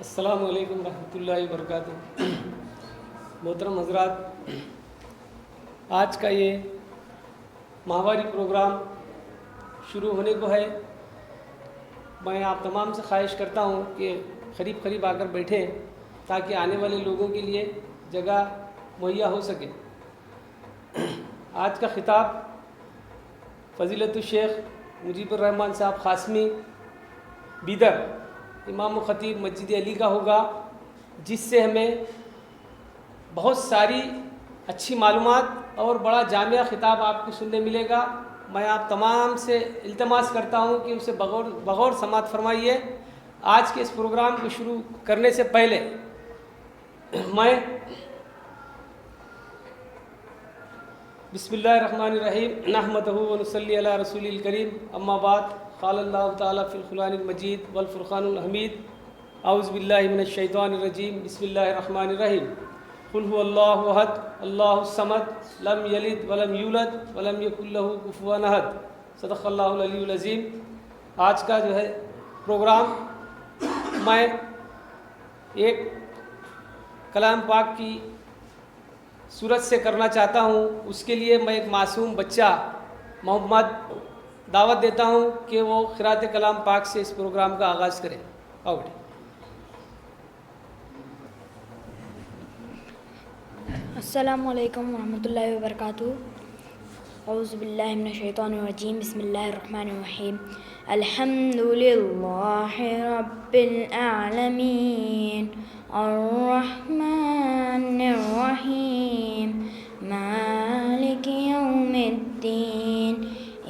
السلام علیکم ورحمۃ اللہ وبرکاتہ۔ محترم حضرات، آج کا یہ ماہواری پروگرام شروع ہونے کو ہے۔ میں آپ تمام سے خواہش کرتا ہوں کہ قریب آ کر بیٹھیں تاکہ آنے والے لوگوں کے لیے جگہ مہیا ہو سکے۔ آج کا خطاب فضیلت الشیخ مجیب الرحمن صاحب قاسمی بیدر، امام و خطیب مسجد علی کا ہوگا، جس سے ہمیں بہت ساری اچھی معلومات اور بڑا جامع خطاب آپ کو سننے ملے گا۔ میں آپ تمام سے التماس کرتا ہوں کہ اسے بغور سماعت فرمائیے۔ آج کے اس پروگرام کو شروع کرنے سے پہلے میں بسم اللہ الرحمن الرحیم نحمدہ و نصلی علی رسول الکریم، اما بعد، قال اللہ تعالیٰ فی القرآن المجید والفرقان الحمید، اعوذ باللہ من الشیطان الرجیم، بسم اللہ الرحمن الرحیم، قل هو اللہ احد اللہ الصمد لم یلد ولم یولد ولم یکن لہ کفوا احد، صدق اللہ العلی العظیم۔ آج کا جو ہے پروگرام میں ایک کلام پاک کی صورت سے کرنا چاہتا ہوں۔ اس کے لیے میں ایک معصوم بچہ محمد دعوت دیتا ہوں کہ وہ قرأت کلام پاک سے اس پروگرام کا آغاز کرے۔ آؤ بیٹے۔ السلام علیکم ورحمۃ اللہ وبرکاتہ۔ اعوذ باللہ من الشیطان الرجیم، بسم اللہ الرحمن الرحیم۔ الحمد للہ رب العالمین، الرحمن الرحیم، مالک یوم الدین،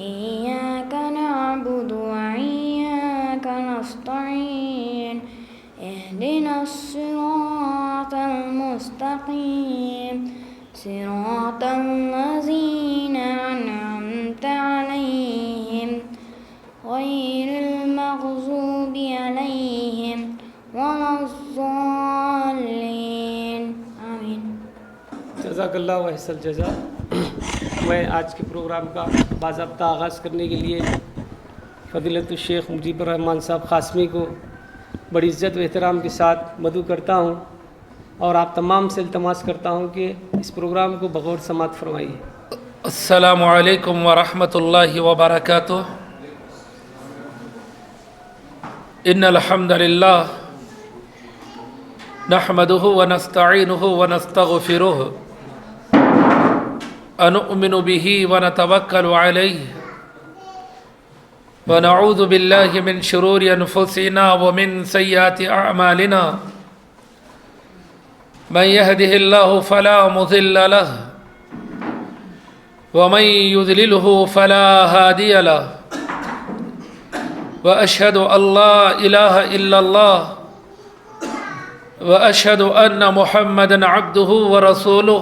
ایاک نعبد وایاک نستعین، اہدنا الصراط المستقیم، صراط الذین انعمت علیہم غیر المغضوب علیہم ولا الضالین، آمین۔ جزاک اللہ و احسن الجزا۔ میں آج کے پروگرام کا باضابطہ آغاز کرنے کے لیے فضیلت الشیخ مجیب الرحمن صاحب قاسمی کو بڑی عزت و احترام کے ساتھ مدعو کرتا ہوں، اور آپ تمام سے التماس کرتا ہوں کہ اس پروگرام کو بغور سماعت فرمائیے۔ السلام علیکم ورحمۃ اللہ وبرکاتہ۔ ان الحمد للہ نحمده ونستعینه ونستغفره ونؤمن به ونتوکل علیہ ونعوذ باللہ من شرور انفسنا ومن سیئات اعمالنا، من يهده الله فلا مضل له ومن يضلله فلا هادي له، وأشهد أن لا إله إلا الله وأشهد أن محمدًا عبده ورسوله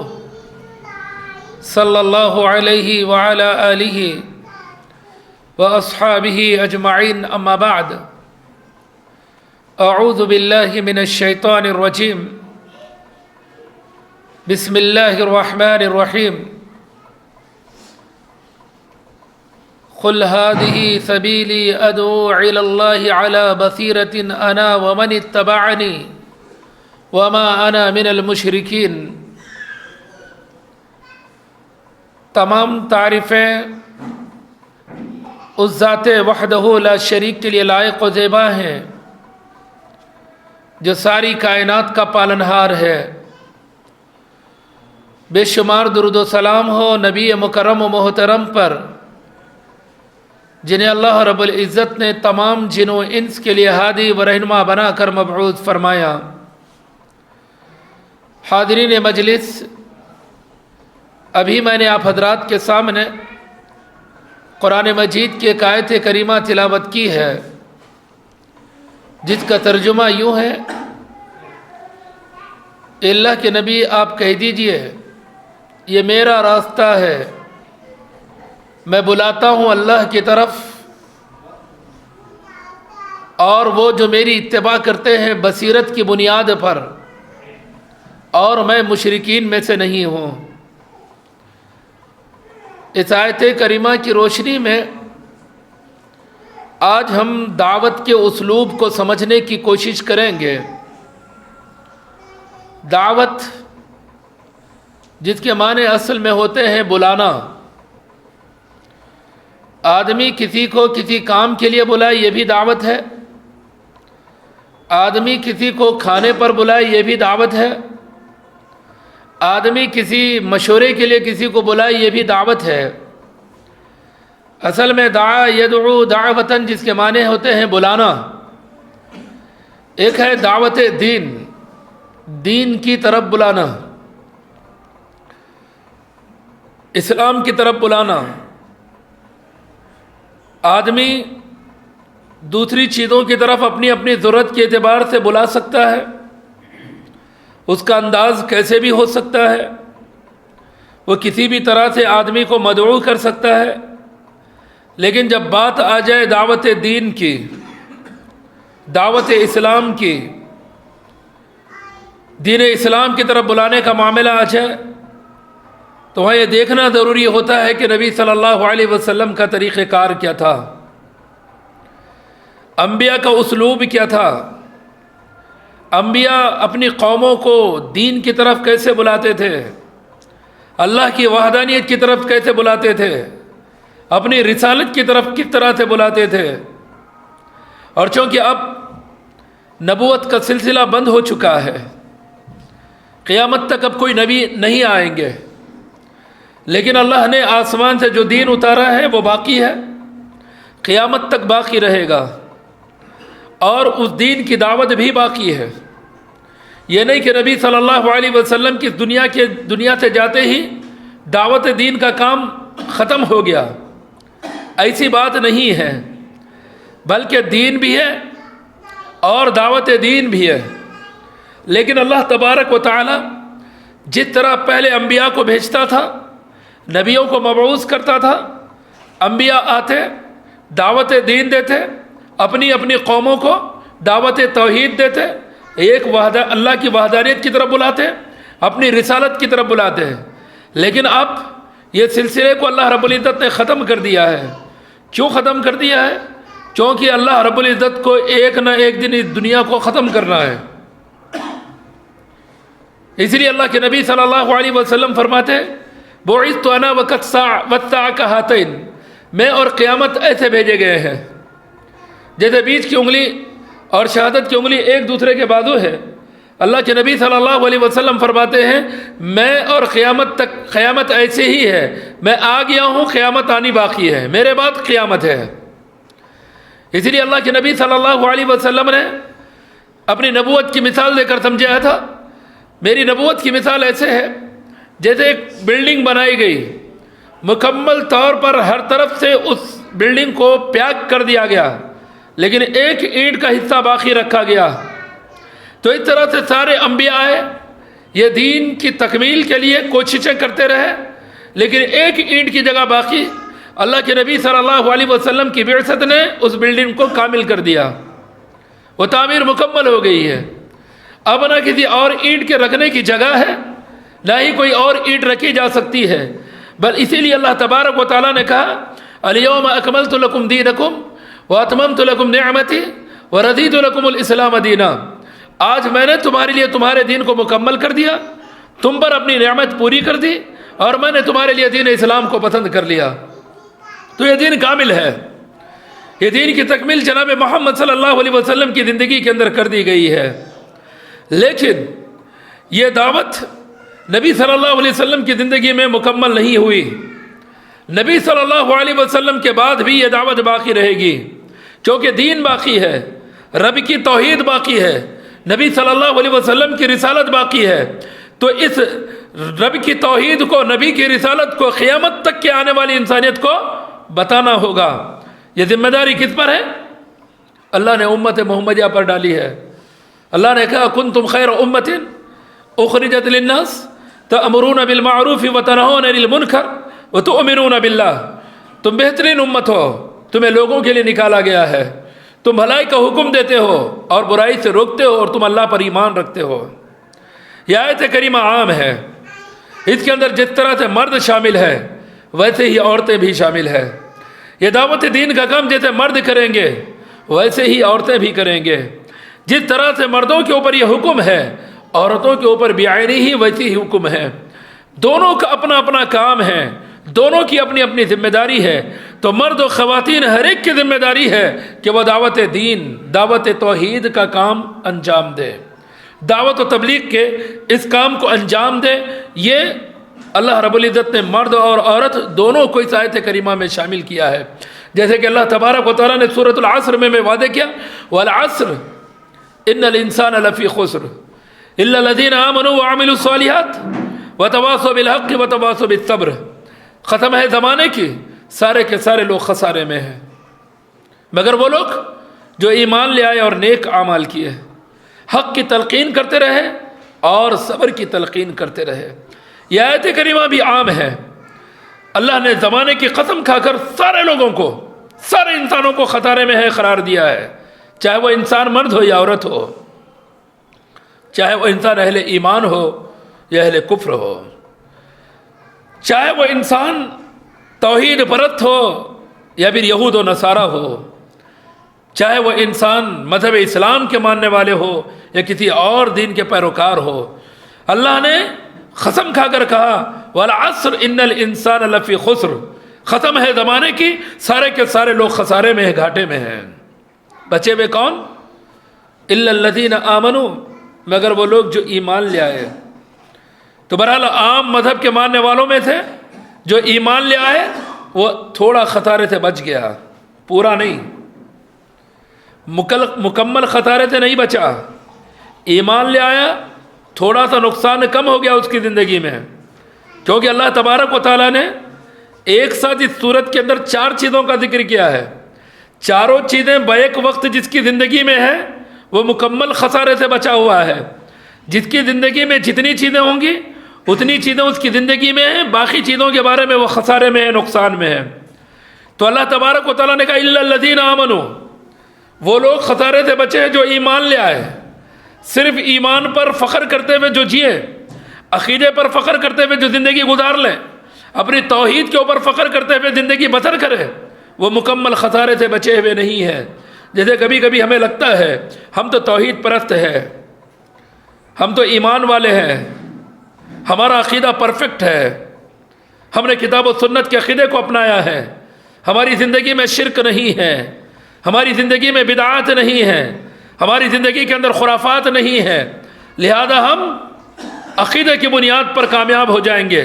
صلى الله عليه وعلى آله وأصحابه أجمعين، أما بعد، أعوذ بالله من الشيطان الرجيم، بسم الله الرحمن الرحيم، قل هذه سبيلي أدعو إلى الله على بصيرة أنا ومن اتبعني وما أنا من المشركين۔ تمام تعریفیں اس ذات وحدہ لا شریک کے لیے لائق و زیبا ہیں جو ساری کائنات کا پالنہار ہے۔ بے شمار درود و سلام ہو نبی مکرم و محترم پر، جنہیں اللہ رب العزت نے تمام جن و انس کے لیے ہادی و رہنما بنا کر مبعوث فرمایا۔ حاضرین مجلس، ابھی میں نے آپ حضرات کے سامنے قرآن مجید کی ایک آیت کریمہ تلاوت کی ہے، جس کا ترجمہ یوں ہے، اللہ کے نبی آپ کہہ دیجئے یہ میرا راستہ ہے، میں بلاتا ہوں اللہ کی طرف، اور وہ جو میری اتباع کرتے ہیں بصیرت کی بنیاد پر، اور میں مشرکین میں سے نہیں ہوں۔ اس آیت کریمہ کی روشنی میں آج ہم دعوت کے اسلوب کو سمجھنے کی کوشش کریں گے۔ دعوت جس کے معنی اصل میں ہوتے ہیں بلانا. آدمی کسی کو کسی کام کے لیے بلائے یہ بھی دعوت ہے. آدمی کسی کو کھانے پر بلائے یہ بھی دعوت ہے. آدمی کسی مشورے کے لیے کسی کو بلائے یہ بھی دعوت ہے. اصل میں دعا یدعو دعوتاً جس کے معنی ہوتے ہیں بلانا. ایک ہے دعوت دین، دین کی طرف بلانا، اسلام کی طرف بلانا. آدمی دوسری چیزوں کی طرف اپنی اپنی ضرورت کے اعتبار سے بلا سکتا ہے، اس کا انداز کیسے بھی ہو سکتا ہے. وہ کسی بھی طرح سے آدمی کو مدعو کر سکتا ہے. لیکن جب بات آ جائے دعوت دین کی، دعوت اسلام کی، دین اسلام کی طرف بلانے کا معاملہ آ جائے تو وہاں یہ دیکھنا ضروری ہوتا ہے کہ نبی صلی اللہ علیہ وسلم کا طریقہ کار کیا تھا، انبیاء کا اسلوب کیا تھا، انبیاء اپنی قوموں کو دین کی طرف کیسے بلاتے تھے، اللہ کی وحدانیت کی طرف کیسے بلاتے تھے، اپنی رسالت کی طرف کس طرح سے بلاتے تھے. اور چونکہ اب نبوت کا سلسلہ بند ہو چکا ہے، قیامت تک اب کوئی نبی نہیں آئیں گے، لیکن اللہ نے آسمان سے جو دین اتارا ہے وہ باقی ہے، قیامت تک باقی رہے گا، اور اس دین کی دعوت بھی باقی ہے. یہ نہیں کہ نبی صلی اللہ علیہ وسلم کی دنیا سے جاتے ہی دعوت دین کا کام ختم ہو گیا، ایسی بات نہیں ہے، بلکہ دین بھی ہے اور دعوت دین بھی ہے. لیکن اللہ تبارک و تعالی جس طرح پہلے انبیاء کو بھیجتا تھا، نبیوں کو مبعوث کرتا تھا، انبیاء آتے دعوت دین دیتے، اپنی اپنی قوموں کو دعوت توحید دیتے، ایک اللہ کی وحدانیت کی طرف بلاتے، اپنی رسالت کی طرف بلاتے ہیں. لیکن اب یہ سلسلے کو اللہ رب العزت نے ختم کر دیا ہے. کیوں ختم کر دیا ہے؟ کیونکہ اللہ رب العزت کو ایک نہ ایک دن اس دنیا کو ختم کرنا ہے. اس لیے اللہ کے نبی صلی اللہ علیہ وسلم فرماتے بعثت انا والساعة كهاتين، میں اور قیامت ایسے بھیجے گئے ہیں جیسے بیچ کی انگلی اور شہادت کی انگلی ایک دوسرے کے بازو ہے. اللہ کے نبی صلی اللہ علیہ وسلم فرماتے ہیں میں اور قیامت ایسے ہی ہے، میں آ گیا ہوں، قیامت آنی باقی ہے، میرے بعد قیامت ہے. اس لیے اللہ کے نبی صلی اللہ علیہ وسلم نے اپنی نبوت کی مثال دے کر سمجھایا تھا. میری نبوت کی مثال ایسے ہے جیسے ایک بلڈنگ بنائی گئی، مکمل طور پر ہر طرف سے اس بلڈنگ کو پیک کر دیا گیا، لیکن ایک اینٹ کا حصہ باقی رکھا گیا. تو اس طرح سے سارے انبیاء آئے، یہ دین کی تکمیل کے لیے کوششیں کرتے رہے، لیکن ایک اینٹ کی جگہ باقی. اللہ کے نبی صلی اللہ علیہ وسلم کی بعثت نے اس بلڈنگ کو کامل کر دیا، وہ تعمیر مکمل ہو گئی ہے. اب نہ کسی اور اینٹ کے رکھنے کی جگہ ہے، نہ ہی کوئی اور اینٹ رکھی جا سکتی ہے. بل اسی لیے اللہ تبارک و تعالیٰ نے کہا الیوم اکملت لکم دینکم واتممت لکم نعمتی ورضیت لکم الاسلام دینا. آج میں نے تمہارے لیے تمہارے دین کو مکمل کر دیا، تم پر اپنی نعمت پوری کر دی، اور میں نے تمہارے لیے دین اسلام کو پسند کر لیا. تو یہ دین کامل ہے. یہ دین کی تکمیل جناب محمد صلی اللہ علیہ وسلم کی زندگی کے اندر کر دی گئی ہے. لیکن یہ دعوت نبی صلی اللہ علیہ وسلم کی زندگی میں مکمل نہیں ہوئی. نبی صلی اللہ علیہ وسلم کے بعد بھی یہ دعوت باقی رہے گی، کیونکہ دین باقی ہے، رب کی توحید باقی ہے، نبی صلی اللہ علیہ وسلم کی رسالت باقی ہے. تو اس رب کی توحید کو، نبی کی رسالت کو قیامت تک کے آنے والی انسانیت کو بتانا ہوگا. یہ ذمہ داری کس پر ہے؟ اللہ نے امت محمدیہ پر ڈالی ہے. اللہ نے کہا کنتم خیر امت اخرجت للناس تأمرون بالمعروف وتنہون عن المنکر وتؤمنون باللہ. تم بہترین امت ہو، تمہیں لوگوں کے لیے نکالا گیا ہے، تم بھلائی کا حکم دیتے ہو اور برائی سے روکتے ہو، اور تم اللہ پر ایمان رکھتے ہو. یہ آیت کریمہ عام ہے، اس کے اندر جس طرح سے مرد شامل ہے ویسے ہی عورتیں بھی شامل ہے. یہ دعوت دین کا کام جیسے مرد کریں گے ویسے ہی عورتیں بھی کریں گے. جس طرح سے مردوں کے اوپر یہ حکم ہے عورتوں کے اوپر بعینی ہی ویسی ہی حکم ہے. دونوں کا اپنا اپنا کام ہے, دونوں کی اپنی اپنی ذمہ داری ہے. تو مرد و خواتین ہر ایک کی ذمہ داری ہے کہ وہ دعوت دین, دعوت توحید کا کام انجام دے, دعوت و تبلیغ کے اس کام کو انجام دے. یہ اللہ رب العزت نے مرد اور عورت دونوں کو اس آیت کریمہ میں شامل کیا ہے. جیسے کہ اللہ تبارک و تعالیٰ نے سورۃ العصر میں وعدے کیا, والعصر ان الانسان لفی خسر الا الذین آمنوا وعملوا الصالحات وتواصوا بالحق وتواصوا بالصبر. ختم ہے زمانے کی, سارے کے سارے لوگ خسارے میں ہیں مگر وہ لوگ جو ایمان لے آئے اور نیک اعمال کیے, حق کی تلقین کرتے رہے اور صبر کی تلقین کرتے رہے. یہ آیت کریمہ بھی عام ہے. اللہ نے زمانے کی قسم کھا کر سارے لوگوں کو, سارے انسانوں کو خطارے میں ہے قرار دیا ہے, چاہے وہ انسان مرد ہو یا عورت ہو, چاہے وہ انسان اہل ایمان ہو یا اہل کفر ہو, چاہے وہ انسان توحید پرست ہو یا پھر یہود و نصارہ ہو, چاہے وہ انسان مذہب اسلام کے ماننے والے ہو یا کسی اور دین کے پیروکار ہو. اللہ نے قسم کھا کر کہا والعصر ان الانسان لفی خسر. ختم ہے زمانے کی, سارے کے سارے لوگ خسارے میں ہیں, گھاٹے میں ہیں. بچے ہوئے کون؟ الا الذین آمنوا, مگر وہ لوگ جو ایمان لے آئے. تو بہرحال عام مذہب کے ماننے والوں میں تھے جو ایمان لے آئے وہ تھوڑا خطارے سے بچ گیا, پورا نہیں, مکمل خطارے سے نہیں بچا. ایمان لے آیا, تھوڑا سا نقصان کم ہو گیا اس کی زندگی میں, کیونکہ اللہ تبارک و تعالیٰ نے ایک ساتھ اس صورت کے اندر 4 چیزوں کا ذکر کیا ہے. چاروں چیزیں بیک وقت جس کی زندگی میں ہے وہ مکمل خسارے سے بچا ہوا ہے. جس کی زندگی میں جتنی چیزیں ہوں گی اتنی چیزیں اس کی زندگی میں ہیں, باقی چیزوں کے بارے میں وہ خسارے میں ہے, نقصان میں ہے. تو اللہ تبارک و تعالیٰ نے کہا الا الذین آمنوا, وہ لوگ خسارے سے بچے ہیں جو ایمان لے آئے. صرف ایمان پر فخر کرتے ہوئے جو جیے, عقیدے پر فخر کرتے ہوئے جو زندگی گزار لیں, اپنی توحید کے اوپر فخر کرتے ہوئے زندگی بسر کرے, وہ مکمل خسارے سے بچے ہوئے نہیں ہیں. جیسے کبھی کبھی ہمیں لگتا ہے ہم تو توحید پرست ہیں, ہم تو ایمان والے ہیں, ہمارا عقیدہ پرفیکٹ ہے, ہم نے کتاب و سنت کے عقیدے کو اپنایا ہے, ہماری زندگی میں شرک نہیں ہے, ہماری زندگی میں بدعات نہیں ہے, ہماری زندگی کے اندر خرافات نہیں ہے, لہذا ہم عقیدے کی بنیاد پر کامیاب ہو جائیں گے.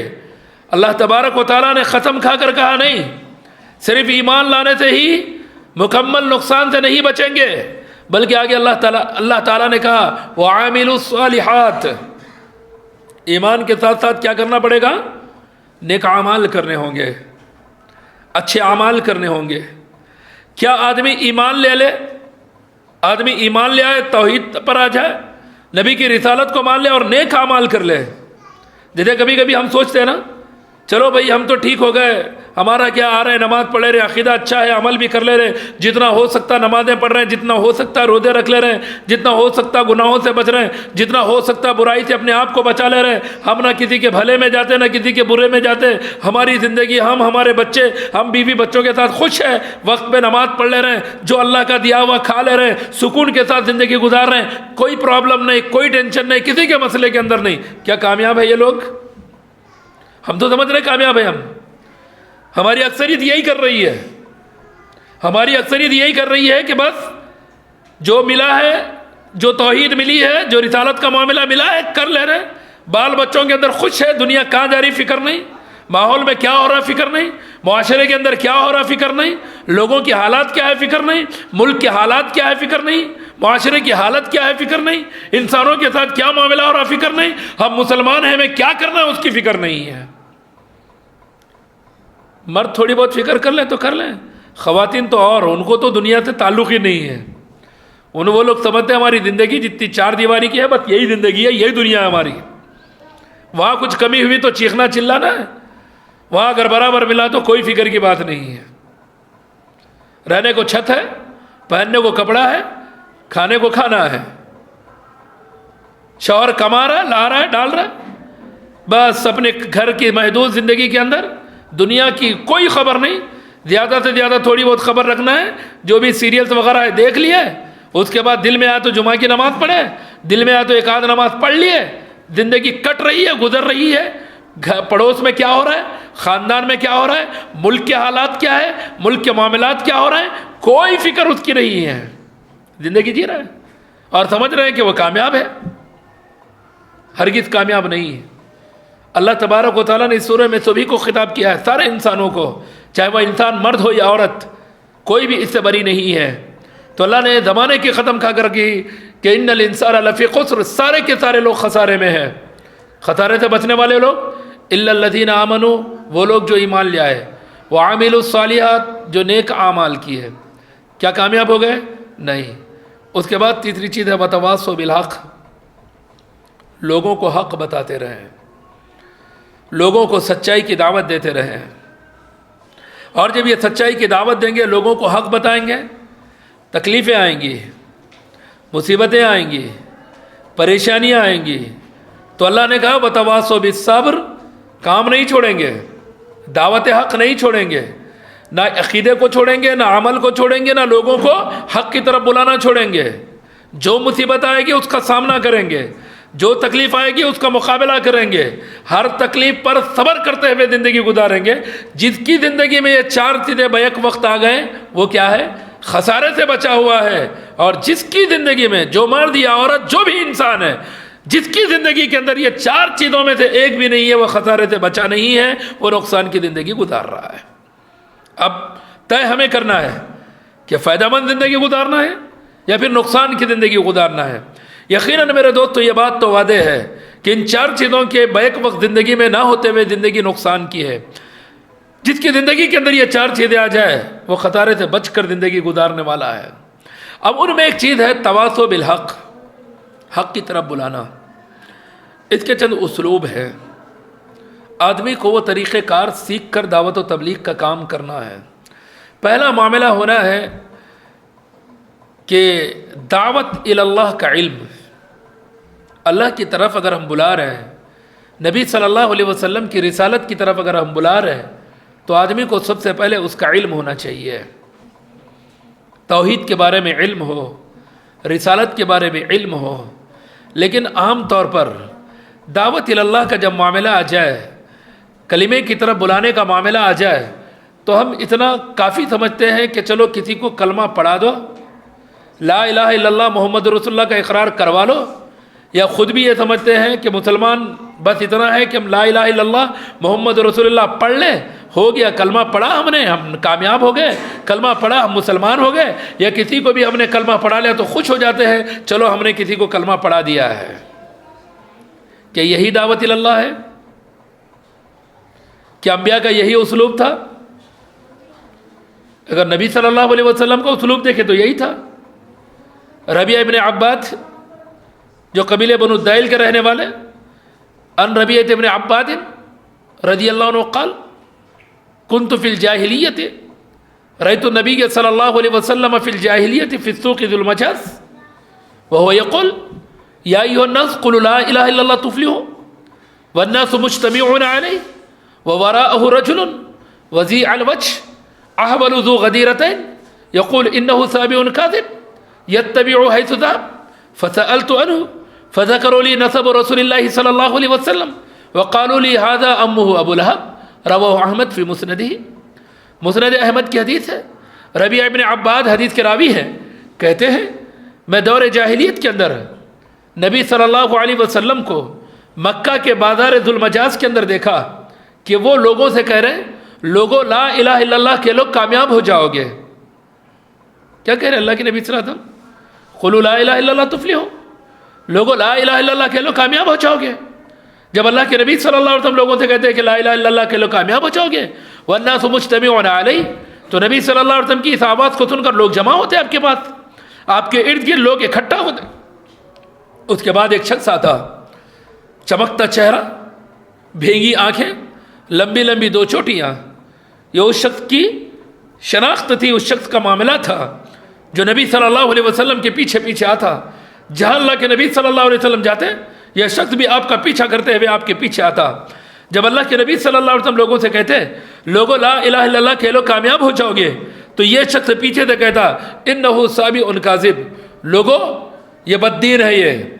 اللہ تبارک و تعالیٰ نے قسم کھا کر کہا نہیں, صرف ایمان لانے سے ہی مکمل نقصان سے نہیں بچیں گے, بلکہ آگے اللہ تعالیٰ نے کہا وَعَامِلُوا الصَّالِحَاتِ. ایمان کے ساتھ ساتھ کیا کرنا پڑے گا؟ نیک اعمال کرنے ہوں گے, اچھے اعمال کرنے ہوں گے. کیا آدمی ایمان لے لے, آدمی ایمان لے آئے, توحید پر آ جائے, نبی کی رسالت کو مان لے اور نیک اعمال کر لے. جیسے کبھی کبھی ہم سوچتے ہیں نا, چلو بھائی ہم تو ٹھیک ہو گئے, ہمارا کیا آ رہا ہے, نماز پڑھ رہے, عقیدہ اچھا ہے, عمل بھی کر لے رہے, جتنا ہو سکتا نمازیں پڑھ رہے ہیں, جتنا ہو سکتا روزے رکھ لے رہے ہیں, جتنا ہو سکتا گناہوں سے بچ رہے ہیں, جتنا ہو سکتا برائی سے اپنے آپ کو بچا لے رہے ہیں. ہم نہ کسی کے بھلے میں جاتے, نہ کسی کے برے میں جاتے. ہماری زندگی, ہم, ہمارے بچے, ہم بیوی بچوں کے ساتھ خوش ہیں, وقت پہ نماز پڑھ لے رہے ہیں, جو اللہ کا دیا ہوا کھا لے رہے ہیں, سکون کے ساتھ زندگی گزار رہے ہیں, کوئی پرابلم نہیں, کوئی ٹینشن نہیں, کسی کے مسئلے کے اندر نہیں. کیا کامیاب ہے یہ لوگ؟ ہم تو سمجھ رہے کامیاب ہیں ہم. ہماری اکثریت یہی کر رہی ہے, ہماری اکثریت یہی کر رہی ہے کہ بس جو ملا ہے, جو توحید ملی ہے, جو رسالت کا معاملہ ملا ہے, کر لے رہے. بال بچوں کے اندر خوش ہے, دنیا کہاں جا رہی فکر نہیں, ماحول میں کیا ہو رہا فکر نہیں, معاشرے کے اندر کیا ہو رہا فکر نہیں, لوگوں کی حالات کیا ہے فکر نہیں, ملک کے حالات کیا ہے فکر نہیں, معاشرے کی حالت کیا ہے فکر نہیں, انسانوں کے ساتھ کیا معاملہ ہو رہا فکر نہیں. ہم مسلمان ہیں, ہمیں کیا کرنا ہے اس کی فکر نہیں ہے. مرد تھوڑی بہت فکر کر لیں تو کر لیں, خواتین تو اور, ان کو تو دنیا سے تعلق ہی نہیں ہے. وہ لوگ سمجھتے ہیں ہماری زندگی جتنی 4 دیواری کی ہے بس یہی زندگی ہے, یہی دنیا ہے ہماری. وہاں کچھ کمی ہوئی تو چیخنا چلانا ہے, وہاں اگر برابر ملا تو کوئی فکر کی بات نہیں ہے. رہنے کو چھت ہے, پہننے کو کپڑا ہے, کھانے کو کھانا ہے, شوہر کما رہا ہے, لا رہا ہے, ڈال رہا ہے, بس اپنے گھر کی محدود زندگی کے اندر دنیا کی کوئی خبر نہیں. زیادہ سے زیادہ تھوڑی بہت خبر رکھنا ہے, جو بھی سیریلز وغیرہ ہے دیکھ لیے, اس کے بعد دل میں آئے تو جمعہ کی نماز پڑھے, دل میں آیا تو ایک آدھ نماز پڑھ لیے، زندگی کٹ رہی ہے، گزر رہی ہے، پڑوس میں کیا ہو رہا ہے، خاندان میں کیا ہو رہا ہے، ملک کے حالات کیا ہے، ملک کے معاملات کیا ہو رہے ہیں، کوئی فکر اس کی نہیں ہے، زندگی جی رہا ہے اور سمجھ رہے ہیں کہ وہ کامیاب ہے۔ ہرگز کامیاب نہیں ہے۔ اللہ تبارک و تعالیٰ نے اس سورہ میں سبھی کو خطاب کیا ہے، سارے انسانوں کو، چاہے وہ انسان مرد ہو یا عورت، کوئی بھی اس سے بری نہیں ہے۔ تو اللہ نے زمانے کی ختم کھا کر کی کہ ان الانسان لفی خسر، سارے کے سارے لوگ خسارے میں ہیں۔ خسارے سے بچنے والے لوگ الا الذین آمنوا، وہ لوگ جو ایمان لے آئے، وعملوا الصالحات، جو نیک اعمال کیے، کیا کامیاب ہو گئے؟ نہیں۔ اس کے بعد تیسری چیز ہے وتواصوا بالحق، لوگوں کو حق بتاتے رہیں، لوگوں کو سچائی کی دعوت دیتے رہیں۔ اور جب یہ سچائی کی دعوت دیں گے، لوگوں کو حق بتائیں گے، تکلیفیں آئیں گی، مصیبتیں آئیں گی، پریشانیاں آئیں گی، تو اللہ نے کہا وتواصوا بالصبر، کام نہیں چھوڑیں گے، دعوت حق نہیں چھوڑیں گے، نہ عقیدے کو چھوڑیں گے، نہ عمل کو چھوڑیں گے، نہ لوگوں کو حق کی طرف بلانا چھوڑیں گے۔ جو مصیبت آئے گی اس کا سامنا کریں گے، جو تکلیف آئے گی اس کا مقابلہ کریں گے، ہر تکلیف پر صبر کرتے ہوئے زندگی گزاریں گے۔ جس کی زندگی میں یہ چار چیزیں بیک وقت آ گئے، وہ کیا ہے؟ خسارے سے بچا ہوا ہے۔ اور جس کی زندگی میں، جو مرد یا عورت، جو بھی انسان ہے، جس کی زندگی کے اندر یہ چار چیزوں میں سے ایک بھی نہیں ہے، وہ خسارے سے بچا نہیں ہے، وہ نقصان کی زندگی گزار رہا ہے۔ اب طے ہمیں کرنا ہے کہ فائدہ مند زندگی گزارنا ہے یا پھر نقصان کی زندگی گزارنا ہے۔ یقیناً میرے دوستو یہ بات تو واضح ہے کہ ان چار چیزوں کے بیک وقت زندگی میں نہ ہوتے ہوئے زندگی نقصان کی ہے۔ جس کی زندگی کے اندر یہ چار چیزیں آ جائے، وہ خطارے سے بچ کر زندگی گزارنے والا ہے۔ اب ان میں ایک چیز ہے تواصوا بالحق، حق کی طرف بلانا۔ اس کے چند اسلوب ہیں۔ آدمی کو وہ طریقہ کار سیکھ کر دعوت و تبلیغ کا کام کرنا ہے۔ پہلا معاملہ ہونا ہے کہ دعوت اللہ کا علم، اللہ کی طرف اگر ہم بلا رہے ہیں، نبی صلی اللہ علیہ وسلم کی رسالت کی طرف اگر ہم بلا رہے ہیں، تو آدمی کو سب سے پہلے اس کا علم ہونا چاہیے۔ توحید کے بارے میں علم ہو، رسالت کے بارے میں علم ہو۔ لیکن عام طور پر دعوت اللہ کا جب معاملہ آ جائے، کلمے کی طرف بلانے کا معاملہ آ جائے، تو ہم اتنا کافی سمجھتے ہیں کہ چلو کسی کو کلمہ پڑھا دو، لا الہ الا اللہ محمد رسول اللہ کا اقرار کروا لو، یا خود بھی یہ سمجھتے ہیں کہ مسلمان بس اتنا ہے کہ ہم لا الہ الا اللہ محمد رسول اللہ پڑھ لیں، ہو گیا، کلمہ پڑھا ہم نے، ہم کامیاب ہو گئے، کلمہ پڑھا ہم مسلمان ہو گئے، یا کسی کو بھی ہم نے کلمہ پڑھا لیا تو خوش ہو جاتے ہیں، چلو ہم نے کسی کو کلمہ پڑھا دیا ہے۔ کہ یہی دعوت اللہ ہے؟ کیا انبیاء کا یہی اسلوب تھا؟ اگر نبی صلی اللہ علیہ وسلم کا اسلوب دیکھے تو یہی تھا۔ ربیعہ ابن عباد جو قبیلے بنو الدیل کے رہنے والے، ان ربیعہ ابن عباد رضی اللہ عنہ قال كنت في الجاهلية رأيت النبي صلى الله عليه وسلم في الجاهلية في السوق ذو المجاز وهو يقول يا أيها الناس قولوا لا إله إلا الله تفلحوا والناس مجتمعون عليه ووراءه رجل وزيع الوجه أهبل ذو غديرتين يقول إنه سابع كاذب يتبع حيث ذهب فسألت عنه فذكروا لي نسب رسول الله صلى الله عليه وسلم وقالوا لي هذا أمه أبو لهب رواہ احمد فی مسندہ، مسند احمد کی حدیث ہے۔ ربیعہ ابن عباد حدیث کے راوی ہیں، کہتے ہیں میں دور جاہلیت کے اندر نبی صلی اللہ علیہ وسلم کو مکہ کے بازار ذو المجاز کے اندر دیکھا کہ وہ لوگوں سے کہہ رہے ہیں لوگوں لا الہ الا اللہ کے لوگ کامیاب ہو جاؤ گے۔ کیا کہہ رہے ہیں اللہ کے نبی صلی اللہ علیہ وسلم؟ قولوا لا الہ الا اللہ تفلحوا، لوگوں لا الہ الا اللہ کے لوگ کامیاب ہو جاؤ گے۔ جب اللہ کے نبی صلی اللہ علیہ وسلم لوگوں سے کہتے ہیں کہ لا الہ الا اللہ کے لوگ کامیاب ہو جاؤ گے، والناس مجتمعون علیہ، تو نبی صلی اللہ علیہ وسلم کی اس آواز کو سن کر لوگ جمع ہوتے آپ کے پاس، آپ کے ارد گرد لوگ اکٹھا ہوتے۔ اس کے بعد ایک شخص آتا، چمکتا چہرہ، بھینگی آنکھیں، لمبی لمبی دو چوٹیاں، یہ اس شخص کی شناخت تھی، اس شخص کا معاملہ تھا جو نبی صلی اللہ علیہ وسلم کے پیچھے پیچھے آتا۔ جہاں اللہ کے نبی صلی اللہ علیہ وسلم جاتے، یہ شخص بھی آپ کا پیچھا کرتے ہوئے آپ کے پیچھے آتا۔ جب اللہ کے نبی صلی اللہ علیہ وسلم لوگوں سے کہتے لوگوں لا الہ الا اللہ کہہ لو کامیاب ہو جاؤ گے، تو یہ شخص پیچھے سے کہتا انہ سابع کاذب، لوگوں یہ بددین ہے،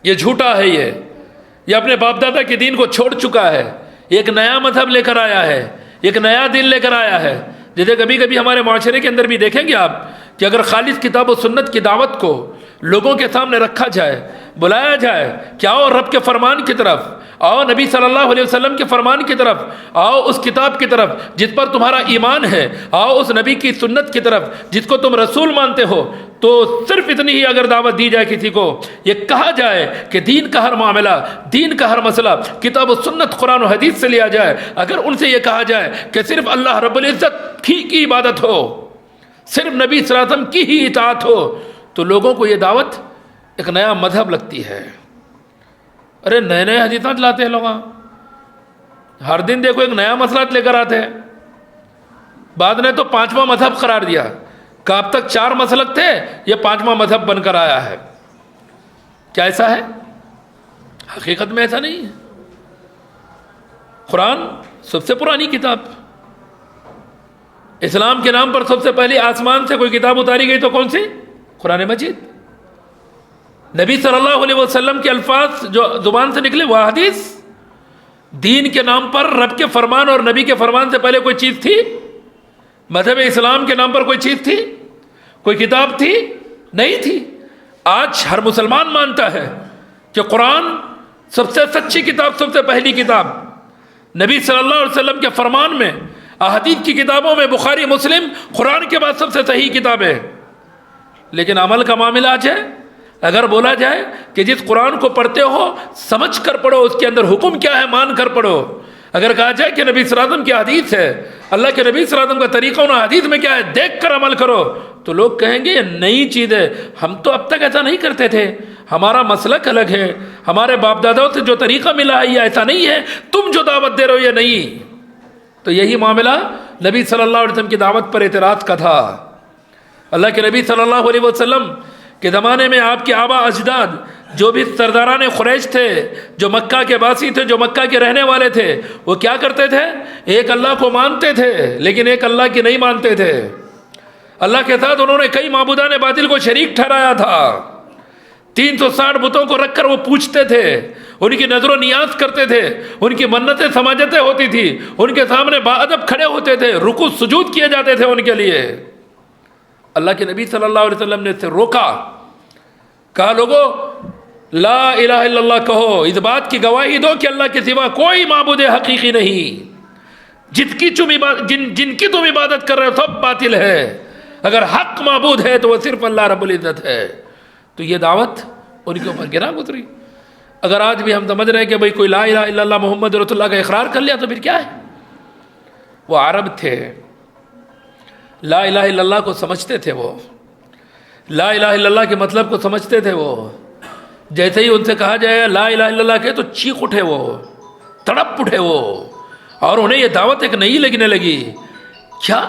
یہ جھوٹا ہے، یہ اپنے باپ دادا کے دین کو چھوڑ چکا ہے، ایک نیا مذہب لے کر آیا ہے، ایک نیا دین لے کر آیا ہے۔ جیسے کبھی کبھی ہمارے معاشرے کے اندر بھی دیکھیں گے آپ کہ اگر خالص کتاب و سنت کی دعوت کو لوگوں کے سامنے رکھا جائے، بلایا جائے کہ آؤ رب کے فرمان کی طرف، آؤ نبی صلی اللہ علیہ وسلم کے فرمان کی طرف، آؤ اس کتاب کی طرف جس پر تمہارا ایمان ہے، آؤ اس نبی کی سنت کی طرف جس کو تم رسول مانتے ہو، تو صرف اتنی ہی اگر دعوت دی جائے کسی کو، یہ کہا جائے کہ دین کا ہر معاملہ، دین کا ہر مسئلہ کتاب و سنت قرآن و حدیث سے لیا جائے، اگر ان سے یہ کہا جائے کہ صرف اللہ رب العزت کی عبادت ہو، صرف نبی صلی اللہ علیہ وسلم کی ہی اطاعت ہو، تو لوگوں کو یہ دعوت ایک نیا مذہب لگتی ہے۔ ارے نئے نئے حدیثات لاتے ہیں لوگ، ہر دن دیکھو ایک نیا مسئلہ لے کر آتے ہیں۔ بعد نے تو 5واں مذہب قرار دیا کہ اب تک 4 مسلک تھے، یہ 5واں مذہب بن کر آیا ہے۔ کیا ایسا ہے؟ حقیقت میں ایسا نہیں ہے۔ قرآن سب سے پرانی کتاب، اسلام کے نام پر سب سے پہلی آسمان سے کوئی کتاب اتاری گئی تو کون سی؟ قرآن مجید۔ نبی صلی اللہ علیہ وسلم کے الفاظ جو زبان سے نکلے وہ حدیث۔ دین کے نام پر رب کے فرمان اور نبی کے فرمان سے پہلے کوئی چیز تھی؟ مذہب اسلام کے نام پر کوئی چیز تھی؟ کوئی کتاب تھی؟ نہیں تھی۔ آج ہر مسلمان مانتا ہے کہ قرآن سب سے سچی کتاب، سب سے پہلی کتاب، نبی صلی اللہ علیہ وسلم کے فرمان میں، احادیث کی کتابوں میں بخاری مسلم قرآن کے بعد سب سے صحیح کتاب ہے۔ لیکن عمل کا معاملہ آج ہے، اگر بولا جائے کہ جس قرآن کو پڑھتے ہو سمجھ کر پڑھو، اس کے اندر حکم کیا ہے مان کر پڑھو، اگر کہا جائے کہ نبی صلی اللہ علیہ وسلم کی حدیث ہے، اللہ کے نبی صلی اللہ علیہ وسلم کا طریقہ انہوں حدیث میں کیا ہے دیکھ کر عمل کرو، تو لوگ کہیں گے یہ نئی چیز ہے، ہم تو اب تک ایسا نہیں کرتے تھے، ہمارا مسلک الگ ہے، ہمارے باپ داداؤں سے جو طریقہ ملا ہے یہ ایسا نہیں ہے، تم جو دعوت دے رہے ہو یہ نہیں۔ تو یہی معاملہ نبی صلی اللہ علیہ وسلم کی دعوت پر اعتراض کا تھا۔ اللہ کے نبی صلی اللہ علیہ وسلم کے زمانے میں آپ کے آبا اجداد جو بھی سرداران قریش تھے، جو مکہ کے باسی تھے، جو مکہ کے رہنے والے تھے، وہ کیا کرتے تھے؟ ایک اللہ کو مانتے تھے لیکن ایک اللہ کی نہیں مانتے تھے۔ اللہ کے ساتھ انہوں نے کئی معبودان باطل کو شریک ٹھہرایا تھا۔ 360 بتوں کو رکھ کر وہ پوچھتے تھے، ان کی نظر و نیاز کرتے تھے، ان کی منتیں سماجتیں ہوتی تھی، ان کے سامنے باادب کھڑے ہوتے تھے، رکوع سجود کیے جاتے تھے ان کے لیے۔ اللہ کے نبی صلی اللہ علیہ وسلم نے اسے روکا، کہا لوگو لا الہ الا اللہ کہو، اس بات کی گواہی دو کہ اللہ کے سوا کوئی معبود حقیقی نہیں، جن کی تم عبادت کر رہے ہو سب باطل ہے، اگر حق معبود ہے تو وہ صرف اللہ رب العزت ہے۔ تو یہ دعوت ان کے اوپر گرا گزری۔ اگر آج بھی ہم سمجھ رہے ہیں کہ بھئی کوئی لا الہ الا اللہ محمد رسول اللہ کا اقرار کر لیا تو پھر کیا ہے؟ وہ عرب تھے، لا الہ الا اللہ کو سمجھتے تھے، وہ لا الہ الا اللہ کے مطلب کو سمجھتے تھے۔ وہ جیسے ہی ان سے کہا جائے لا الہ الا اللہ کہ تو چیخ اٹھے، وہ تڑپ اٹھے وہ، اور انہیں یہ دعوت ایک نئی لگنے لگی۔ کیا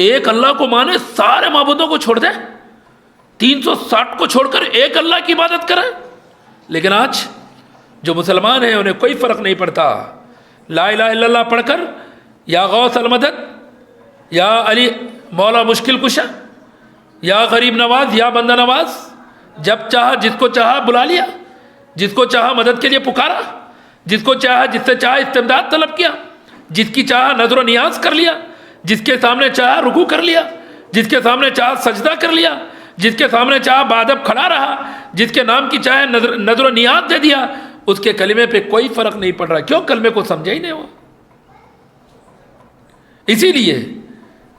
ایک اللہ کو مانے، سارے معبودوں کو چھوڑ دے، 360 کو چھوڑ کر ایک اللہ کی عبادت کرے؟ لیکن آج جو مسلمان ہیں انہیں کوئی فرق نہیں پڑتا، لا الہ الا اللہ پڑھ کر یا غوث المدد، یا علی مولا مشکل کشا، یا غریب نواز، یا بندہ نواز، جب چاہا جس کو چاہا بلا لیا، جس کو چاہا مدد کے لیے پکارا، جس کو چاہا جس سے چاہا استمداد طلب کیا، جس کی چاہا نظر و نیاز کر لیا، جس کے سامنے چاہا رکوع کر لیا، جس کے سامنے چاہا سجدہ کر لیا، جس کے سامنے چاہا بادب کھڑا رہا، جس کے نام کی چاہے نظر و نیاز دے دیا، اس کے کلمے پہ کوئی فرق نہیں پڑ رہا۔ کیوں؟ کلمے کو سمجھا ہی نہیں ہوا۔ اسی لیے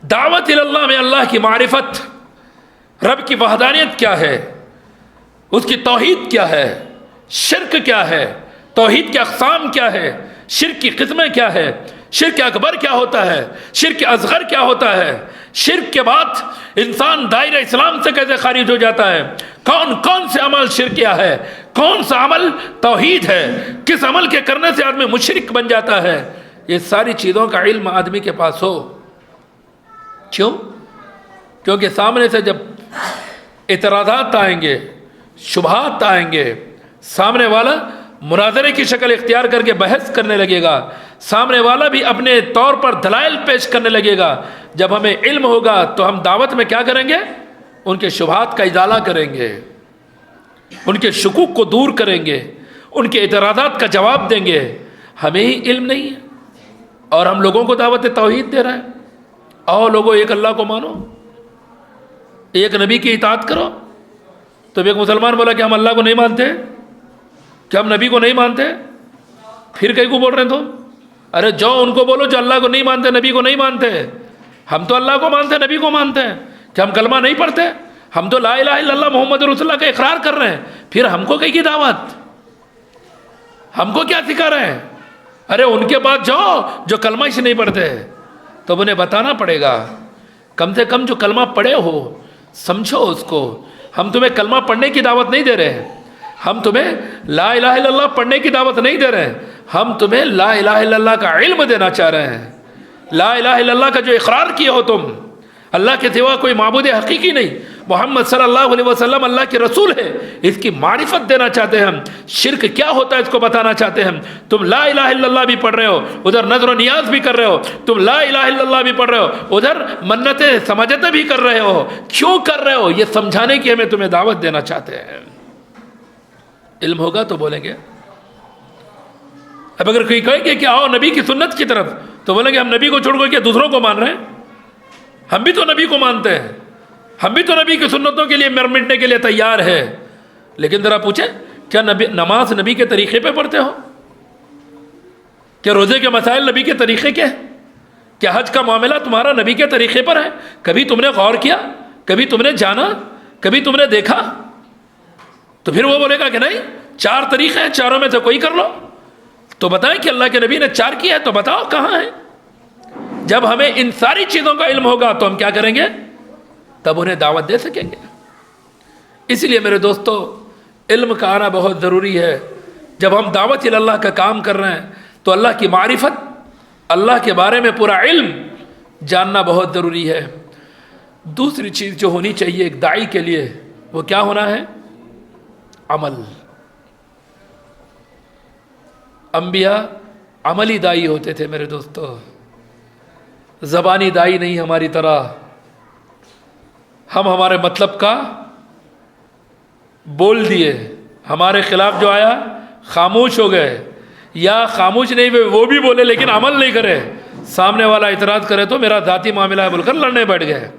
دعوت اللہ میں اللہ کی معرفت، رب کی وحدانیت کیا ہے، اس کی توحید کیا ہے، شرک کیا ہے، توحید کے اقسام کیا ہے، شرک کی قسمیں کیا ہے، شرک اکبر کیا ہوتا ہے، شرک اصغر کیا ہوتا ہے، شرک کے بعد انسان دائرہ اسلام سے کیسے خارج ہو جاتا ہے، کون کون سے عمل شرک کیا ہے، کون سا عمل توحید ہے، کس عمل کے کرنے سے آدمی مشرک بن جاتا ہے، یہ ساری چیزوں کا علم آدمی کے پاس ہو۔ کیوں؟ کیونکہ سامنے سے جب اعتراضات آئیں گے، شبہات آئیں گے، سامنے والا مناظرے کی شکل اختیار کر کے بحث کرنے لگے گا، سامنے والا بھی اپنے طور پر دلائل پیش کرنے لگے گا۔ جب ہمیں علم ہوگا تو ہم دعوت میں کیا کریں گے؟ ان کے شبہات کا ازالہ کریں گے۔ ان کے شکوک کو دور کریں گے، ان کے اعتراضات کا جواب دیں گے. ہمیں ہی علم نہیں ہے اور ہم لوگوں کو دعوت توحید دے رہے ہیں. آؤ لوگوں، ایک اللہ کو مانو، ایک نبی کی اطاعت کرو. تو ایک مسلمان بولا کہ ہم اللہ کو نہیں مانتے، کہ ہم نبی کو نہیں مانتے. پھر کہیں کو بول رہے ہیں تم؟ ارے جاؤ ان کو بولو جو اللہ کو نہیں مانتے، نبی کو نہیں مانتے. ہم تو اللہ کو مانتے ہیں، نبی کو مانتے ہیں. کہ ہم کلمہ نہیں پڑھتے؟ ہم تو لا الہ الا اللہ محمد رسول اللہ کا اقرار کر رہے ہیں. پھر ہم کو کہیں کی دعوت؟ ہم کو کیا سکھا رہے ہیں؟ ارے ان کے پاس جاؤ جو کلمہ ہی نہیں پڑھتے. تو انہیں بتانا پڑے گا، کم سے کم جو کلمہ پڑھے ہو سمجھو اس کو. ہم تمہیں کلمہ پڑھنے کی دعوت نہیں دے رہے ہیں، ہم تمہیں لا الہ الا اللہ پڑھنے کی دعوت نہیں دے رہے ہیں. ہم تمہیں لا الہ الا اللہ کا علم دینا چاہ رہے ہیں. لا الہ الا اللہ کا جو اقرار کیے ہو تم، اللہ کے سوا کوئی معبود حقیقی نہیں، محمد صلی اللہ علیہ وسلم اللہ کے رسول ہے، اس کی معرفت دینا چاہتے ہیں ہم. شرک کیا ہوتا ہے اس کو بتانا چاہتے ہیں ہم. تم لا الہ الا اللہ بھی پڑھ رہے ہو، ادھر نظر و نیاز بھی کر رہے ہو. تم لا الہ الا اللہ بھی پڑھ رہے ہو، ادھر منتیں سماجتیں بھی کر رہے ہو. کیوں کر رہے ہو؟ یہ سمجھانے کی ہمیں تمہیں دعوت دینا چاہتے ہیں. علم ہوگا تو بولیں گے. اب اگر کوئی کہے کہ آؤ نبی کی سنت کی طرف، تو بولیں گے ہم نبی کو چھوڑ کر کے دوسروں کو مان رہے ہیں. ہم بھی تو نبی کو مانتے ہیں، ہم بھی تو نبی کی سنتوں کے لیے مٹنے کے لیے تیار ہے. لیکن ذرا پوچھیں، کیا نماز نبی کے طریقے پہ پڑھتے ہو؟ کیا روزے کے مسائل نبی کے طریقے کے ہیں؟ کیا حج کا معاملہ تمہارا نبی کے طریقے پر ہے؟ کبھی تم نے غور کیا؟ کبھی تم نے جانا؟ کبھی تم نے دیکھا؟ تو پھر وہ بولے گا کہ نہیں، 4 طریقے ہیں، چاروں میں سے کوئی کر لو. تو بتائیں کہ اللہ کے نبی نے 4 کیا ہے، تو بتاؤ کہاں ہے؟ جب ہمیں ان ساری چیزوں کا علم ہوگا تو ہم کیا کریں گے؟ تب انہیں دعوت دے سکیں گے. اس لیے میرے دوستو، علم کا آنا بہت ضروری ہے. جب ہم دعوت اللہ کا کام کر رہے ہیں تو اللہ کی معرفت، اللہ کے بارے میں پورا علم جاننا بہت ضروری ہے. دوسری چیز جو ہونی چاہیے ایک داعی کے لیے، وہ کیا ہونا ہے؟ عمل. انبیاء عملی داعی ہوتے تھے میرے دوستو، زبانی داعی نہیں ہماری طرح. ہم ہمارے مطلب کا بول دیے، ہمارے خلاف جو آیا خاموش ہو گئے، یا خاموش نہیں ہوئے وہ بھی بولے لیکن عمل نہیں کرے. سامنے والا اعتراض کرے تو میرا ذاتی معاملہ ہے بول کر لڑنے بیٹھ گئے.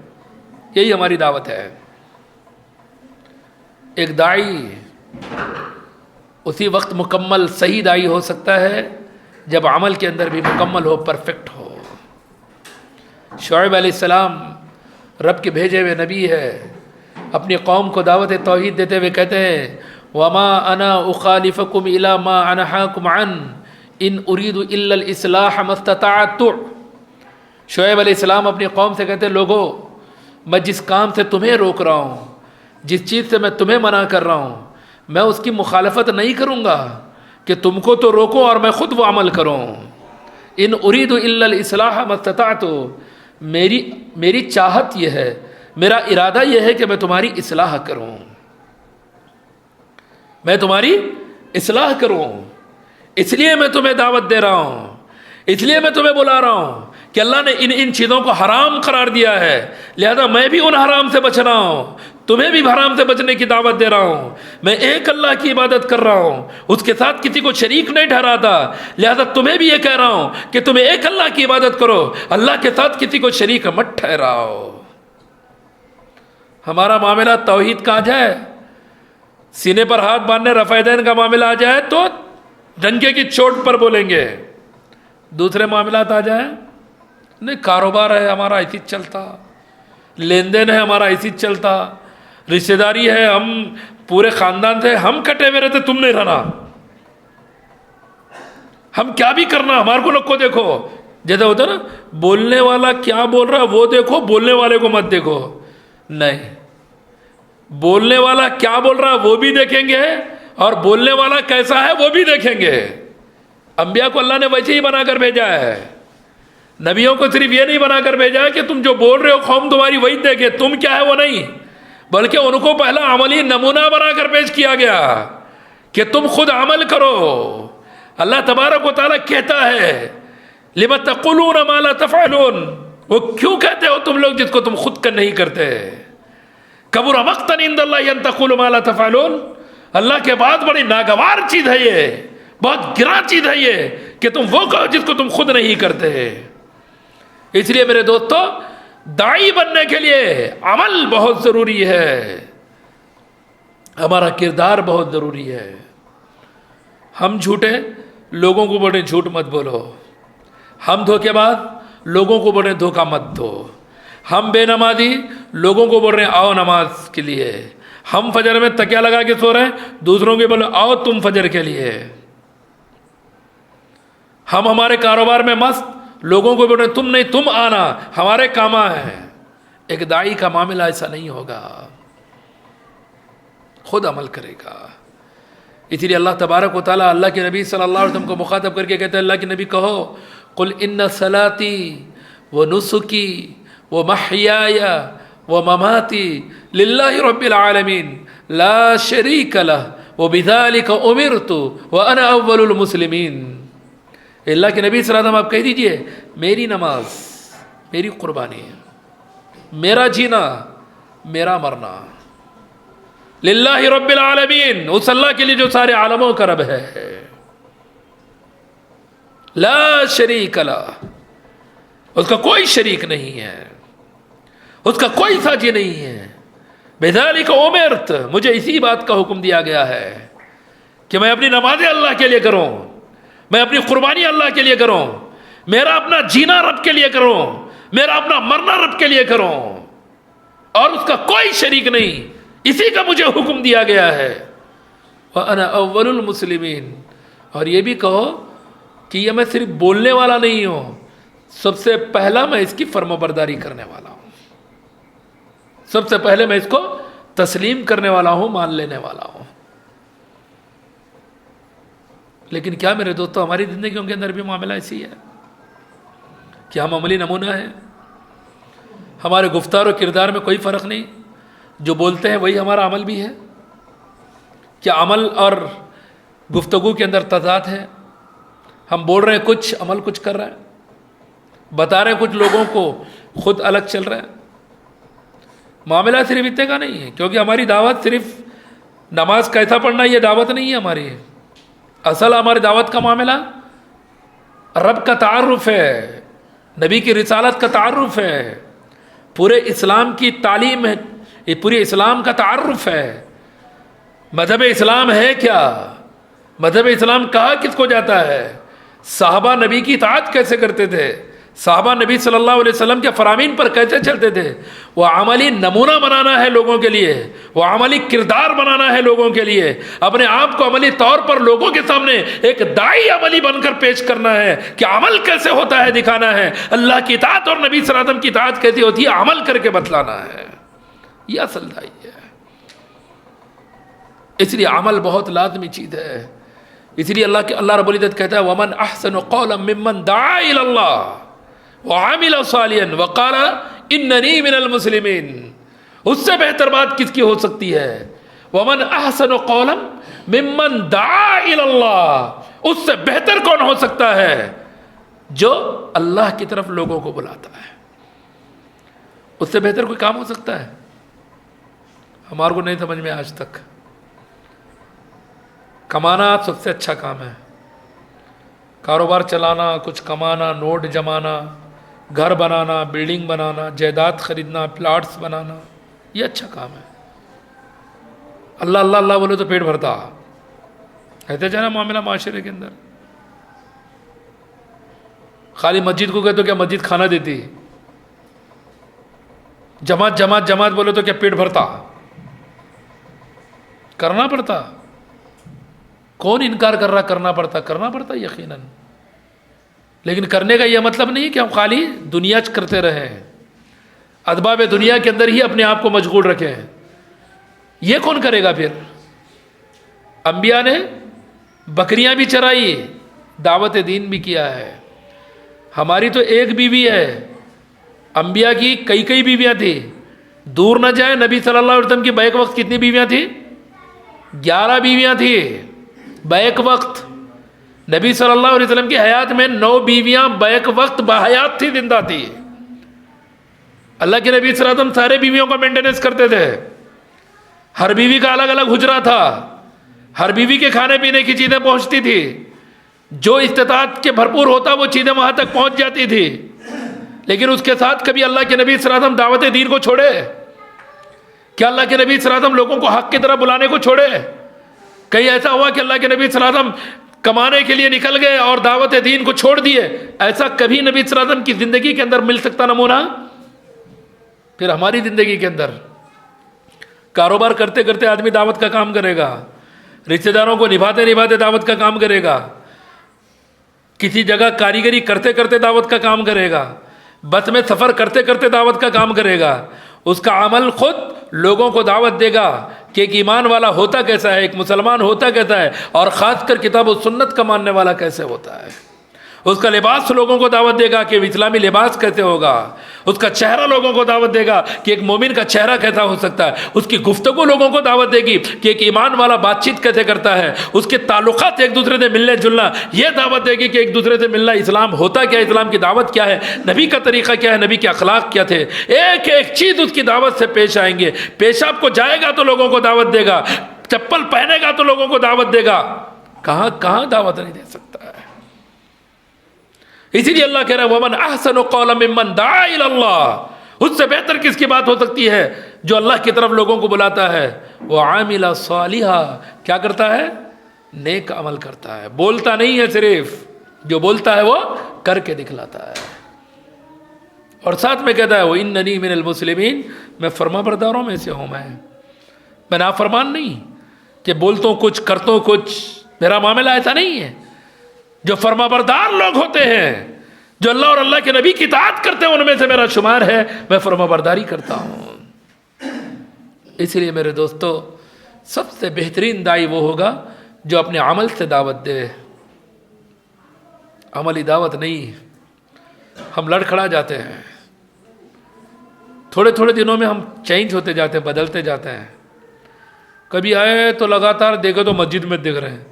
یہی ہماری دعوت ہے. ایک داعی اسی وقت مکمل صحیح داعی ہو سکتا ہے جب عمل کے اندر بھی مکمل ہو، پرفیکٹ ہو. شعیب علیہ السلام رب کے بھیجے ہوئے نبی ہے، اپنی قوم کو دعوت توحید دیتے ہوئے کہتے ہیں وَمَا أَنَا أُخَالِفَكُمْ إِلَى مَا أَنْهَاكُمْ عَنْ إِنْ أُرِيدُ إِلَّا الْإِصْلَاحَ مَا اسْتَطَعْتُ. شعیب علیہ السلام اپنی قوم سے کہتے ہیں لوگو، میں جس کام سے تمہیں روک رہا ہوں، جس چیز سے میں تمہیں منع کر رہا ہوں، میں اس کی مخالفت نہیں کروں گا کہ تم کو تو روکوں اور میں خود وہ عمل کروں. ان اريد الا الاصلاح ما استطعت. میری چاہت یہ ہے، میرا ارادہ یہ ہے کہ میں تمہاری اصلاح کروں، میں تمہاری اصلاح کروں. اس لیے میں تمہیں دعوت دے رہا ہوں، اس لیے میں تمہیں بلا رہا ہوں کہ اللہ نے ان چیزوں کو حرام قرار دیا ہے، لہذا میں بھی ان حرام سے بچ رہا ہوں، تمہیں بھی حرام سے بچنے کی دعوت دے رہا ہوں. میں ایک اللہ کی عبادت کر رہا ہوں، اس کے ساتھ کسی کو شریک نہیں ٹھہراتا، لہذا تمہیں بھی یہ کہہ رہا ہوں کہ تمہیں ایک اللہ کی عبادت کرو، اللہ کے ساتھ کسی کو شریک مت ٹھہراؤ. ہمارا معاملہ توحید کا آ جائے، سینے پر ہاتھ باندھنے رفع دین کا معاملہ آ جائے تو ڈنکے کی چوٹ پر بولیں گے. دوسرے معاملات آ جائیں، نہیں کاروبار ہے ہمارا ایسی چلتا، لین دین ہے ہمارا ایسی چلتا، رشتہ داری ہے، ہم پورے خاندان سے ہم کٹے ہوئے رہتے، تم نہیں رہنا، ہم کیا بھی کرنا ہمارے کو لوگ کو دیکھو. جیسے ہوتا نا بولنے والا کیا بول رہا ہے وہ دیکھو، بولنے والے کو مت دیکھو. نہیں، بولنے والا کیا بول رہا ہے وہ بھی دیکھیں گے اور بولنے والا کیسا ہے وہ بھی دیکھیں گے. انبیاء کو اللہ نے ویسے ہی بنا کر بھیجا ہے. نبیوں کو صرف یہ نہیں بنا کر بھیجا ہے کہ تم جو بول رہے ہو قوم تمہاری وہی دیکھے، تم کیا ہے وہ نہیں، بلکہ ان کو پہلا عملی نمونہ بنا کر پیش کیا گیا کہ تم خود عمل کرو. اللہ تبارک و تعالیٰ کہتا ہے لِمَ تَقُولُونَ مَا لَا تَفْعَلُونَ. وہ کیوں کہتے ہو تم لوگ جس کو تم خود کر نہیں کرتے. کبر مقتا عند اللہ ان تقولوا ما لا تفعلون. اللہ کے بعد بڑی ناگوار چیز ہے یہ، بہت گراں چیز ہے یہ کہ تم وہ کہو جس کو تم خود نہیں کرتے۔ اس لیے میرے دوستو، داعی بننے کے لیے عمل بہت ضروری ہے، ہمارا کردار بہت ضروری ہے۔ ہم جھوٹے، لوگوں کو بولے جھوٹ مت بولو، ہم دھوکے باز، لوگوں کو بول رہے ہیں دھوکہ مت دو، ہم بے نمازی، لوگوں کو بول رہے ہیں آؤ نماز کے لیے، ہم فجر میں تکیہ لگا کے سو رہے ہیں، دوسروں کے بولے آؤ تم فجر کے لیے، ہم ہمارے کاروبار میں مست، لوگوں کو بول رہے ہیں تم نہیں، تم آنا، ہمارے کام ہیں۔ ایک داعی کا معاملہ ایسا نہیں ہوگا، خود عمل کرے گا۔ اسی لیے اللہ تبارک و تعالیٰ اللہ کے نبی صلی اللہ علیہ وسلم کو مخاطب کر کے کہتے ہیں، اللہ کے نبی کہو قل ان صلاتی و نسکی و محیای و مماتی للہ رب العالمین لا شریک لہ وبذالک امرت وانا اول المسلمین۔ اللہ کے نبی صلی اللہ علیہ وسلم آپ کہہ دیجئے، میری نماز، میری قربانی، میرا جینا، میرا مرنا للہ رب العالمین، اس اللہ کے لیے جو سارے عالموں کا رب ہے، لا شریک لہ، اس کا کوئی شریک نہیں ہے، اس کا کوئی ساجی نہیں ہے، بذالک امرت، مجھے اسی بات کا حکم دیا گیا ہے کہ میں اپنی نمازیں اللہ کے لیے کروں، میں اپنی قربانی اللہ کے لیے کروں، میرا اپنا جینا رب کے لیے کروں، میرا اپنا مرنا رب کے لیے کروں، اور اس کا کوئی شریک نہیں، اسی کا مجھے حکم دیا گیا ہے۔ وَأَنَا أَوَّلُ الْمُسْلِمِينَ، اور یہ بھی کہو کہ یہ میں صرف بولنے والا نہیں ہوں، سب سے پہلا میں اس کی فرمانبرداری کرنے والا ہوں، سب سے پہلے میں اس کو تسلیم کرنے والا ہوں، مان لینے والا ہوں۔ لیکن کیا میرے دوستو ہماری زندگیوں کے اندر بھی معاملہ ایسی ہے کہ ہم عملی نمونہ ہیں، ہمارے گفتار و کردار میں کوئی فرق نہیں، جو بولتے ہیں وہی ہمارا عمل بھی ہے؟ کیا عمل اور گفتگو کے اندر تضاد ہے؟ ہم بول رہے ہیں کچھ، عمل کچھ کر رہے ہیں، بتا رہے ہیں کچھ لوگوں کو، خود الگ چل رہے ہیں۔ معاملہ صرف اتنے کا نہیں ہے، کیونکہ ہماری دعوت صرف نماز کیسا پڑھنا یہ دعوت نہیں ہے ہماری، اصل ہماری دعوت کا معاملہ رب کا تعارف ہے، نبی کی رسالت کا تعارف ہے، پورے اسلام کی تعلیم ہے، یہ پورے اسلام کا تعارف ہے۔ مذہب اسلام ہے کیا؟ مذہب اسلام کہا کس کو جاتا ہے؟ صحابہ نبی کی اطاعت کیسے کرتے تھے؟ صحابہ نبی صلی اللہ علیہ وسلم کے فرامین پر کیسے چلتے تھے؟ وہ عملی نمونہ بنانا ہے لوگوں کے لیے، وہ عملی کردار بنانا ہے لوگوں کے لیے، اپنے آپ کو عملی طور پر لوگوں کے سامنے ایک داعی عملی بن کر پیش کرنا ہے کہ عمل کیسے ہوتا ہے دکھانا ہے، اللہ کی اطاعت اور نبی صلی اللہ علیہ وسلم کی اطاعت کیسی ہوتی ہے عمل کر کے بتلانا ہے، یہ اصل داعی ہے۔ اس لیے عمل بہت لازمی چیز ہے، اس لیے اللہ رب العزت کہتا ہے وَمَنْ أَحْسَنُ قَوْلًا مِّمَّنْ دَعَا إِلَى اللَّهِ وَعَمِلَ صَالِحًا وَقَالَ إِنَّنِي مِنَ الْمُسْلِمِينَ، اس سے بہتر بات کس کی ہو سکتی ہے؟ وَمَنْ أَحْسَنُ قَوْلًا مِّمَّنْ دَعَا إِلَى اللَّهِ، اس سے بہتر کون ہو سکتا ہے جو اللہ کی طرف لوگوں کو بلاتا ہے؟ اس سے بہتر کوئی کام ہو سکتا ہے؟ ہمارے کو نہیں سمجھ میں آج تک۔ کمانا سب سے اچھا کام ہے، کاروبار چلانا، کچھ کمانا، نوٹ جمانا، گھر بنانا، بلڈنگ بنانا، جائیداد خریدنا، پلاٹس بنانا، یہ اچھا کام ہے۔ اللہ اللہ اللہ بولے تو پیٹ بھرتا، کہتے جانا معاملہ معاشرے کے اندر۔ خالی مسجد کو کہتے تو کیا مسجد کھانا دیتی؟ جماعت جماعت جماعت بولے تو کیا پیٹ بھرتا؟ کرنا پڑتا۔ کون انکار کر رہا؟ کرنا پڑتا یقیناً، لیکن کرنے کا یہ مطلب نہیں کہ ہم خالی دنیا کرتے رہیں، اسباب دنیا کے اندر ہی اپنے آپ کو مشغول رکھیں۔ یہ کون کرے گا پھر؟ انبیاء نے بکریاں بھی چرائی، دعوت دین بھی کیا ہے۔ ہماری تو ایک بیوی ہے، انبیاء کی کئی کئی بیویاں تھیں۔ دور نہ جائیں، نبی صلی اللہ علیہ وسلم کی بیک وقت کتنی بیویاں تھیں؟ 11 بیویاں تھیں بیک وقت۔ نبی صلی اللہ علیہ وسلم کی حیات میں 9 بیویاں بیک وقت بحیات تھی، زندہ تھی۔ اللہ کے نبی صلی اللہ علیہ وسلم سارے بیویوں کا مینٹیننس کرتے تھے، ہر بیوی کا الگ الگ حجرہ تھا، ہر بیوی کے کھانے پینے کی چیزیں پہنچتی تھی، جو استطاعت کے بھرپور ہوتا وہ چیزیں وہاں تک پہنچ جاتی تھی، لیکن اس کے ساتھ کبھی اللہ کے نبی صلی اللہ علیہ وسلم دعوت دین کو چھوڑے؟ کیا اللہ کے نبی صلی اللہ علیہ وسلم لوگوں کو حق کی طرف بلانے کو چھوڑے؟ کہیں ایسا ہوا کہ اللہ کے نبی صلی اللہ علیہ وسلم کمانے کے لیے نکل گئے اور دعوت دین کو چھوڑ دیے؟ ایسا کبھی نبی صلی اللہ علیہ وسلم کی زندگی کے اندر مل سکتا نمونہ؟ پھر ہماری زندگی کے اندر کاروبار کرتے کرتے آدمی دعوت کا کام کرے گا، رشتہ داروں کو نبھاتے نبھاتے دعوت کا کام کرے گا، کسی جگہ کاریگری کرتے کرتے دعوت کا کام کرے گا، بس میں سفر کرتے کرتے دعوت کا کام کرے گا۔ اس کا عمل خود لوگوں کو دعوت دے گا کہ ایک ایمان والا ہوتا کیسا ہے، ایک مسلمان ہوتا کیسا ہے، اور خاص کر کتاب و سنت کا ماننے والا کیسے ہوتا ہے۔ اس کا لباس لوگوں کو دعوت دے گا کہ اسلامی لباس کیسے ہوگا، اس کا چہرہ لوگوں کو دعوت دے گا کہ ایک مومن کا چہرہ کیسا ہو سکتا ہے، اس کی گفتگو لوگوں کو دعوت دے گی کہ ایک ایمان والا بات چیت کیسے کرتا ہے، اس کے تعلقات ایک دوسرے سے ملنے جلنا یہ دعوت دے گی کہ ایک دوسرے سے ملنا اسلام ہوتا کیا ہے، اسلام کی دعوت کیا ہے، نبی کا طریقہ کیا ہے، نبی کے اخلاق کیا تھے، ایک ایک چیز اس کی دعوت سے پیش آئیں گے۔ پیشاب کو جائے گا تو لوگوں کو دعوت دے گا، چپل پہنے گا تو لوگوں کو دعوت دے گا، کہاں کہاں دعوت نہیں دے سکتا ہے۔ اسی لیے اللہ کہہ رہا ہے وَمَنْ أَحْسَنُ قَوْلًا مِّمَّنْ دَعَا إِلَى اللَّهِ، اس سے بہتر کس کی بات ہو سکتی ہے جو اللہ کی طرف لوگوں کو بلاتا ہے، وَعَامِلَ صَالِحًا، کیا کرتا ہے؟ نیک عمل کرتا ہے، بولتا نہیں ہے، صرف جو بولتا ہے وہ کر کے دکھلاتا ہے، اور ساتھ میں کہتا ہے وَإِنَّنِي مِنَ الْمُسْلِمِينَ، میں فرما برداروں میں سے ہوں، میں نافرمان نہیں کہ بولتوں کچھ کرتوں کچھ، میرا معاملہ ایسا نہیں ہے۔ جو فرما بردار لوگ ہوتے ہیں، جو اللہ اور اللہ کے نبی کی اطاعت کرتے ہیں، ان میں سے میرا شمار ہے، میں فرما برداری کرتا ہوں۔ اس لیے میرے دوستو، سب سے بہترین داعی وہ ہوگا جو اپنے عمل سے دعوت دے، عملی دعوت نہیں۔ ہم لڑکھڑا جاتے ہیں، تھوڑے تھوڑے دنوں میں ہم چینج ہوتے جاتے ہیں، بدلتے جاتے ہیں، کبھی آئے تو لگاتار دیکھو تو مسجد میں دکھ رہے ہیں،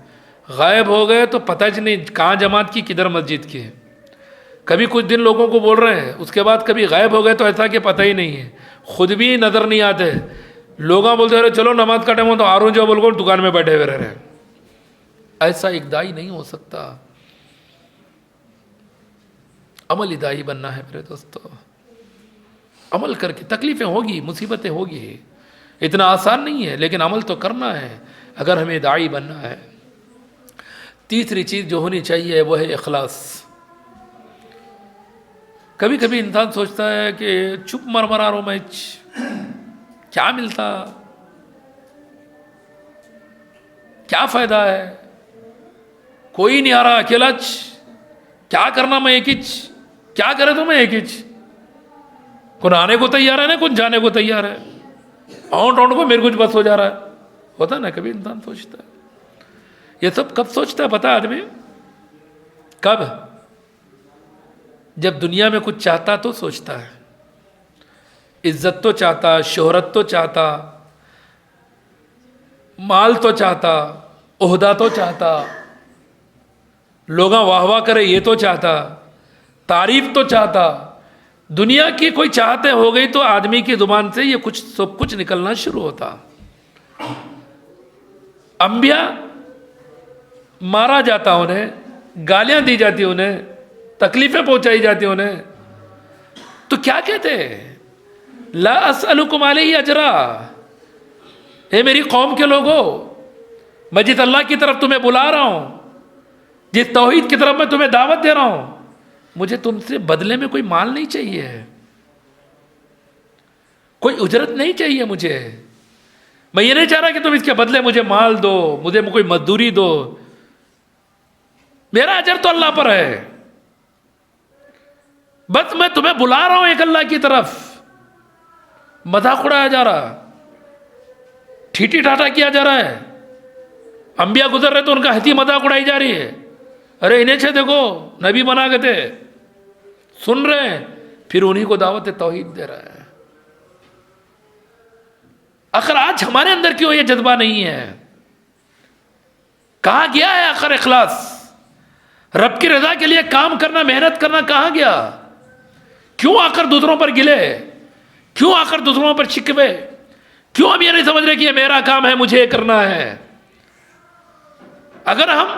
غائب ہو گئے تو پتہ ہی نہیں کہاں جماعت کی کدھر مسجد کی، کبھی کچھ دن لوگوں کو بول رہے ہیں، اس کے بعد کبھی غائب ہو گئے تو ایسا کہ پتہ ہی نہیں ہے، خود بھی نظر نہیں آتے، لوگاں بولتے رہے چلو نماز کا ٹائم ہو تو آرون جو بول کر دکان میں بیٹھے ہوئے رہ رہے ہیں۔ ایسا ایک دائی نہیں ہو سکتا، عملی دائی بننا ہے میرے دوستو، عمل کر کے تکلیفیں ہوگی، مصیبتیں ہوگی، اتنا آسان نہیں ہے، لیکن عمل تو کرنا ہے اگر ہمیں داعی بننا ہے۔ تیسری چیز جو ہونی چاہیے وہ ہے اخلاص۔ کبھی کبھی انسان سوچتا ہے کہ چپ مرمرا رو میں کیا ملتا، کیا فائدہ ہے، کوئی نہیں آ رہا، اکیلا کیا کرنا، میں ایک کیا کرے تو میں ایک کون آنے کو تیار ہے نا، کون جانے کو تیار ہے، آؤنٹ کو میرے کچھ بس ہو جا رہا ہے، ہوتا نا کبھی انسان سوچتا ہے۔ یہ سب کب سوچتا ہے پتا آدمی؟ کب؟ جب دنیا میں کچھ چاہتا تو سوچتا ہے، عزت تو چاہتا، شہرت تو چاہتا، مال تو چاہتا، عہدہ تو چاہتا، لوگاں واہ واہ کرے یہ تو چاہتا، تعریف تو چاہتا، دنیا کی کوئی چاہتے ہو گئی تو آدمی کی زبان سے یہ کچھ سب کچھ نکلنا شروع ہوتا۔ انبیاء مارا جاتا انہیں، گالیاں دی جاتی انہیں، تکلیفیں پہنچائی جاتی انہیں، تو کیا کہتے لا اسألکم علیہ اجرا، اے میری قوم کے لوگوں، میں جس اللہ کی طرف تمہیں بلا رہا ہوں، جس توحید کی طرف میں تمہیں دعوت دے رہا ہوں، مجھے تم سے بدلے میں کوئی مال نہیں چاہیے، کوئی اجرت نہیں چاہیے مجھے، میں یہ نہیں چاہ رہا کہ تم اس کے بدلے مجھے مال دو، مجھے کوئی مزدوری دو، میرا اجر تو اللہ پر ہے، بس میں تمہیں بلا رہا ہوں ایک اللہ کی طرف۔ مذاق اڑایا جا رہا، ٹھیٹی ٹھاٹا کیا جا رہا ہے، انبیاء گزر رہے تو ان کا ہنسی مذاق اڑائی جا رہی ہے، ارے انہیں سے دیکھو نبی بنا کے تھے، سن رہے ہیں، پھر انہی کو دعوت توحید دے رہا ہے۔ آخر آج ہمارے اندر کیوں یہ جذبہ نہیں ہے؟ کہاں گیا ہے آخر اخلاص؟ رب کی رضا کے لیے کام کرنا، محنت کرنا کہاں گیا؟ کیوں آخر دوسروں پر گلے؟ کیوں آخر دوسروں پر شکوے؟ کیوں ہم یہ نہیں سمجھ رہے کہ یہ میرا کام ہے، مجھے یہ کرنا ہے؟ اگر ہم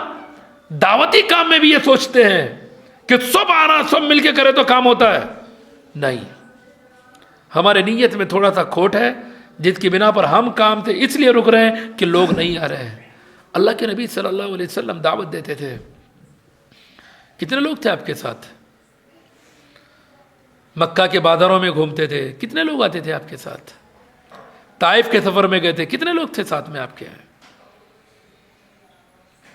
دعوتی کام میں بھی یہ سوچتے ہیں کہ سب آنا سب مل کے کرے تو کام ہوتا ہے، نہیں، ہمارے نیت میں تھوڑا سا کھوٹ ہے، جس کی بنا پر ہم کام سے اس لیے رک رہے ہیں کہ لوگ نہیں آ رہے ہیں۔ اللہ کے نبی صلی اللہ علیہ وسلم دعوت دیتے تھے، کتنے لوگ تھے آپ کے ساتھ؟ مکہ کے بازاروں میں گھومتے تھے، کتنے لوگ آتے تھے آپ کے ساتھ؟ طائف کے سفر میں گئے تھے، کتنے لوگ تھے ساتھ میں آپ کے؟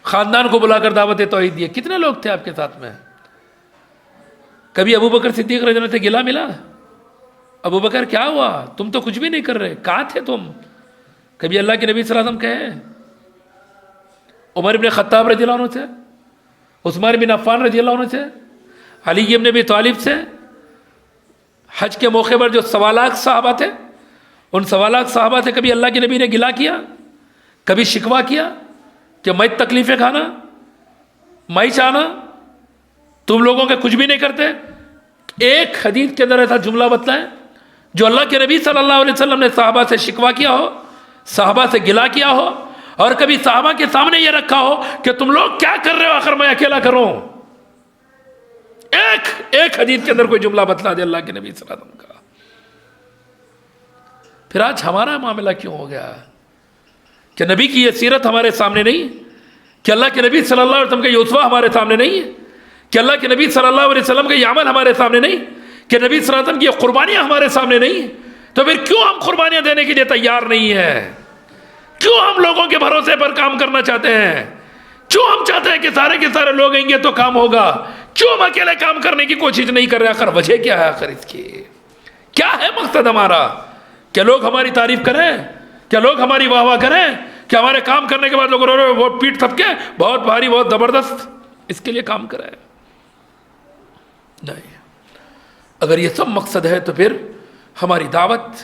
خاندان کو بلا کر دعوت توحید دیے، کتنے لوگ تھے آپ کے ساتھ میں؟ کبھی ابو بکر صدیق رضی اللہ عنہ سے گلہ ملا؟ ابو بکر کیا ہوا، تم تو کچھ بھی نہیں کر رہے، کہاں تھے تم؟ کبھی اللہ کے نبی صلی اللہ علیہ وسلم کہے؟ عمر بن خطاب رضی اللہ عنہ سے، عثمان بن عفان رضی اللہ عنہ سے، علی بن ابی طالب سے، حج کے موقع پر جو 1.25 لاکھ صحابہ تھے، ان 1.25 لاکھ صحابہ سے کبھی اللہ کے نبی نے گلہ کیا؟ کبھی شکوہ کیا کہ میں تکلیفیں کھانا، میں چاہنا، تم لوگوں کے کچھ بھی نہیں کرتے؟ ایک حدیث کے اندر ایسا جملہ بتلائیں جو اللہ کے نبی صلی اللہ علیہ وسلم نے صحابہ سے شکوہ کیا ہو، صحابہ سے گلہ کیا ہو، اور کبھی صحابہ کے سامنے یہ رکھا ہو کہ تم لوگ کیا کر رہے ہو، آخر میں اکیلا کروں؟ ایک حدیث کے اندر کوئی جملہ بتلا دے اللہ کے نبی صلی اللہ علیہ وسلم کا۔ پھر آج ہمارا معاملہ کیوں ہو گیا کہ نبی کی یہ سیرت ہمارے سامنے نہیں، کہ اللہ کے نبی صلی اللہ علیہ وسلم کا یہ اسوہ ہمارے سامنے نہیں ہے، کہ اللہ کے نبی صلی اللہ علیہ وسلم کا یہ عمل ہمارے سامنے نہیں، کہ نبی صلی اللہ علیہ وسلم کی یہ قربانیاں ہمارے سامنے نہیں ہیں؟ تو پھر کیوں ہم قربانیاں دینے کے لیے تیار نہیں ہیں؟ کیوں ہم لوگوں کے بھروسے پر کام کرنا چاہتے ہیں؟ کیوں ہم چاہتے ہیں کہ سارے کے سارے لوگ آئیں گے تو کام ہوگا؟ کیوں ہم اکیلے کام کرنے کی کوشش نہیں کر رہے؟ آخر وجہ کیا ہے؟ آخر اس کی کیا ہے مقصد ہمارا؟ کہ لوگ ہماری تعریف کریں، کہ لوگ ہماری واہ واہ کریں، کہ ہمارے کام کرنے کے بعد لوگ رو رہے وہ پیٹ تھپکے بہت بھاری بہت زبردست، اس کے لیے کام کریں؟ نہیں، اگر یہ سب مقصد ہے تو پھر ہماری دعوت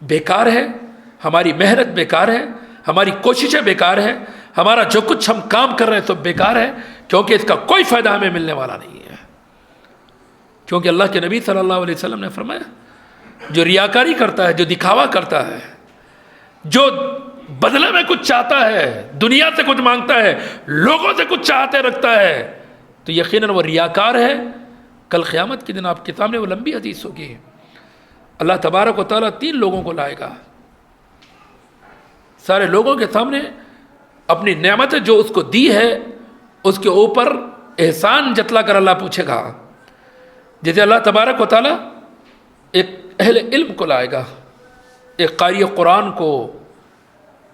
بیکار ہے، ہماری محنت بیکار ہے، ہماری کوششیں بیکار ہے، ہمارا جو کچھ ہم کام کر رہے ہیں سب بیکار ہے، کیونکہ اس کا کوئی فائدہ ہمیں ملنے والا نہیں ہے۔ کیونکہ اللہ کے نبی صلی اللہ علیہ وسلم نے فرمایا جو ریاکاری کرتا ہے، جو دکھاوا کرتا ہے، جو بدلے میں کچھ چاہتا ہے، دنیا سے کچھ مانگتا ہے، لوگوں سے کچھ چاہتے رکھتا ہے، تو یقیناً وہ ریاکار ہے۔ کل قیامت کے دن آپ کے سامنے وہ لمبی حدیث ہوگی، اللہ تبارک و تعالیٰ 3 لوگوں کو لائے گا، سارے لوگوں کے سامنے اپنی نعمتیں جو اس کو دی ہے اس کے اوپر احسان جتلا کر اللہ پوچھے گا۔ جیسے اللہ تبارک و تعالیٰ ایک اہل علم کو لائے گا، ایک قاری قرآن کو،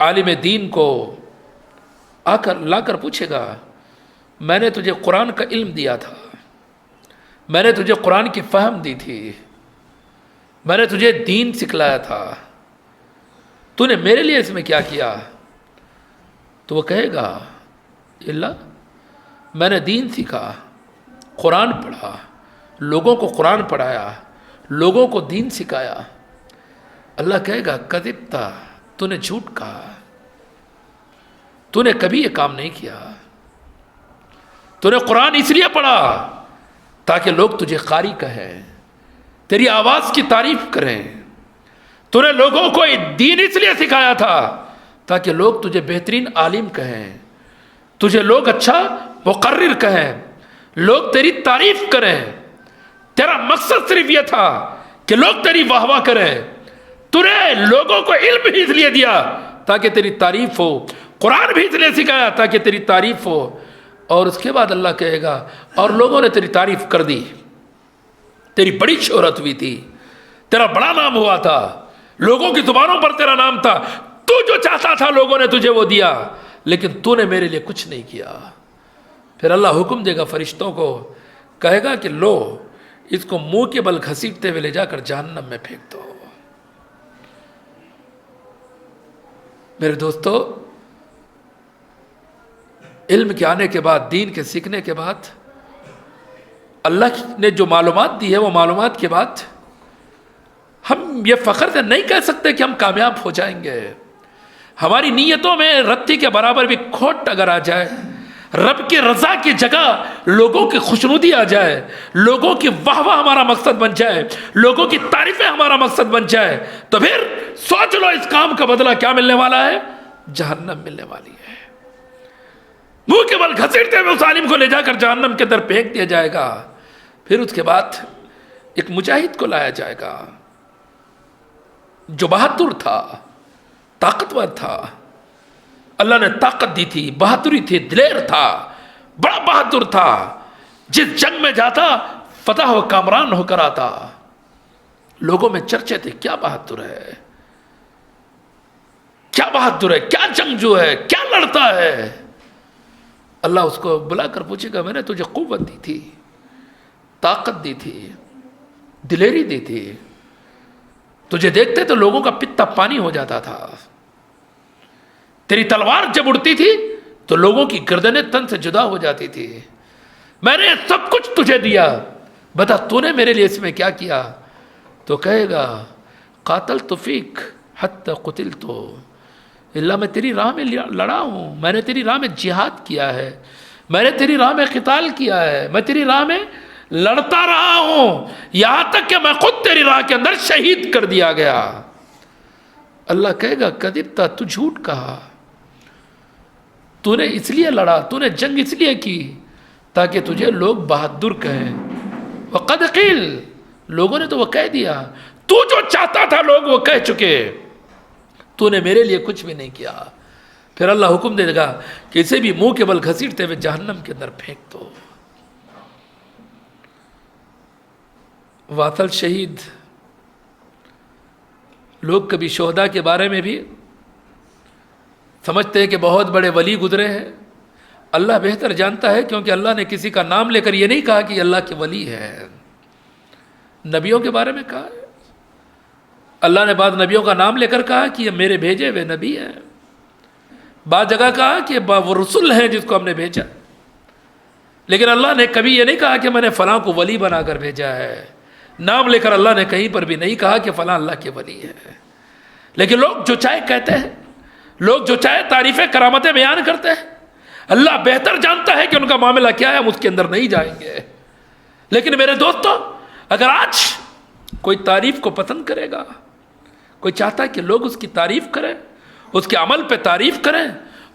عالم دین کو لا کر پوچھے گا میں نے تجھے قرآن کا علم دیا تھا، میں نے تجھے قرآن کی فہم دی تھی، میں نے تجھے دین سکھلایا تھا، تو نے میرے لیے اس میں کیا کیا؟ تو وہ کہے گا اللہ میں نے دین سیکھا، قرآن پڑھا، لوگوں کو قرآن پڑھایا، لوگوں کو دین سکھایا۔ اللہ کہے گا کذبتا، تو نے جھوٹ کہا، تو نے کبھی یہ کام نہیں کیا، تو نے قرآن اس لیے پڑھا تاکہ لوگ تجھے قاری کہیں، تیری آواز کی تعریف کریں، تو نے لوگوں کو دین اس لیے سکھایا تھا تاکہ لوگ تجھے بہترین عالم کہیں، تجھے لوگ اچھا مقرر کہیں، لوگ تیری تعریف کریں۔ تیرا مقصد صرف یہ تھا کہ لوگ تیری واہ واہ کریں، تو نے لوگوں کو علم بھی اس لیے دیا تاکہ تیری تعریف ہو، قرآن بھی اس لیے سکھایا تاکہ تیری تعریف ہو۔ اور اس کے بعد اللہ کہے گا اور لوگوں نے تیری تعریف کر دی، تیری بڑی شہرت ہوئی تھی، تیرا بڑا نام ہوا تھا، لوگوں کی زبانوں پر تیرا نام تھا، تو جو چاہتا تھا لوگوں نے تجھے وہ دیا، لیکن تو نے میرے لیے کچھ نہیں کیا۔ پھر اللہ حکم دے گا فرشتوں کو، کہے گا کہ لو اس کو منہ کے بل گھسیٹتے ہوئے لے جا کر جہنم میں پھینک دو۔ میرے دوستو، علم کے آنے کے بعد، دین کے سیکھنے کے بعد، اللہ نے جو معلومات دی ہے وہ معلومات کے بعد ہم یہ فخر سے نہیں کہہ سکتے کہ ہم کامیاب ہو جائیں گے۔ ہماری نیتوں میں رتی کے برابر بھی کھوٹ اگر آ جائے، رب کی رضا کی جگہ لوگوں کی خوشنودی آ جائے، لوگوں کی واہ واہ ہمارا مقصد بن جائے، لوگوں کی تعریفیں ہمارا مقصد بن جائے، تو پھر سوچ لو اس کام کا بدلہ کیا ملنے والا ہے؟ جہنم ملنے والی ہے۔ کمل گھسیٹتے ہوئے اس عالم کو لے جا کر جہنم کے اندر پھینک دیا جائے گا. پھر اس کے بعد ایک مجاہد کو لایا جائے گا جو بہادر تھا، طاقتور تھا. اللہ نے طاقت دی تھی، بہادری تھی، دلیر تھا، بڑا بہادر تھا. جس جنگ میں جاتا فتح و کامران ہو کر آتا. لوگوں میں چرچے تھے، کیا بہادر ہے، کیا بہادر ہے، کیا جنگجو ہے، کیا لڑتا ہے. اللہ اس کو بلا کر پوچھے گا میں نے تجھے قوت دی تھی، طاقت دی تھی، دلیری دی تھی. تجھے دیکھتے تو لوگوں کا پتا پانی ہو جاتا تھا. تیری تلوار جب اڑتی تھی تو لوگوں کی گردنیں تن سے جدا ہو جاتی تھی. میں نے سب کچھ تجھے دیا، بتا تو نے میرے لیے اس میں کیا کیا. تو کہے گا قاتل تو فیک حتی قتل تو، اللہ میں تیری راہ میں لڑا ہوں، میں نے تیری راہ میں جہاد کیا ہے، میں نے تیری راہ میں قتال کیا ہے، میں تیری راہ میں لڑتا رہا ہوں، یہاں تک کہ میں خود تیری راہ کے اندر شہید کر دیا گیا. اللہ کہے گا کذبتا، تو جھوٹ کہا، تو نے اس لیے لڑا، تو نے جنگ اس لیے کی تاکہ تجھے لوگ بہادر کہیں. وقد قیل، لوگوں نے تو وہ کہہ دیا، تو جو چاہتا تھا لوگ وہ کہہ چکے، تو نے میرے لیے کچھ بھی نہیں کیا. پھر اللہ حکم دے گا کہ اسے بھی منہ کے بل گھسیٹتے ہوئے جہنم کے اندر پھینک دو. واصل شہید، لوگ کبھی شہداء کے بارے میں بھی سمجھتے ہیں کہ بہت بڑے ولی گزرے ہیں. اللہ بہتر جانتا ہے، کیونکہ اللہ نے کسی کا نام لے کر یہ نہیں کہا کہ یہ اللہ کے ولی ہے. نبیوں کے بارے میں کہا ہے، اللہ نے بعض نبیوں کا نام لے کر کہا کہ یہ میرے بھیجے ہوئے نبی ہیں. بعض جگہ کہا کہ وہ رسول ہیں جس کو ہم نے بھیجا. لیکن اللہ نے کبھی یہ نہیں کہا کہ میں نے فلاں کو ولی بنا کر بھیجا ہے. نام لے کر اللہ نے کہیں پر بھی نہیں کہا کہ فلاں اللہ کے ولی ہے. لیکن لوگ جو چاہے کہتے ہیں، لوگ جو چاہے تعریفیں کرامتیں بیان کرتے ہیں. اللہ بہتر جانتا ہے کہ ان کا معاملہ کیا ہے، ہم اس کے اندر نہیں جائیں گے. لیکن میرے دوستو، اگر آج کوئی تعریف کو پسند کرے گا، کوئی چاہتا ہے کہ لوگ اس کی تعریف کریں، اس کے عمل پہ تعریف کریں،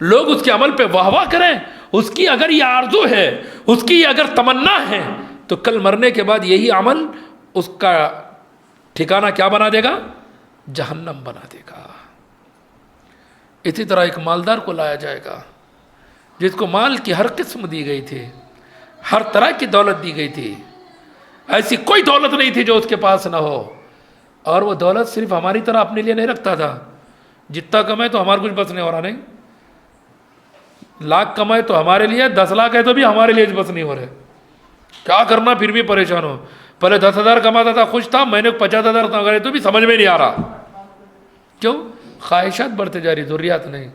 لوگ اس کے عمل پہ واہ واہ کریں، اس کی اگر یہ آرزو ہے، اس کی اگر تمنا ہے، تو کل مرنے کے بعد یہی عمل اس کا ٹھکانہ کیا بنا دے گا؟ جہنم بنا دے گا. اسی طرح ایک مالدار کو لایا جائے گا جس کو مال کی ہر قسم دی گئی تھی، ہر طرح کی دولت دی گئی تھی. ایسی کوئی دولت نہیں تھی جو اس کے پاس نہ ہو. اور وہ دولت صرف ہماری طرح اپنے لیے نہیں رکھتا تھا. جتنا کمائے تو ہمارا کچھ بس نہیں ہو رہا، نہیں لاکھ کمائے تو ہمارے لیے، 10 لاکھ ہے تو بھی ہمارے لیے بس نہیں ہو رہے. کیا کرنا پھر بھی پریشان ہو. پہلے 10,000 کماتا تھا خوش تھا، میں نے 50,000 کرے تو بھی سمجھ میں نہیں آ رہا. کیوں؟ خواہشات بڑھتے جا رہی، ضروریات نہیں.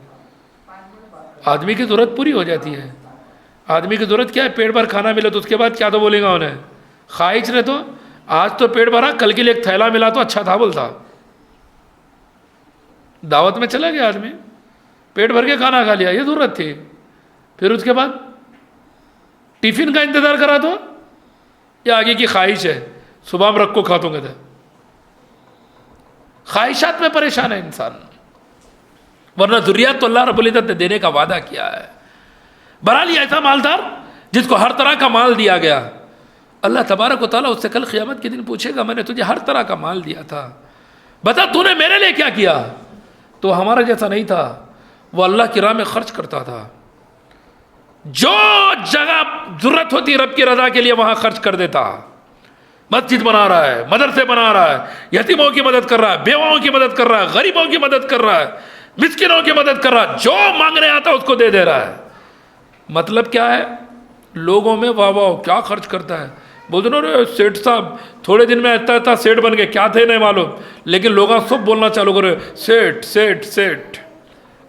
آدمی کی ضرورت پوری ہو جاتی ہے. آدمی کی ضرورت کیا ہے؟ پیٹ بھر کھانا ملے تو اس کے بعد کیا تو بولے گا انہیں. خواہش نے تو آج تو پیٹ بھرا، کل کے لیے ایک تھیلا ملا تو اچھا تھا بولتا. دعوت میں چلا گیا آدمی، پیٹ بھر کے کھانا کھا لیا، یہ ضرورت تھی. پھر اس کے بعد ٹفن کا انتظار کرا تو یہ آگے کی خواہش ہے، صبح میں رکھ کو کھاتوں گے. خواہشات میں پریشان ہے انسان، ورنہ ذریات تو اللہ رب العزت نے دینے کا وعدہ کیا ہے. بہرحال یہ ایسا مالدار جس کو ہر طرح کا مال دیا گیا، اللہ تبارک و تعالیٰ اس سے کل قیامت کے دن پوچھے گا میں نے تجھے ہر طرح کا مال دیا تھا، بتا تو نے میرے لیے کیا کیا؟ تو ہمارا جیسا نہیں تھا، وہ اللہ کی راہ میں خرچ کرتا تھا. جو جگہ ضرورت ہوتی رب کی رضا کے لیے وہاں خرچ کر دیتا. مسجد بنا رہا ہے، مدرسے بنا رہا ہے، یتیموں کی مدد کر رہا ہے، بیواؤں کی مدد کر رہا ہے، غریبوں کی مدد کر رہا ہے، مسکینوں کی مدد کر رہا ہے. جو مانگنے آتا اس کو دے دے رہا ہے. مطلب کیا ہے؟ لوگوں میں واہ واہ کیا خرچ کرتا ہے. بولتے نا رے سیٹ صاحب تھوڑے دن میں اتنا سیٹ بن گئے، کیا تھے نہیں معلوم، لیکن لوگ سب بولنا چالو کرے سیٹ سیٹ سیٹ.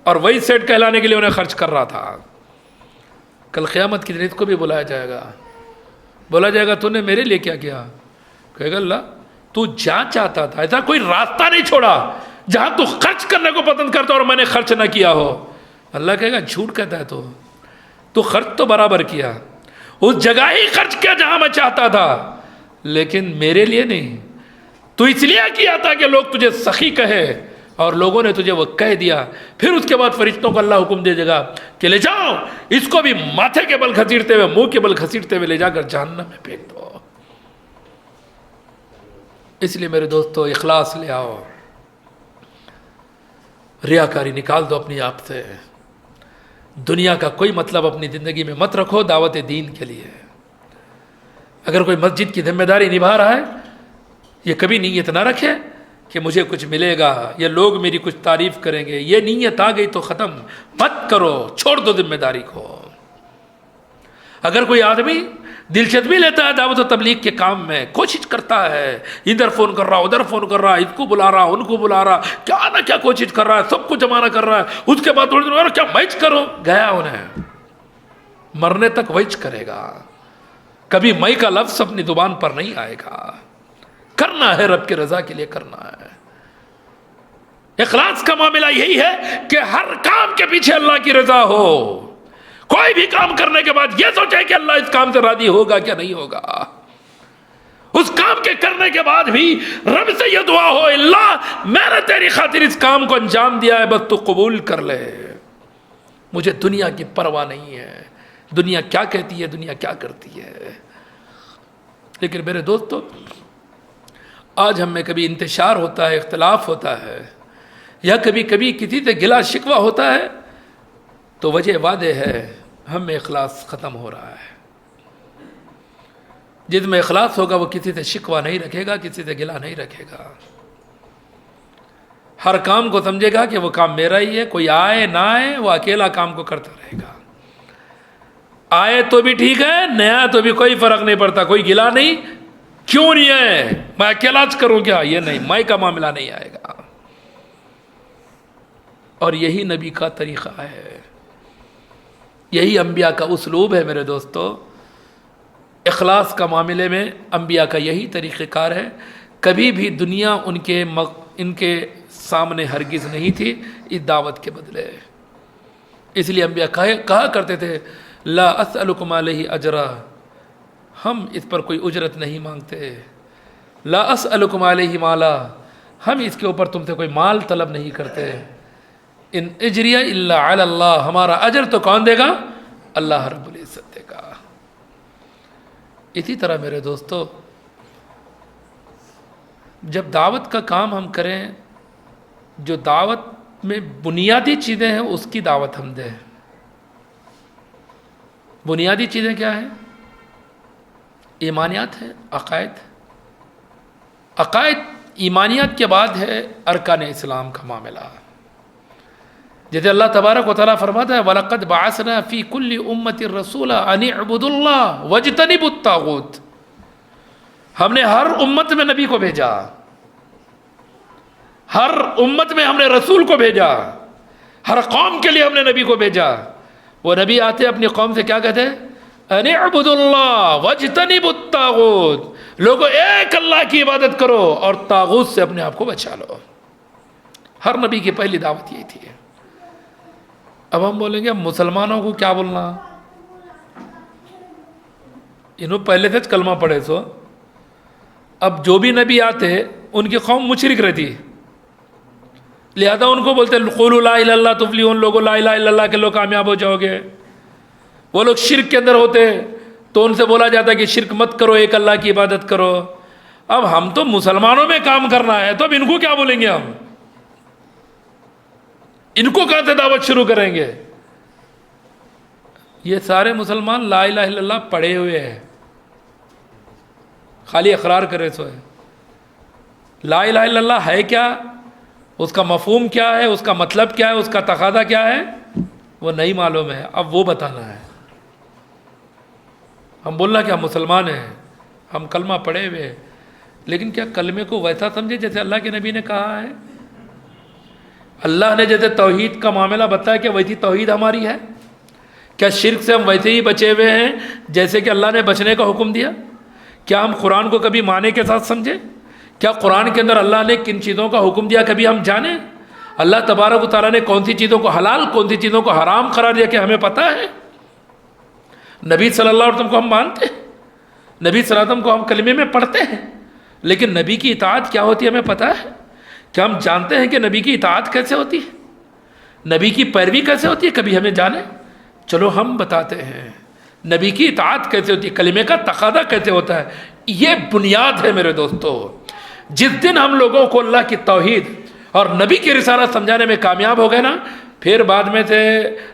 اور وہی سیٹ کہلانے کے لیے انہیں خرچ کر رہا تھا. کل قیامت کی دن اس کو بھی بلایا جائے گا. بولا جائے گا تو نے میرے لیے کیا کیا؟ کہے گا اللہ تو جہاں چاہتا تھا، ایسا کوئی راستہ نہیں چھوڑا جہاں تو خرچ کرنے کو پسند کرتا اور میں نے خرچ نہ کیا ہو. اللہ کہے گا جھوٹ کہتا ہے تو خرچ تو برابر کیا، اس جگہ ہی خرچ کیا جہاں میں چاہتا تھا، لیکن میرے لیے نہیں. تو اس لیے کیا تھا کہ لوگ تجھے سخی کہے، اور لوگوں نے تجھے وہ کہہ دیا، پھر اس کے بعد فرشتوں کو اللہ حکم دے گا کہ لے جاؤ اس کو بھی ماتھے کے بل گھسیٹتے ہوئے، منہ کے بل گھسیٹتے ہوئے لے جا کر جہنم میں پھینک دو۔ اس لیے میرے دوستو اخلاص لے آؤ، ریاکاری نکال دو اپنی آپ سے، دنیا کا کوئی مطلب اپنی زندگی میں مت رکھو دعوت دین کے لیے۔ اگر کوئی مسجد کی ذمہ داری نبھا رہا ہے، یہ کبھی نیت نہ رکھے کہ مجھے کچھ ملے گا یا لوگ میری کچھ تعریف کریں گے، یہ نیت آ گئی تو ختم، مت کرو، چھوڑ دو ذمہ داری کو۔ اگر کوئی آدمی دلچسپی لیتا ہے دعوت و تبلیغ کے کام میں، کوشش کرتا ہے، ادھر فون کر رہا ادھر فون کر رہا، اس کو بلا رہا ان کو بلا رہا، کیا نہ کیا کوشش کر رہا ہے، سب کو جمع کر رہا ہے، اس کے بعد تھوڑی دیر کیا میچ کرو، گیا انہیں مرنے تک ویچ کرے گا، کبھی میں کا لفظ اپنی زبان پر نہیں آئے گا۔ کرنا ہے رب کی رضا کے لیے کرنا ہے۔ اخلاص کا معاملہ یہی ہے کہ ہر کام کے پیچھے اللہ کی رضا ہو، کوئی بھی کام کرنے کے بعد یہ سوچے کہ اللہ اس کام سے راضی ہوگا کیا نہیں ہوگا، اس کام کے کرنے کے بعد بھی رب سے یہ دعا ہو، اللہ میں نے تیری خاطر اس کام کو انجام دیا ہے، بس تو قبول کر لے، مجھے دنیا کی پرواہ نہیں ہے، دنیا کیا کہتی ہے، دنیا کیا کرتی ہے۔ لیکن میرے دوستو آج ہم میں کبھی انتشار ہوتا ہے، اختلاف ہوتا ہے، یا کبھی کبھی کسی سے گلا شکوہ ہوتا ہے، تو وجہ واضح ہے، ہم میں اخلاص ختم ہو رہا ہے۔ جس میں اخلاص ہوگا وہ کسی سے شکوہ نہیں رکھے گا، کسی سے گلا نہیں رکھے گا، ہر کام کو سمجھے گا کہ وہ کام میرا ہی ہے، کوئی آئے نہ آئے وہ اکیلا کام کو کرتا رہے گا، آئے تو بھی ٹھیک ہے، نیا تو بھی کوئی فرق نہیں پڑتا، کوئی گلا نہیں، کیوں نہیں ہے، میں اکیلا کروں کیا، یہ نہیں، میں کا معاملہ نہیں آئے گا۔ اور یہی نبی کا طریقہ ہے، یہی انبیاء کا اسلوب ہے میرے دوستو۔ اخلاص کا معاملے میں انبیاء کا یہی طریقہ کار ہے، کبھی بھی دنیا ان کے سامنے ہرگز نہیں تھی اس دعوت کے بدلے۔ اس لیے انبیاء کہا کرتے تھے لا اسألکم علیہ اجرا، ہم اس پر کوئی اجرت نہیں مانگتے، لا اسألکم علیہ مالا، ہم اس کے اوپر تم سے کوئی مال طلب نہیں کرتے، ان اجریہ الا علی اللہ، ہمارا اجر تو کون دے گا، اللہ رب العزت دے گا۔ اسی طرح میرے دوستو جب دعوت کا کام ہم کریں، جو دعوت میں بنیادی چیزیں ہیں اس کی دعوت ہم دیں۔ بنیادی چیزیں کیا ہیں؟ ایمانیات ہے، عقائد ایمانیات کے بعد ہے ارکان اسلام کا معاملہ۔ جیسے اللہ تبارک و تعالیٰ فرماتا ہے وَلَقَدْ بَعَثْنَا فِي كُلِّ أُمَّةٍ رَسُولًا أَنِ اعْبُدُوا اللَّهَ وَاجْتَنِبُوا الطَّاغُوتَ، ہم نے ہر امت میں نبی کو بھیجا، ہر امت میں ہم نے رسول کو بھیجا، ہر قوم کے لیے ہم نے نبی کو بھیجا۔ وہ نبی آتے اپنی قوم سے کیا کہتے ہیں؟ ان اعبدوا اللہ واجتنبوا الطاغوت، لوگوں ایک اللہ کی عبادت کرو اور طاغوت سے اپنے آپ کو بچا لو۔ ہر نبی کی پہلی دعوت یہی تھی۔ اب ہم بولیں گے مسلمانوں کو کیا بولنا، انہوں پہلے سے کلمہ پڑھے سو، اب جو بھی نبی آتے ان کی قوم مشرک رہتی، لہذا ان کو بولتے قولوا لا الہ الا اللہ تفلحون، لوگوں لا الہ الا اللہ کے لوگ کامیاب ہو جاؤ گے۔ وہ لوگ شرک کے اندر ہوتے تو ان سے بولا جاتا ہے کہ شرک مت کرو، ایک اللہ کی عبادت کرو۔ اب ہم تو مسلمانوں میں کام کرنا ہے تو اب ان کو کیا بولیں گے، ہم ان کو کہاں سے دعوت شروع کریں گے؟ یہ سارے مسلمان لا الہ الا اللہ پڑھے ہوئے ہیں، خالی اقرار کرے سو ہے۔ لا الہ الا اللہ ہے کیا، اس کا مفہوم کیا ہے، اس کا مطلب کیا ہے، اس کا تقاضا کیا ہے، وہ نہیں معلوم ہے، اب وہ بتانا ہے۔ ہم بولنا کہ ہم مسلمان ہیں، ہم کلمہ پڑھے ہوئے، لیکن کیا کلمے کو ویسا سمجھے جیسے اللہ کے نبی نے کہا ہے؟ اللہ نے جیسے توحید کا معاملہ بتایا کہ ویسی توحید ہماری ہے؟ کیا شرک سے ہم ویسے ہی بچے ہوئے ہیں جیسے کہ اللہ نے بچنے کا حکم دیا؟ کیا ہم قرآن کو کبھی معنی کے ساتھ سمجھے؟ کیا قرآن کے اندر اللہ نے کن چیزوں کا حکم دیا کبھی ہم جانیں؟ اللہ تبارک و تعالیٰ نے کون سی چیزوں کو حلال کون سی چیزوں کو حرام قرار دیا کہ ہمیں پتہ ہے؟ نبی صلی اللہ علیہ وسلم کو ہم مانتے ہیں، نبی صلی اللہ علیہ وسلم کو ہم کلمے میں پڑھتے ہیں، لیکن نبی کی اطاعت کیا ہوتی ہے ہمیں پتہ ہے؟ کیا ہم جانتے ہیں کہ نبی کی اطاعت کیسے ہوتی ہے، نبی کی پیروی کیسے ہوتی ہے؟ کبھی ہمیں جانے؟ چلو ہم بتاتے ہیں نبی کی اطاعت کیسے ہوتی ہے، کلمے کا تقاضا کیسے ہوتا ہے۔ یہ بنیاد ہے میرے دوستو۔ جس دن ہم لوگوں کو اللہ کی توحید اور نبی کی رسالت سمجھانے میں کامیاب ہو گئے نا، پھر بعد میں سے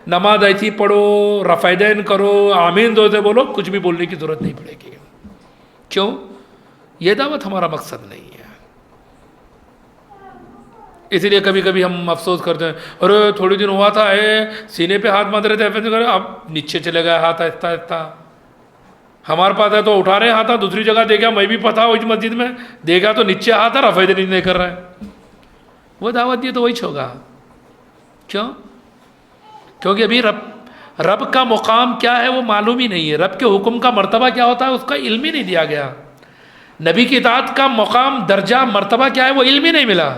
نماز ایسی پڑھو، رفع دین کرو، آمین دو سے بولو، کچھ بھی بولنے کی ضرورت نہیں پڑے گی۔ کیوں؟ یہ دعوت ہمارا مقصد نہیں ہے۔ اسی لیے کبھی کبھی ہم افسوس کرتے ہیں، ارے تھوڑی دن ہوا تھا سینے پہ ہاتھ باندھ رہے تھے، پھر اب نیچے چلے گئے ہاتھ آہستہ آہستہ۔ ہمارے پاس ہے تو اٹھا رہے ہاتھ، دوسری جگہ دیکھا، میں بھی پتہ اس مسجد میں دیکھا تو نیچے ہاتھ ہے، رفع دین نہیں کر رہا ہے۔ وہ دعوت دی تو وہی ہوگا۔ کیوں؟ کیونکہ ابھی رب کا مقام کیا ہے وہ معلوم ہی نہیں ہے، رب کے حکم کا مرتبہ کیا ہوتا ہے اس کا علم ہی نہیں دیا گیا، نبی کی اطاعت کا مقام، درجہ، مرتبہ کیا ہے وہ علم ہی نہیں ملا۔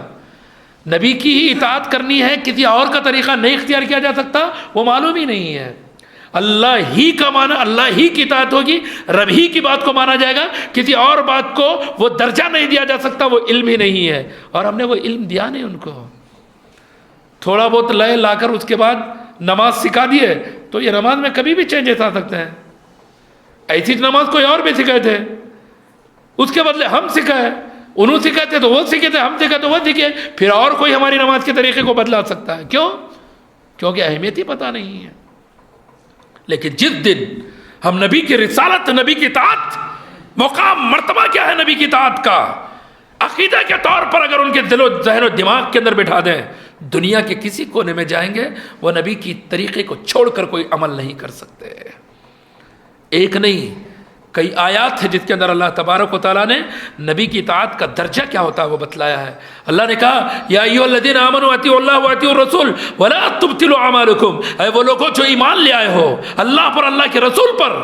نبی کی ہی اطاعت کرنی ہے، کسی اور کا طریقہ نہیں اختیار کیا جا سکتا، وہ معلوم ہی نہیں ہے۔ اللہ ہی کا مانا، اللہ ہی کی اطاعت ہوگی، رب ہی کی بات کو مانا جائے گا، کسی اور بات کو وہ درجہ نہیں دیا جا سکتا، وہ علم ہی نہیں ہے، اور ہم نے وہ علم دیا نہیں ان کو۔ تھوڑا بہت لے لا کر اس کے بعد نماز سکھا دیے تو یہ نماز میں کبھی بھی چینجز آ سکتے ہیں۔ ایسی نماز کوئی اور بھی سکھائے تھے، اس کے بدلے ہم سکھائے، انہوں سکھائے تھے تو وہ سیکھے تھے، ہم سکھائے تو وہ سیکھے، پھر اور کوئی ہماری نماز کے طریقے کو بدلا سکتا ہے۔ کیوں؟ کیونکہ اہمیت ہی پتہ نہیں ہے۔ لیکن جس دن ہم نبی کی رسالت، نبی کی اطاعت، مقام، مرتبہ کیا ہے نبی کی اطاعت کا، عقیدہ کے طور پر اگر ان کے دل و ذہن و دماغ کے اندر بٹھا دیں، دنیا کے کسی کونے میں جائیں گے وہ نبی کی طریقے کو چھوڑ کر کوئی عمل نہیں کر سکتے۔ ایک نہیں کئی آیات ہے جس کے اندر اللہ تبارک و تعالیٰ نے نبی کی اطاعت کا درجہ کیا ہوتا ہے وہ بتلایا ہے۔ اللہ نے کہا یا ایھا الذین آمنوا اطیعوا اللہ واطیعوا الرسول ولا تبطلوا اعمالکم، اے وہ لوگوں جو ایمان لے آئے ہو اللہ پر، اللہ کے رسول پر،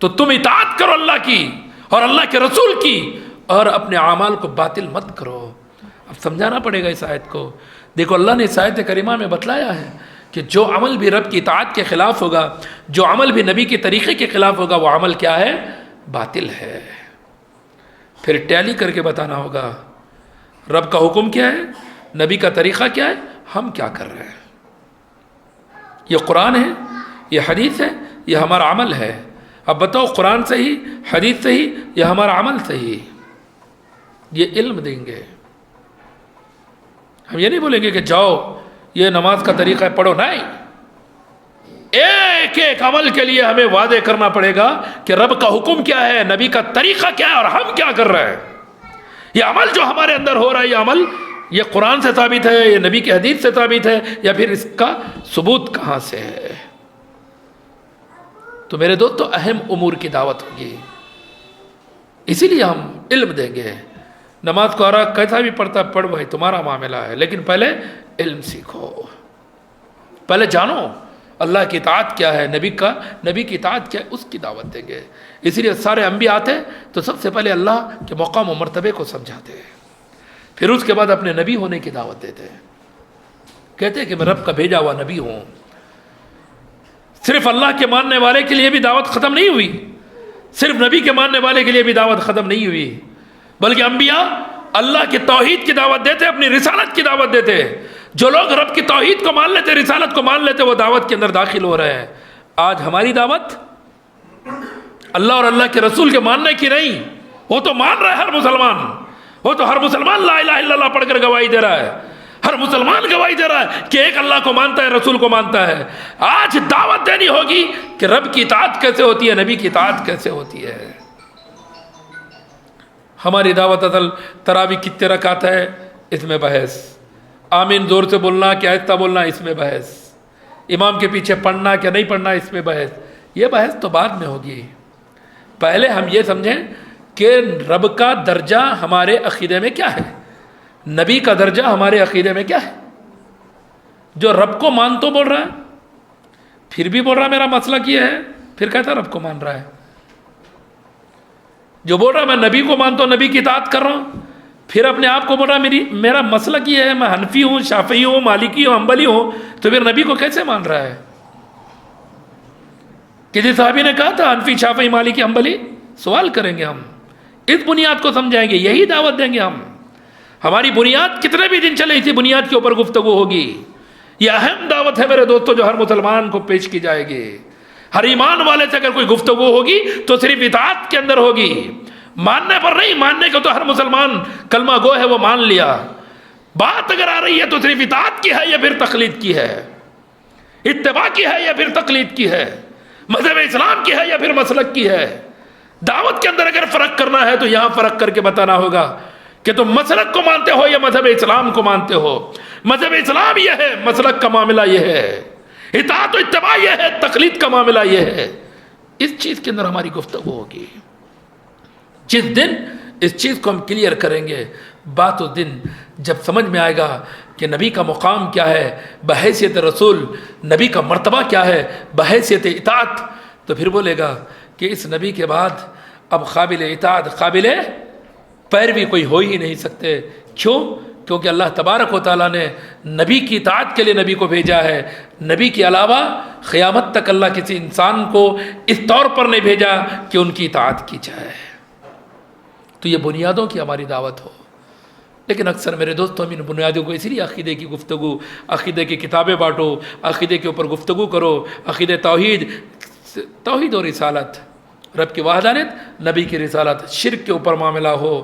تو تم اطاعت کرو اللہ کی اور اللہ کے رسول کی، اور اپنے اعمال کو باطل مت کرو۔ اب سمجھانا پڑے گا اس آیت کو۔ دیکھو اللہ نے اس آیت کریمہ میں بتلایا ہے کہ جو عمل بھی رب کی اطاعت کے خلاف ہوگا، جو عمل بھی نبی کے طریقے کے خلاف ہوگا، وہ عمل کیا ہے؟ باطل ہے۔ پھر ٹیلی کر کے بتانا ہوگا رب کا حکم کیا ہے، نبی کا طریقہ کیا ہے، ہم کیا کر رہے ہیں۔ یہ قرآن ہے، یہ حدیث ہے، یہ ہمارا عمل ہے۔ اب بتاؤ قرآن صحیح، حدیث صحیح، یا ہمارا عمل صحیح؟ یہ علم دیں گے۔ ہم یہ نہیں بولیں گے کہ جاؤ یہ نماز کا طریقہ ہے پڑھو، نہیں، ایک ایک عمل کے لیے ہمیں وعدے کرنا پڑے گا کہ رب کا حکم کیا ہے، نبی کا طریقہ کیا ہے، اور ہم کیا کر رہے ہیں۔ یہ عمل جو ہمارے اندر ہو رہا ہے، یہ عمل یہ قرآن سے ثابت ہے، یہ نبی کی حدیث سے ثابت ہے، یا پھر اس کا ثبوت کہاں سے ہے؟ تو میرے دوستو اہم امور کی دعوت ہوگی، اسی لیے ہم علم دیں گے۔ نماز کو آرا کیسا بھی پڑھتا پڑھ بھائی، تمہارا معاملہ ہے، لیکن پہلے علم سیکھو، پہلے جانو اللہ کی اطاعت کیا ہے، نبی کی اطاعت کیا ہے، اس کی دعوت دیں گے۔ اسی لیے سارے انبیاء آتے تو سب سے پہلے اللہ کے مقام و مرتبے کو سمجھاتے، پھر اس کے بعد اپنے نبی ہونے کی دعوت دیتے، کہتے کہ میں رب کا بھیجا ہوا نبی ہوں۔ صرف اللہ کے ماننے والے کے لیے بھی دعوت ختم نہیں ہوئی، صرف نبی کے ماننے والے کے لیے بھی دعوت ختم نہیں ہوئی، بلکہ انبیاء اللہ کی توحید کی دعوت دیتے، اپنی رسالت کی دعوت دیتے۔ جو لوگ رب کی توحید کو مان لیتے، رسالت کو مان لیتے، وہ دعوت کے اندر داخل ہو رہے ہیں۔ آج ہماری دعوت اللہ اور اللہ کے رسول کے ماننے کی نہیں، وہ تو مان رہا ہے ہر مسلمان، وہ تو ہر مسلمان لا الہ الا اللہ پڑھ کر گواہی دے رہا ہے، ہر مسلمان گواہی دے رہا ہے کہ ایک اللہ کو مانتا ہے، رسول کو مانتا ہے۔ آج دعوت دینی ہوگی کہ رب کی اطاعت کیسے ہوتی ہے، نبی کی اطاعت کیسے ہوتی ہے۔ ہماری دعوت اصل تراویح کتنے رکعت ہے اس میں بحث، آمین زور سے بولنا کہ آہستہ بولنا اس میں بحث، امام کے پیچھے پڑھنا کہ نہیں پڑھنا اس میں بحث، یہ بحث تو بعد میں ہوگی۔ پہلے ہم یہ سمجھیں کہ رب کا درجہ ہمارے عقیدے میں کیا ہے، نبی کا درجہ ہمارے عقیدے میں کیا ہے۔ جو رب کو مان تو بول رہا ہے، پھر بھی بول رہا میرا مسلک یہ ہے، پھر کہتا رب کو مان رہا ہے۔ جو بول رہا میں نبی کو مانتا ہوں، نبی کی اطاعت کر رہا ہوں، پھر اپنے آپ کو بول رہا میرا مسلک یہ ہے، میں حنفی ہوں، شافعی ہوں، مالکی ہوں، حنبلی ہوں، تو پھر نبی کو کیسے مان رہا ہے؟ کسی صحابی نے کہا تھا حنفی، شافعی، مالکی، حنبلی، سوال کریں گے ہم، اس بنیاد کو سمجھائیں گے، یہی دعوت دیں گے ہم۔ ہماری بنیاد کتنے بھی دن چلے اسی بنیاد کے اوپر گفتگو ہوگی. یہ اہم دعوت ہے میرے دوستو جو ہر مسلمان کو پیش کی جائے گی. ہر ایمان والے سے اگر کوئی گفتگو ہوگی تو صرف اطاعت کے اندر ہوگی، ماننے پر نہیں. ماننے کو تو ہر مسلمان کلمہ گو ہے وہ مان لیا. بات اگر آ رہی ہے تو صرف اطاعت کی ہے یا پھر تقلید کی ہے، اتباع کی ہے یا پھر تقلید کی ہے، مذہب اسلام کی ہے یا پھر مسلک کی ہے. دعوت کے اندر اگر فرق کرنا ہے تو یہاں فرق کر کے بتانا ہوگا کہ تم مسلک کو مانتے ہو یا مذہب اسلام کو مانتے ہو. مذہب اسلام یہ ہے، مسلک کا معاملہ یہ ہے، اطاعت و اتباع یہ ہے، تقلید کا معاملہ یہ ہے. اس چیز کے اندر ہماری گفتگو ہوگی. جس دن اس چیز کو ہم کلیئر کریں گے، بات اس دن جب سمجھ میں آئے گا کہ نبی کا مقام کیا ہے بحیثیت رسول، نبی کا مرتبہ کیا ہے بحیثیت اطاعت، تو پھر بولے گا کہ اس نبی کے بعد اب قابل اطاعت قابل پیروی کوئی ہو ہی نہیں سکتے. کیوں؟ کیونکہ اللہ تبارک و تعالیٰ نے نبی کی اطاعت کے لیے نبی کو بھیجا ہے. نبی کے علاوہ قیامت تک اللہ کسی انسان کو اس طور پر نہیں بھیجا کہ ان کی اطاعت کی جائے. تو یہ بنیادوں کی ہماری دعوت ہو. لیکن اکثر میرے دوستوں ہم ان بنیادوں کو اسی لیے عقیدے کی گفتگو، عقیدے کی کتابیں بانٹو، عقیدے کے اوپر گفتگو کرو، عقیدے توحید و رسالت، رب کی وحدانیت، نبی کی رسالت، شرک کے اوپر معاملہ ہو.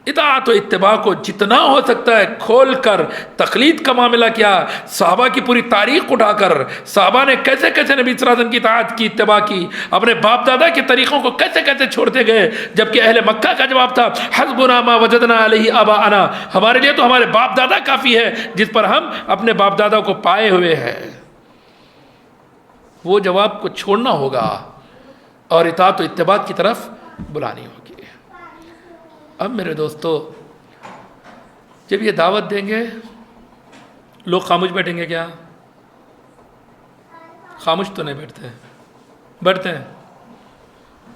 اطاعت و اتباع کو جتنا ہو سکتا ہے کھول کر، تقلید کا معاملہ کیا، صحابہ کی پوری تاریخ اٹھا کر، صحابہ نے کیسے کیسے نبی صلی اللہ علیہ وسلم کی اطاعت کی، اتباع کی، اپنے باپ دادا کے طریقوں کو کیسے کیسے چھوڑتے گئے. جبکہ اہل مکہ کا جواب تھا حسبنا ما وجدنا علیہ آباءنا، ہمارے لیے تو ہمارے باپ دادا کافی ہے جس پر ہم اپنے باپ دادا کو پائے ہوئے ہیں. وہ جواب کو چھوڑنا ہوگا اور اطاعت و اتباع کی طرف بلانی ہوگی. اب میرے دوستو جب یہ دعوت دیں گے لوگ خاموش بیٹھیں گے کیا؟ خاموش تو نہیں بیٹھتے ہیں.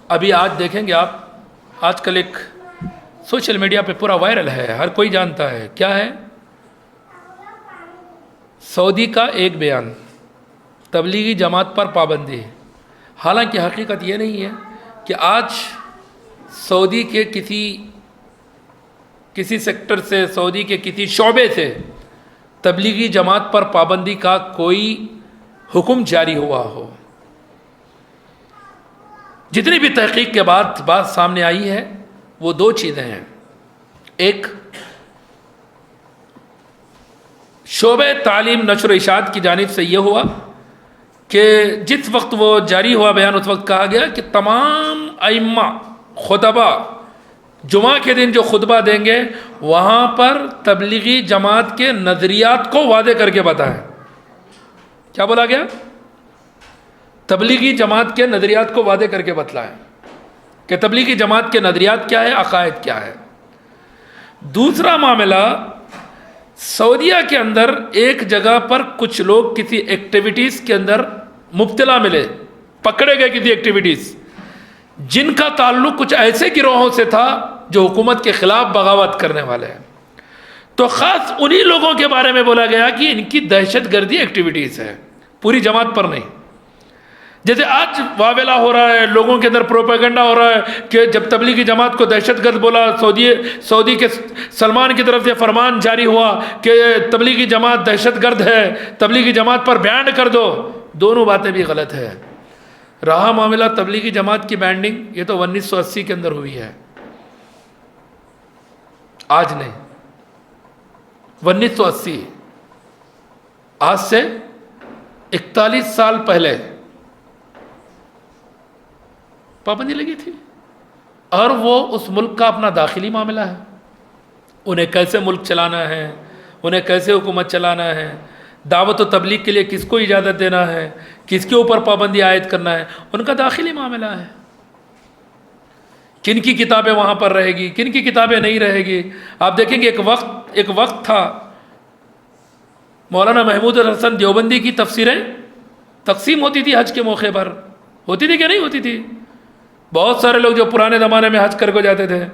ابھی آج دیکھیں گے آپ، آج کل ایک سوشل میڈیا پہ پورا وائرل ہے، ہر کوئی جانتا ہے کیا ہے. سعودی کا ایک بیان، تبلیغی جماعت پر پابندی. حالانکہ حقیقت یہ نہیں ہے کہ آج سعودی کے کسی سیکٹر سے، سعودی کے کسی شعبے سے تبلیغی جماعت پر پابندی کا کوئی حکم جاری ہوا ہو. جتنی بھی تحقیق کے بعد بات سامنے آئی ہے وہ دو چیزیں ہیں. ایک، شعبہ تعلیم نشر و اشاعت کی جانب سے یہ ہوا کہ جس وقت وہ جاری ہوا بیان اس وقت کہا گیا کہ تمام ائمہ خطبہ جمعہ کے دن جو خطبہ دیں گے وہاں پر تبلیغی جماعت کے نظریات کو واضح کر کے بتائیں. کیا بولا گیا؟ تبلیغی جماعت کے نظریات کو واضح کر کے بتلائیں کہ تبلیغی جماعت کے نظریات کیا ہے، عقائد کیا ہے. دوسرا معاملہ، سعودیہ کے اندر ایک جگہ پر کچھ لوگ کسی ایکٹیویٹیز کے اندر مبتلا ملے، پکڑے گئے کسی ایکٹیویٹیز جن کا تعلق کچھ ایسے گروہوں سے تھا جو حکومت کے خلاف بغاوت کرنے والے ہیں. تو خاص انہی لوگوں کے بارے میں بولا گیا کہ ان کی دہشت گردی ایکٹیویٹیز ہے، پوری جماعت پر نہیں. جیسے آج واویلا ہو رہا ہے، لوگوں کے اندر پروپیگنڈا ہو رہا ہے کہ جب تبلیغی جماعت کو دہشت گرد بولا، سعودی کے سلمان کی طرف سے فرمان جاری ہوا کہ تبلیغی جماعت دہشت گرد ہے، تبلیغی جماعت پر بینڈ کر دو. دونوں باتیں بھی غلط ہے. رہا معاملہ تبلیغی جماعت کی بینڈنگ، یہ تو 1980 کے اندر ہوئی ہے، آج نہیں. 1980 آج سے 41 سال پہلے پابندی لگی تھی، اور وہ اس ملک کا اپنا داخلی معاملہ ہے. انہیں کیسے ملک چلانا ہے، انہیں کیسے حکومت چلانا ہے، دعوت و تبلیغ کے لیے کس کو اجازت دینا ہے، کس کے اوپر پابندی عائد کرنا ہے، ان کا داخلی معاملہ ہے. کن کی کتابیں وہاں پر رہے گی، کن کی کتابیں نہیں رہے گی. آپ دیکھیں گے ایک وقت تھا مولانا محمود الحسن دیوبندی کی تفسیریں تقسیم ہوتی تھی حج کے موقع پر. ہوتی تھی کہ نہیں ہوتی تھی؟ بہت سارے لوگ جو پرانے زمانے میں حج کر کے جاتے تھے،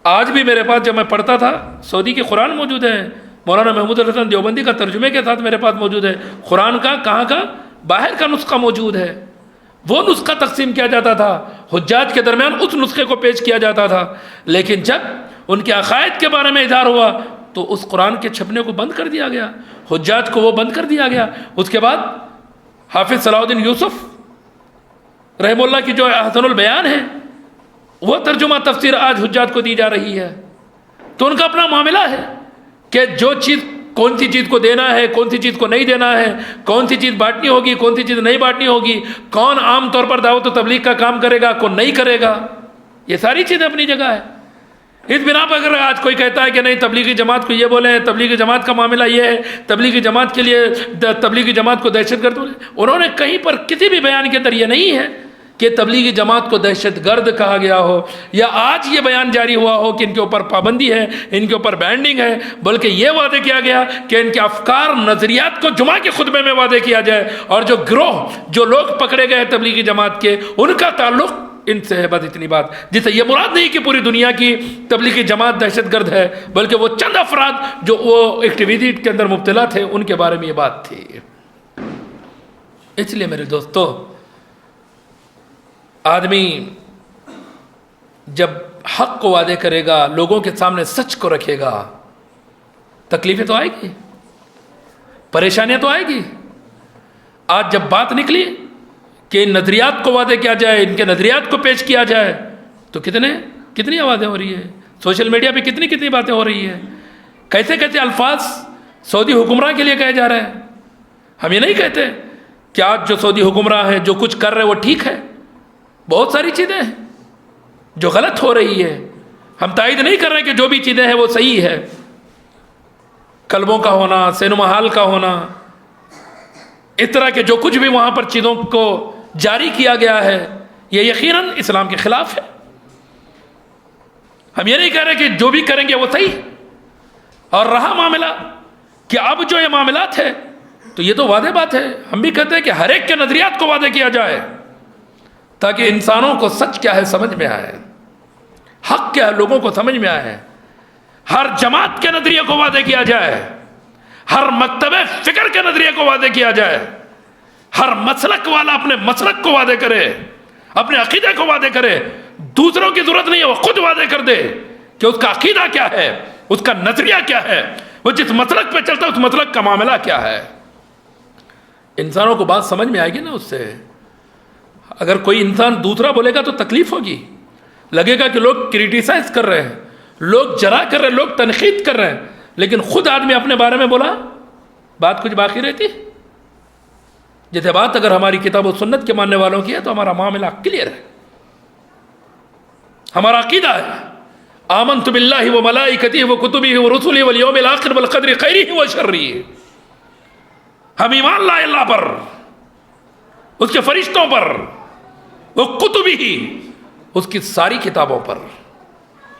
آج بھی میرے پاس جب میں پڑھتا تھا سعودی کے قرآن موجود ہیں، مولانا محمود الحسن دیوبندی کا ترجمے کے ساتھ میرے پاس موجود ہے. قرآن کا کہاں کا باہر کا نسخہ موجود ہے. وہ نسخہ تقسیم کیا جاتا تھا، حجاج کے درمیان اس نسخے کو پیش کیا جاتا تھا. لیکن جب ان کے عقائد کے بارے میں اظہار ہوا تو اس قرآن کے چھپنے کو بند کر دیا گیا، حجات کو وہ بند کر دیا گیا۔ اس کے بعد حافظ صلاح الدین یوسف رحمہ اللہ کی جو احسن البیان ہے وہ ترجمہ تفسیر آج حجات کو دی جا رہی ہے۔ تو ان کا اپنا معاملہ ہے کہ جو چیز، کون سی چیز کو دینا ہے، کون سی چیز کو نہیں دینا ہے، کون سی چیز بانٹنی ہوگی، کون سی چیز نہیں بانٹنی ہوگی، کون عام طور پر دعوت و تبلیغ کا کام کرے گا، کون نہیں کرے گا، یہ ساری چیزیں اپنی جگہ ہے۔ اس بنا پر اگر آج کوئی کہتا ہے کہ نہیں تبلیغی جماعت کو یہ بولیں، تبلیغی جماعت کا معاملہ یہ ہے، تبلیغی جماعت کے لیے تبلیغی جماعت کو دہشت گرد بولیں، انہوں نے کہیں پر کسی بھی بیان کے اندر یہ نہیں ہے کہ تبلیغی جماعت کو دہشت گرد کہا گیا ہو، یا آج یہ بیان جاری ہوا ہو کہ ان کے اوپر پابندی ہے، ان کے اوپر بینڈنگ ہے، بلکہ یہ وعدے کیا گیا کہ ان کے افکار نظریات کو جمعہ کے خطبے میں وعدے کیا جائے، اور جو گروہ، جو لوگ پکڑے گئے تبلیغی جماعت کے، ان کا تعلق ان سے ہے۔ بس اتنی بات، جس سے یہ مراد نہیں کہ پوری دنیا کی تبلیغی جماعت دہشت گرد ہے، بلکہ وہ چند افراد جو وہ ایکٹیویٹی کے اندر مبتلا تھے ان کے بارے میں یہ بات تھی۔ اس لیے میرے دوستو، آدمی جب حق کو وعدے کرے گا، لوگوں کے سامنے سچ کو رکھے گا، تکلیفیں تو آئے گی، پریشانیاں تو آئے گی۔ آج جب بات نکلی کہ ان نظریات کو وعدے کیا جائے، ان کے نظریات کو پیش کیا جائے، تو کتنی آوازیں ہو رہی ہیں، سوشل میڈیا پہ کتنی باتیں ہو رہی ہیں، کیسے الفاظ سعودی حکمراں کے لیے کہے جا رہے ہیں۔ ہم یہ نہیں کہتے کہ آج جو سعودی حکمراں ہیں جو کچھ کر رہے وہ ٹھیک ہے، بہت ساری چیزیں ہیں جو غلط ہو رہی ہے، ہم تائید نہیں کر رہے کہ جو بھی چیزیں ہیں وہ صحیح ہے۔ کلبوں کا ہونا، سینما ہال کا ہونا، اس طرح کے جو کچھ بھی وہاں پر چیزوں کو جاری کیا گیا ہے، یہ یقیناً اسلام کے خلاف ہے۔ ہم یہ نہیں کہہ رہے کہ جو بھی کریں گے وہ صحیح ہے۔ اور رہا معاملہ کہ اب جو یہ معاملات ہے تو یہ تو وعدے بات ہے، ہم بھی کہتے ہیں کہ ہر ایک کے نظریات کو وعدے کیا جائے تاکہ انسانوں کو سچ کیا ہے سمجھ میں آئے، حق کیا ہے لوگوں کو سمجھ میں آئے، ہر جماعت کے نظریے کو وعدے کیا جائے، ہر مکتب فکر کے نظریے کو وعدے کیا جائے، ہر مسلک والا اپنے مسلک کو وعدے کرے، اپنے عقیدے کو وعدے کرے، دوسروں کی ضرورت نہیں ہے، وہ خود وعدے کر دے کہ اس کا عقیدہ کیا ہے، اس کا نظریہ کیا ہے، وہ جس مسلک پہ چلتا ہے اس مسلک کا معاملہ کیا ہے۔ انسانوں کو بات سمجھ میں آئے گی نا اس سے۔ اگر کوئی انسان دوسرا بولے گا تو تکلیف ہوگی، لگے گا کہ لوگ کریٹیسائز کر رہے ہیں، لوگ جرح کر رہے ہیں، لوگ تنقید کر رہے ہیں، لیکن خود آدمی اپنے بارے میں بولا بات کچھ باقی رہتی۔ جیسے بات اگر ہماری کتاب و سنت کے ماننے والوں کی ہے تو ہمارا معاملہ کلیئر ہے، ہمارا عقیدہ ہے آمنت باللہ و ملائکتہ و کتبہ و رسلہ والیوم الآخر والقدر خیرہ و شرہ۔ ہم ایمان لائے اللہ پر، اس کے فرشتوں پر، وہ کتبہ ہی، اس کی ساری کتابوں پر،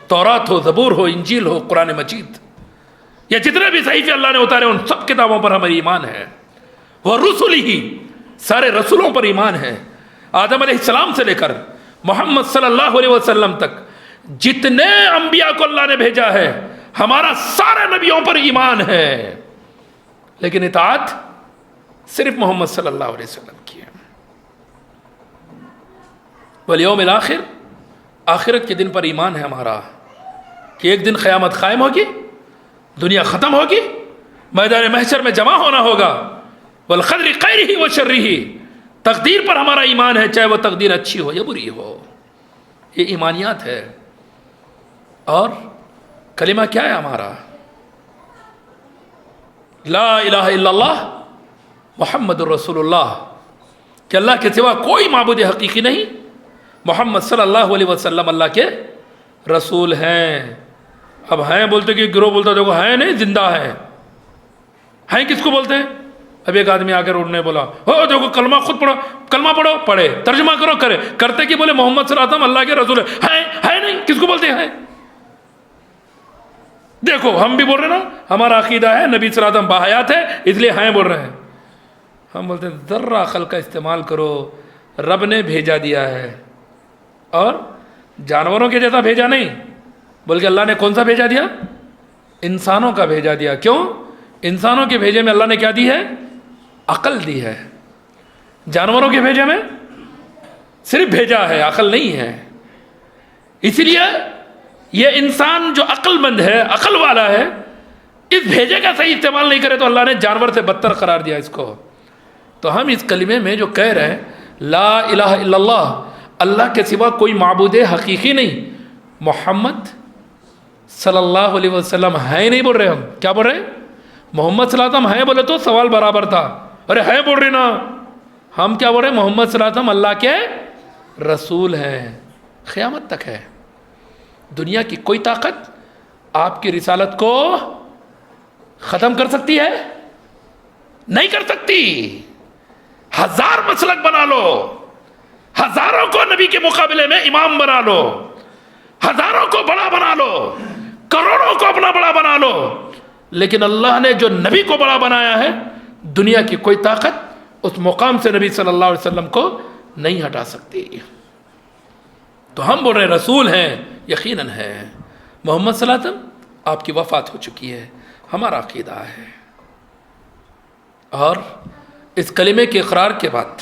تورات ہو، زبور ہو، انجیل ہو، قرآن مجید، یا جتنے بھی صحیفے اللہ نے اتارے ان سب کتابوں پر ہماری ایمان ہے۔ وہ رسول ہی، سارے رسولوں پر ایمان ہے، آدم علیہ السلام سے لے کر محمد صلی اللہ علیہ وسلم تک جتنے انبیاء کو اللہ نے بھیجا ہے ہمارا سارے نبیوں پر ایمان ہے، لیکن اطاعت صرف محمد صلی اللہ علیہ وسلم کی ہے۔ والیوم الآخر، آخرت کے دن پر ایمان ہے ہمارا کہ ایک دن قیامت قائم ہوگی، دنیا ختم ہوگی، میدان محشر میں جمع ہونا ہوگا، والقدر خیرہ و شرہ، تقدیر پر ہمارا ایمان ہے، چاہے وہ تقدیر اچھی ہو یا بری ہو، یہ ایمانیات ہے۔ اور کلمہ کیا ہے ہمارا؟ لا الہ الا اللہ محمد الرسول اللہ، کہ اللہ کے سوا کوئی معبود حقیقی نہیں، محمد صلی اللہ علیہ وسلم اللہ کے رسول ہیں۔ اب ہیں بولتے کہ گروہ بولتا دیکھو ہیں نہیں، زندہ ہیں کس کو بولتے ہیں؟ اب ایک آدمی آ کر اڑنے بولا ہو دیکھو کلمہ خود پڑھو، کلمہ پڑھو، پڑھے، ترجمہ کرو، کرے، کرتے کہ بولے محمد صلی اللہ علیہ وسلم اللہ کے رسول ہے نہیں، کس کو بولتے ہیں؟ دیکھو ہم بھی بول رہے نا، ہمارا عقیدہ ہے نبی صلی اللہ علیہ وسلم باحیات ہے اس لیے ہیں بول رہے ہیں۔ ہم بولتے ہیں ذرہ عقل کا استعمال کرو، رب نے بھیجا دیا ہے، اور جانوروں کے جیسا بھیجا نہیں، بلکہ اللہ نے کون سا بھیجا دیا؟ انسانوں کا بھیجا دیا۔ کیوں؟ انسانوں کے بھیجے میں اللہ نے کیا دی ہے؟ عقل دی ہے۔ جانوروں کے بھیجے میں صرف بھیجا ہے، عقل نہیں ہے۔ اسی لیے یہ انسان جو عقل مند ہے، عقل والا ہے، اس بھیجے کا صحیح استعمال نہیں کرے تو اللہ نے جانور سے بدتر قرار دیا اس کو۔ تو ہم اس کلمے میں جو کہہ رہے ہیں لا الہ الا اللہ، اللہ کے سوا کوئی معبود حقیقی نہیں، محمد صلی اللہ علیہ وسلم ہے نہیں بول رہے، ہم کیا بول رہے ہیں؟ محمد صلی اللہ علیہ وسلم ہے بولے تو سوال برابر تھا، ارے ہے بول رہے نا، ہم کیا بول رہے ہیں؟ محمد صلی اللہ علیہ وسلم اللہ کے رسول ہیں، قیامت تک ہے۔ دنیا کی کوئی طاقت آپ کی رسالت کو ختم کر سکتی ہے؟ نہیں کر سکتی۔ ہزار مسلک بنا لو، ہزاروں کو نبی کے مقابلے میں امام بنا لو، ہزاروں کو بڑا بنا لو، کروڑوں کو اپنا بڑا بنا لو، لیکن اللہ نے جو نبی کو بڑا بنایا ہے، دنیا کی کوئی طاقت اس مقام سے نبی صلی اللہ علیہ وسلم کو نہیں ہٹا سکتی۔ تو ہم بول رہے ہیں رسول ہیں، یقیناً ہے۔ محمد صلی اللہ علیہ وسلم آپ کی وفات ہو چکی ہے، ہمارا عقیدہ ہے۔ اور اس کلمے کے اقرار کے بعد،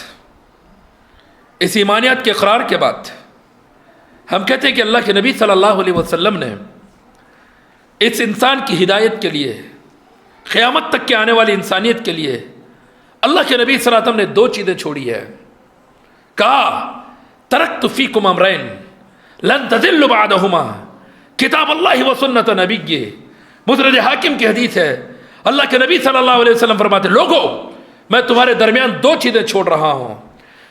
اس ایمانیات کے اقرار کے بعد، ہم کہتے ہیں کہ اللہ کے نبی صلی اللہ علیہ وسلم نے اس انسان کی ہدایت کے لیے، قیامت تک کے آنے والی انسانیت کے لیے، اللہ کے نبی صلی اللہ علیہ وسلم نے دو چیزیں چھوڑی ہے۔ کہا ترکت فیکم امرین لن تضلوا بعدہما، کتاب اللہ و سنت نبی، مسند حاکم کی حدیث ہے۔ اللہ کے نبی صلی اللہ علیہ وسلم فرماتے، لوگو میں تمہارے درمیان دو چیزیں چھوڑ رہا ہوں،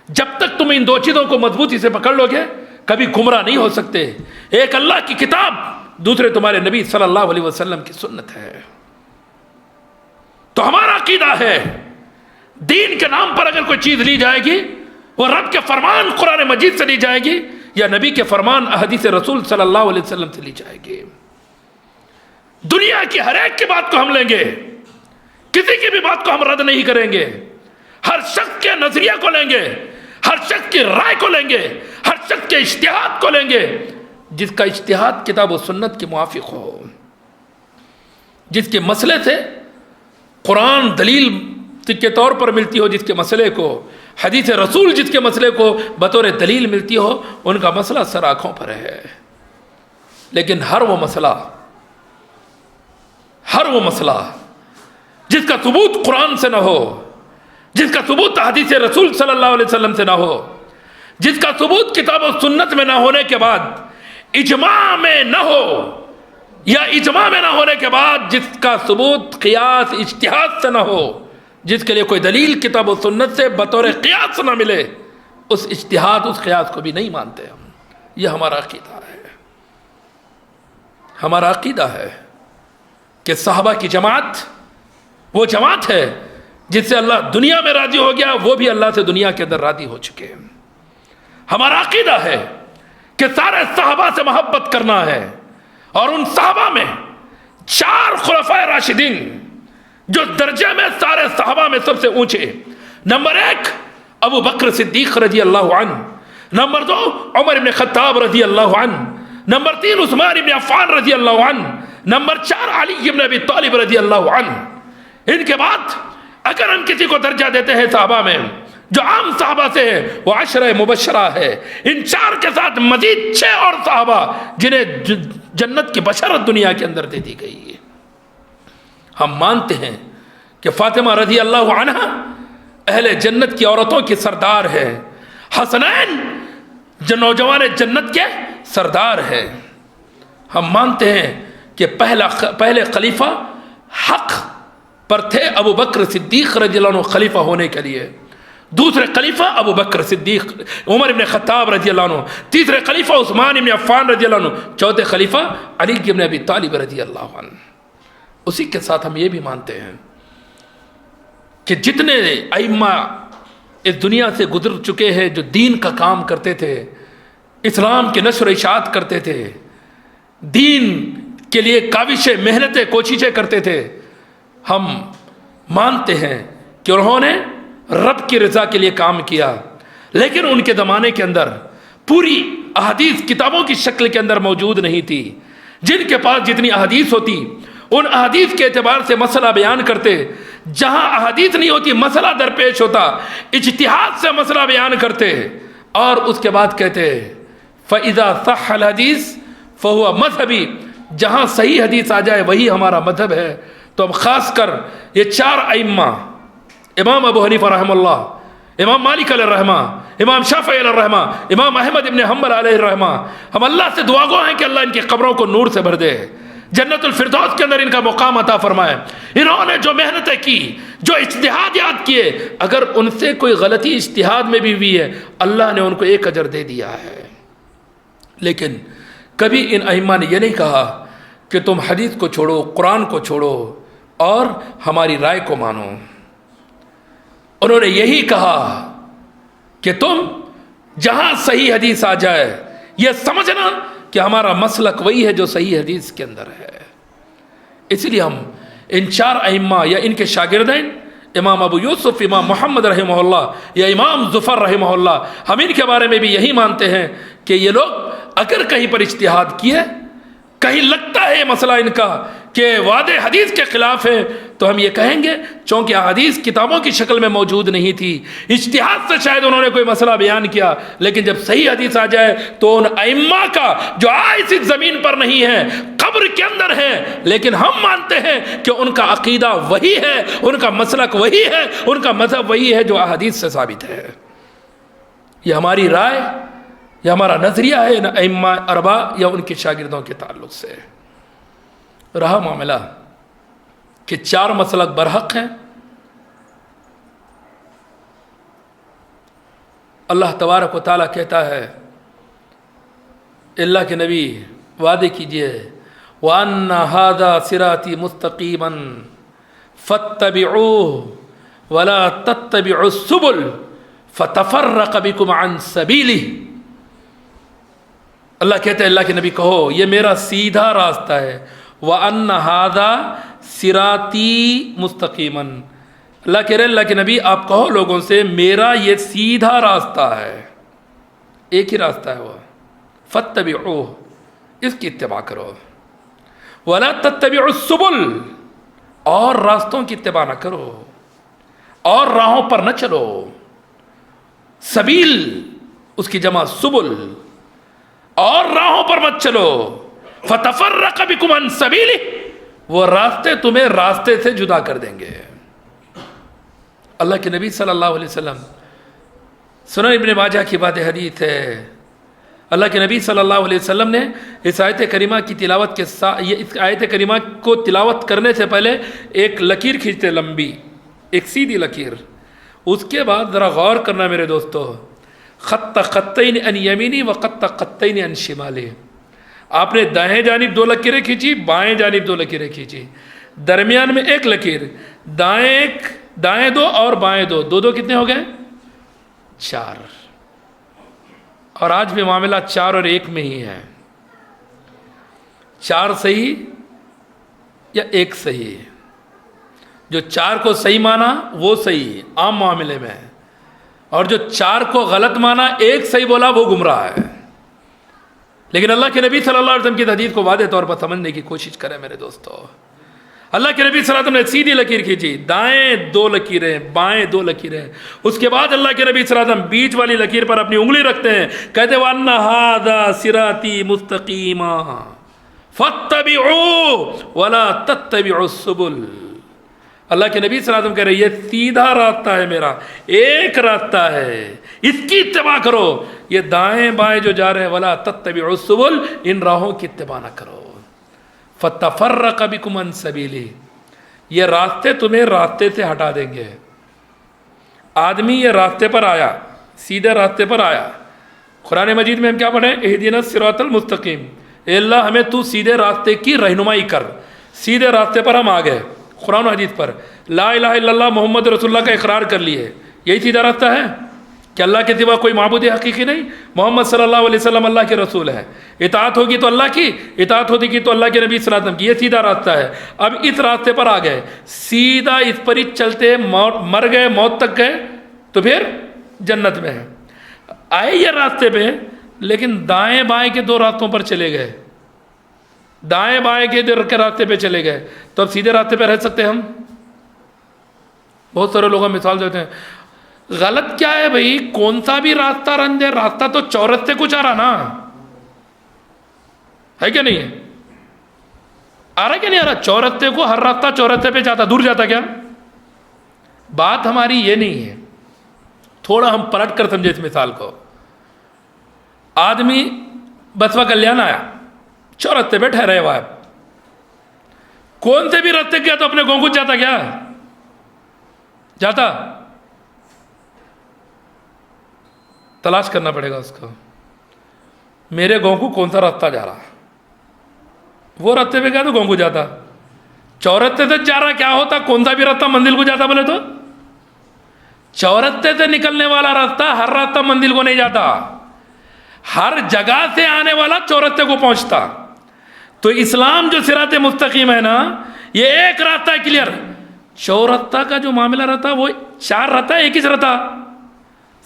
جب تک تم ان دو چیزوں کو مضبوطی سے پکڑ لو گے کبھی گمراہ نہیں ہو سکتے۔ ایک اللہ کی کتاب، دوسرے تمہارے نبی صلی اللہ علیہ وسلم کی سنت ہے۔ تو ہمارا عقیدہ ہے دین کے نام پر اگر کوئی چیز لی جائے گی، وہ رب کے فرمان قرآن مجید سے لی جائے گی یا نبی کے فرمان احادیث رسول صلی اللہ علیہ وسلم سے لی جائے گی۔ دنیا کی ہر ایک کی بات کو ہم لیں گے، کسی کی بھی بات کو ہم رد نہیں کریں گے، ہر شخص کے نظریہ کو لیں گے، ہر شخص کی رائے کو لیں گے، ہر شخص کے اجتہاد کو لیں گے، جس کا اجتہاد کتاب و سنت کے موافق ہو، جس کے مسئلے سے قرآن دلیل کے طور پر ملتی ہو، جس کے مسئلے کو حدیث رسول جس کے مسئلے کو بطور دلیل ملتی ہو، ان کا مسئلہ سر آنکھوں پر ہے۔ لیکن ہر وہ مسئلہ جس کا ثبوت قرآن سے نہ ہو، جس کا ثبوت حدیث رسول صلی اللہ علیہ وسلم سے نہ ہو، جس کا ثبوت کتاب و سنت میں نہ ہونے کے بعد اجماع میں نہ ہو، یا اجماع میں نہ ہونے کے بعد جس کا ثبوت قیاس اجتہاد سے نہ ہو، جس کے لیے کوئی دلیل کتاب و سنت سے بطور قیاس نہ ملے، اس اجتہاد اس قیاس کو بھی نہیں مانتے ہم۔ یہ ہمارا عقیدہ ہے۔ ہمارا عقیدہ ہے کہ صحابہ کی جماعت وہ جماعت ہے جس سے اللہ دنیا میں راضی ہو گیا، وہ بھی اللہ سے دنیا کے اندر راضی ہو چکے ہیں۔ ہمارا عقیدہ ہے کہ سارے صحابہ سے محبت کرنا ہے، اور ان صحابہ میں 4 خلفائے راشدین جو درجے میں سارے صحابہ میں سب سے اونچے، نمبر 1 ابو بکر صدیق رضی اللہ عنہ، نمبر 2 عمر بن خطاب رضی اللہ عنہ، نمبر 3 عثمان بن عفان رضی اللہ عنہ، نمبر 4 علی بن ابی طالب رضی اللہ عنہ۔ ان کے بعد اگر ہم کسی کو درجہ دیتے ہیں صحابہ میں جو عام صحابہ سے ہے، وہ 10 مبشرہ ہے، ان 4 کے ساتھ مزید 6 اور صحابہ جنہیں جنت کی بشارت دنیا کے اندر دے دی گئی ہے۔ ہم مانتے ہیں کہ فاطمہ رضی اللہ عنہ اہل جنت کی عورتوں کی سردار ہے، حسنین جو نوجوان جنت کے سردار ہے۔ ہم مانتے ہیں کہ پہلے خلیفہ حق پر تھے ابو بکر صدیق رضی اللہ عنہ خلیفہ ہونے کے لیے، دوسرے خلیفہ ابو بکر صدیق عمر بن خطاب رضی اللہ عنہ، تیسرے خلیفہ عثمان بن عفان رضی اللہ عنہ، چوتھے خلیفہ علی بن ابی طالب رضی اللہ عنہ۔ اسی کے ساتھ ہم یہ بھی مانتے ہیں کہ جتنے ائمہ اس دنیا سے گزر چکے ہیں جو دین کا کام کرتے تھے، اسلام کی نشر و اشاعت کرتے تھے، دین کے لیے کاوشیں محنتیں کوششیں کرتے تھے، ہم مانتے ہیں کہ انہوں نے رب کی رضا کے لیے کام کیا، لیکن ان کے زمانے کے اندر پوری احادیث کتابوں کی شکل کے اندر موجود نہیں تھی۔ جن کے پاس جتنی احادیث ہوتی ان احادیث کے اعتبار سے مسئلہ بیان کرتے، جہاں احادیث نہیں ہوتی مسئلہ درپیش ہوتا، اجتہاد سے مسئلہ بیان کرتے، اور اس کے بعد کہتے فَإِذَا صَحَّ الْحَدِيث فہو مذہبی، جہاں صحیح حدیث آ جائے وہی ہمارا مذہب ہے۔ تو ہم خاص کر یہ 4 ائمہ، امام ابو حنیفہ رحمہ اللہ، امام مالک علیہ الرحمہ، امام شافعی علیہ الرحمہ، امام احمد ابن حنبل علیہ الرحمہ، ہم اللہ سے دعا گو ہیں کہ اللہ ان کی قبروں کو نور سے بھر دے، جنت الفردوس کے اندر ان کا مقام عطا فرمائے۔ انہوں نے جو محنتیں کی، جو اجتہادات کیے، اگر ان سے کوئی غلطی اجتہاد میں بھی ہوئی ہے اللہ نے ان کو 1 اجر دے دیا ہے۔ لیکن کبھی ان ائمہ نے یہ نہیں کہا کہ تم حدیث کو چھوڑو، قرآن کو چھوڑو اور ہماری رائے کو مانو۔ انہوں نے یہی کہا کہ تم جہاں صحیح حدیث آ جائے یہ سمجھنا کہ ہمارا مسلک وہی ہے جو صحیح حدیث کے اندر ہے۔ اس لیے ہم ان 4 ائمہ یا ان کے شاگردین، امام ابو یوسف، امام محمد رحمہ اللہ یا امام ظفر رحمہ اللہ، ہم ان کے بارے میں بھی یہی مانتے ہیں کہ یہ لوگ اگر کہیں پر اجتہاد کیے، کہیں لگتا ہے یہ مسئلہ ان کا کہ واضح حدیث کے خلاف ہے، تو ہم یہ کہیں گے چونکہ حدیث کتابوں کی شکل میں موجود نہیں تھی، اجتہاد سے شاید انہوں نے کوئی مسئلہ بیان کیا، لیکن جب صحیح حدیث آ جائے تو ان ائمہ کا جو آج اس زمین پر نہیں ہے، قبر کے اندر ہے، لیکن ہم مانتے ہیں کہ ان کا عقیدہ وہی ہے، ان کا مسلک وہی ہے، ان کا مذہب وہی ہے جو احادیث سے ثابت ہے۔ یہ ہماری رائے، یہ ہمارا نظریہ ہے ان ائمہ اربعہ یا ان کے شاگردوں کے تعلق سے۔ رہا معاملہ کہ 4 مسلک برحق ہیں، اللہ تبارک و تعالیٰ کہتا ہے، اللہ کے نبی وعدے کیجئے وَأَنَّ هَذَا صِرَاطِي مُسْتَقِيمًا فَاتَّبِعُوهُ وَلَا تَتَّبِعُوا السُّبُلَ فَتَفَرَّقَ بِكُمْ عَنْ سَبِيلِهِ۔ اللہ کہتے ہیں اللہ کے نبی کہو یہ میرا سیدھا راستہ ہے، وَأَنَّ هَذَا صِرَاطِي مُسْتَقِيمًا، اللہ کہہ رہے اللہ کے نبی آپ کہو لوگوں سے میرا یہ سیدھا راستہ ہے، ایک ہی راستہ ہے وہ، فَاتَّبِعُوهُ، اس کی اتباع کرو، وَلَا تَتَّبِعُوا السُّبُلَ، اور راستوں کی اتباع نہ کرو، اور راہوں پر نہ چلو۔ سبیل اس کی جمع سبل، اور راہوں پر مت چلو، فتفرق بکم عن سبیلہ، وہ راستے تمہیں راستے سے جدا کر دیں گے۔ اللہ کے نبی صلی اللہ علیہ وسلم، سنن ابن ماجہ کی بات حدیث ہے، اللہ کے نبی صلی اللہ علیہ وسلم نے اس آیت کریمہ کی تلاوت کے ساتھ، اس آیت کریمہ کو تلاوت کرنے سے پہلے ایک لکیر کھینچتے، لمبی ایک سیدھی لکیر، اس کے بعد ذرا غور کرنا میرے دوستو، خط خطین ان یمینی و خط خطین ان شمالی، آپ نے دائیں جانب 2 لکیریں کھینچی، بائیں جانب 2 لکیریں کھینچی، درمیان میں ایک لکیر، دائیں 2 اور بائیں 2، 2 کتنے ہو گئے؟ 4۔ اور آج بھی معاملہ 4 اور 1 میں ہی ہے، 4 صحیح یا 1 صحیح، جو 4 کو صحیح مانا وہ صحیح عام معاملے میں، اور جو 4 کو غلط مانا 1 صحیح بولا وہ گمراہ ہے۔ لیکن اللہ کے نبی صلی اللہ علیہ وسلم کی حدیث کو واضح طور پر سمجھنے کی کوشش کریں میرے دوستو۔ اللہ کے نبی صلی اللہ علیہ وسلم نے سیدھی لکیر کھینچی، دائیں 2 لکیریں، بائیں 2 لکیریں، اس کے بعد اللہ کے نبی صلی اللہ علیہ وسلم بیچ والی لکیر پر اپنی انگلی رکھتے ہیں، کہتے وَأَنَّ هَذَا صِرَاطِي مُسْتَقِيمًا فَاتَّبِعُوهُ وَلَا تَتَّبِعُوا السُّبُلَ۔ اللہ کے نبی صلی اللہ علیہ وسلم کہہ رہے ہیں یہ سیدھا راستہ ہے میرا، ایک راستہ ہے، اس کی اتباع کرو، یہ دائیں بائیں جو جا رہے ہیں وَلَا تَتَّبِعُوا السُّبُلَ، ان راہوں کی اتباع نہ کرو، فَتَفَرَّقَ بِكُمْ عَنْ سَبِيلِهِ، یہ راستے تمہیں راستے سے ہٹا دیں گے۔ آدمی یہ راستے پر آیا، سیدھے راستے پر آیا، قرآن مجید میں ہم کیا پڑھیں؟ اہدنا الصراط المستقیم، اے اللہ ہمیں تو سیدھے راستے کی رہنمائی کر، سیدھے راستے پر ہم آ گئے، قرآن و حدیث پر لا الہ الا اللہ محمد رسول اللہ کا اقرار کر لیے، یہی سیدھا راستہ ہے کہ اللہ کے سوا کوئی معبود حقیقی نہیں، محمد صلی اللہ علیہ وسلم اللہ کے رسول ہے، اطاعت ہوگی تو اللہ کی، اطاعت ہوتی کی تو اللہ کے نبی صلی اللہ علیہ وسلم کی، یہ سیدھا راستہ ہے۔ اب اس راستے پر آ گئے، سیدھا اس پر ہی چلتے مر گئے، موت تک گئے تو پھر جنت میں ہے۔ آئے یہ راستے پہ لیکن دائیں بائیں کے 2 راستوں پر چلے گئے، دائیں بائیں کے راستے پہ چلے گئے، تو اب سیدھے راستے پہ رہ سکتے ہم؟ بہت سارے لوگ مثال دیتے ہیں، غلط کیا ہے بھائی، کون سا بھی راستہ رن دے، راستہ تو چورس سے کچھ آ رہا نا، ہے کہ نہیں ہے؟ آ رہا کہ نہیں آ رہا؟ چورتے کو ہر راستہ چورتے پہ جاتا، دور جاتا کیا؟ بات ہماری یہ نہیں ہے، تھوڑا ہم پلٹ کر سمجھے اس مثال کو. آدمی بسوا کلیان آیا، چورتے پہ ٹھہرے ہوا ہے، کون سے بھی راستے گیا تو اپنے گونگو جاتا کیا؟ جاتا؟ تلاش کرنا پڑے گا اس کو، میرے گونگو کون سا راستہ جا رہا. وہ راستے پہ گیا تو گونگو جاتا. چورتے سے جا رہا کیا ہوتا؟ کون سا بھی راستہ منزل کو جاتا بولے تو؟ چورتے سے نکلنے والا راستہ ہر راستہ منزل کو نہیں جاتا، ہر جگہ سے آنے والا چورتے کو پہنچتا. تو اسلام جو صراط مستقیم ہے نا، یہ ایک راستہ ہے کلیئر. چورتہ کا جو معاملہ رہتا وہ 4 رہتا ہے، ایک ہی رہتا.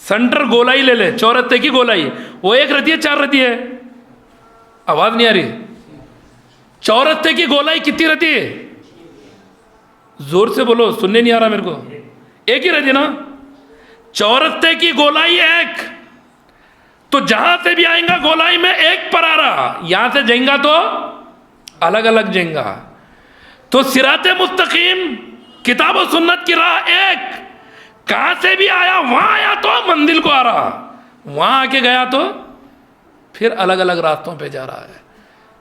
سنٹر گولائی لے لے، چورتے کی گولائی وہ ایک رہتی ہے 4 رہتی ہے. آواز نہیں آ رہی؟ چورتے کی گولائی کتنی رہتی ہے؟ زور سے بولو، سننے نہیں آ رہا میرے کو. ایک ہی رہتی ہے نا. چورتے کی گولائی ایک، تو جہاں سے بھی آئیں گا گولائی میں ایک پر آ رہا، یہاں سے جائیں گا تو الگ الگ جائیں گا. تو صراط مستقیم کتاب و سنت کی راہ ایک، کہاں سے بھی آیا وہاں آیا تو منزل کو آ رہا، وہاں آ کے گیا تو پھر الگ الگ راستوں پہ جا رہا ہے.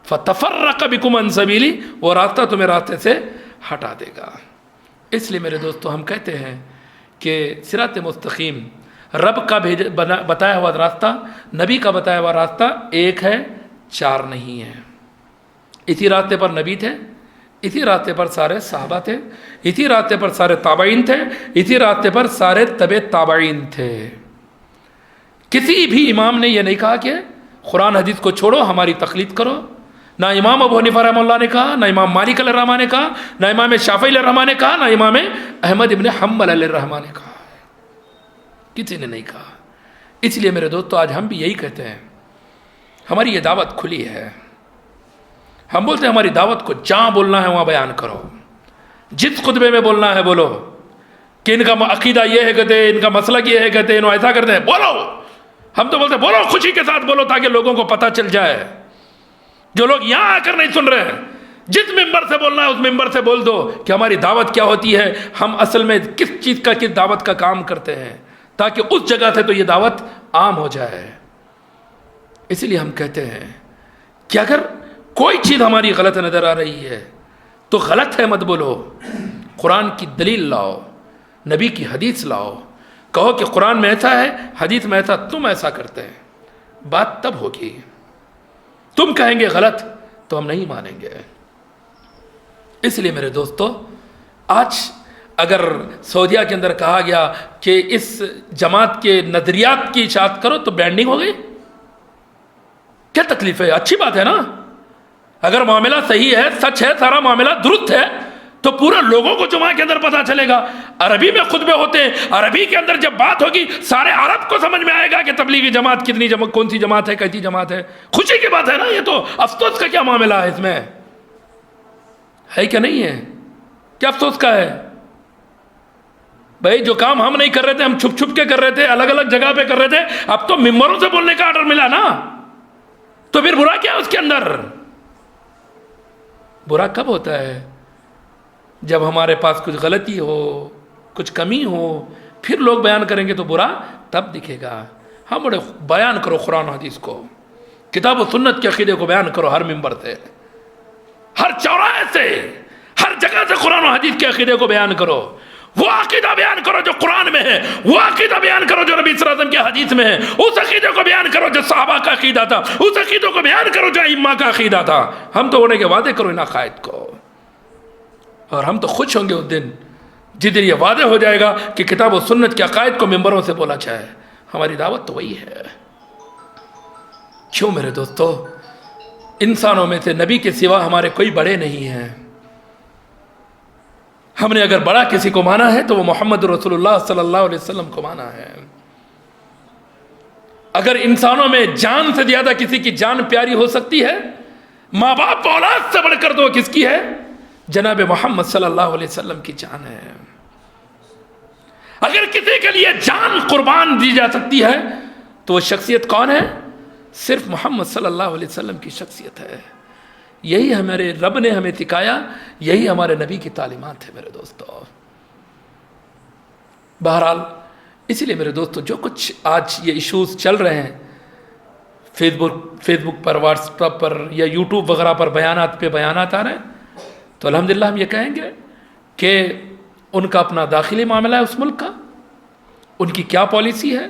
فَتَفَرَّقَ بِكُمْ عَنْ سَبِيلِهِ، وہ راستہ تمہیں راستے سے ہٹا دے گا. اس لیے میرے دوستو ہم کہتے ہیں کہ صراط مستقیم رب کا بتایا ہوا راستہ، نبی کا بتایا ہوا راستہ ایک ہے، 4 نہیں ہے. اسی راستے پر نبی تھے، اسی راستے پر سارے صحابہ تھے، اسی راستے پر سارے تابعین تھے، اسی راستے پر سارے تبع تابعین تھے. کسی بھی امام نے یہ نہیں کہا کہ قرآن حدیث کو چھوڑو ہماری تقلید کرو. نہ امام ابو حنیفہ رحمہ اللہ نے کہا، نہ امام مالک علیہ الرحمہ نے کہا، نہ امام شافعی علیہ الرحمہ نے کہا، نہ امام احمد ابن حنبل علیہ الرحمہ نے کہا. کسی نے نہیں کہا. اس لیے میرے دوستو آج ہم بھی یہی کہتے ہیں، ہماری یہ دعوت کھلی ہے. ہم بولتے ہیں ہماری دعوت کو جہاں بولنا ہے وہاں بیان کرو، جس خطبے میں بولنا ہے بولو، کہ ان کا عقیدہ یہ ہے کہتے ہیں، ان کا مسلک یہ ہے کہتے ہیں، انہوں ایسا کرتے ہیں، بولو. ہم تو بولتے ہیں بولو خوشی کے ساتھ بولو تاکہ لوگوں کو پتہ چل جائے. جو لوگ یہاں آ کر نہیں سن رہے ہیں، جس ممبر سے بولنا ہے اس ممبر سے بول دو کہ ہماری دعوت کیا ہوتی ہے، ہم اصل میں کس چیز کا، کس دعوت کا کام کرتے ہیں، تاکہ اس جگہ سے تو یہ دعوت عام ہو جائے. اس لیے ہم کہتے ہیں کہ اگر کوئی چیز ہماری غلط نظر آ رہی ہے تو غلط ہے مت بولو، قرآن کی دلیل لاؤ، نبی کی حدیث لاؤ، کہو کہ قرآن میں ایسا ہے، حدیث میں ایسا، تم ایسا کرتے ہیں. بات تب ہوگی. تم کہیں گے غلط تو ہم نہیں مانیں گے. اس لیے میرے دوستو آج اگر سعودیہ کے اندر کہا گیا کہ اس جماعت کے نظریات کی اشاعت کرو تو بینڈنگ ہو گئی، کیا تکلیف ہے؟ اچھی بات ہے نا. اگر معاملہ صحیح ہے، سچ ہے، سارا معاملہ درست ہے تو پورا لوگوں کو جمعہ کے اندر پتا چلے گا. عربی میں خطبے ہوتے ہیں، عربی کے اندر جب بات ہوگی سارے عرب کو سمجھ میں آئے گا کہ تبلیغی جماعت کتنی کون سی جماعت ہے، کیسی جماعت ہے. خوشی کی بات ہے نا. یہ تو افسوس کا کیا معاملہ ہے اس میں؟ ہے کیا نہیں ہے؟ کیا افسوس کا ہے بھائی؟ جو کام ہم نہیں کر رہے تھے، ہم چھپ چھپ کے کر رہے تھے، الگ الگ جگہ پہ کر رہے تھے، اب تو ممبروں سے بولنے کا آرڈر ملا نا. تو پھر برا کیا اس کے اندر؟ برا کب ہوتا ہے؟ جب ہمارے پاس کچھ غلطی ہو، کچھ کمی ہو، پھر لوگ بیان کریں گے تو برا تب دکھے گا. ہم بڑے بیان کرو قرآن حدیث کو، کتاب و سنت کے عقیدے کو بیان کرو، ہر ممبر سے، ہر چوراہے سے، ہر جگہ سے قرآن و حدیث کے عقیدے کو بیان کرو. وہ عقیدہ بیان کرو جو قرآن میں ہے، وہ عقیدہ بیان کرو جو نبی صلی اللہ علیہ وسلم کے حدیث میں ہے، اس عقیدے کو بیان کرو جو صحابہ کا عقیدہ تھا، اس عقیدے کو بیان کرو جو ائمہ کا عقیدہ تھا. ہم تو ہونے کے وعدے کرو ان عقائد کو، اور ہم تو خوش ہوں گے اس دن جس دن یہ واضح ہو جائے گا کہ کتاب و سنت کے عقائد کو ممبروں سے بولا جائے. ہماری دعوت تو وہی ہے. کیوں میرے دوستو؟ انسانوں میں سے نبی کے سوا ہمارے کوئی بڑے نہیں ہیں. ہم نے اگر بڑا کسی کو مانا ہے تو وہ محمد رسول اللہ صلی اللہ علیہ وسلم کو مانا ہے. اگر انسانوں میں جان سے زیادہ کسی کی جان پیاری ہو سکتی ہے، ماں باپ اولاد سے بڑھ کر تو کس کی ہے؟ جناب محمد صلی اللہ علیہ وسلم کی جان ہے. اگر کسی کے لیے جان قربان دی جا سکتی ہے تو وہ شخصیت کون ہے؟ صرف محمد صلی اللہ علیہ وسلم کی شخصیت ہے. یہی ہمارے رب نے ہمیں سکھایا، یہی ہمارے نبی کی تعلیمات ہے میرے دوستو۔ بہرحال اسی لیے میرے دوستو جو کچھ آج یہ ایشوز چل رہے ہیں فیس بک پر، واٹس ایپ پر یا یوٹیوب وغیرہ پر بیانات پہ بیانات آ رہے ہیں، تو الحمدللہ ہم یہ کہیں گے کہ ان کا اپنا داخلی معاملہ ہے اس ملک کا، ان کی کیا پالیسی ہے،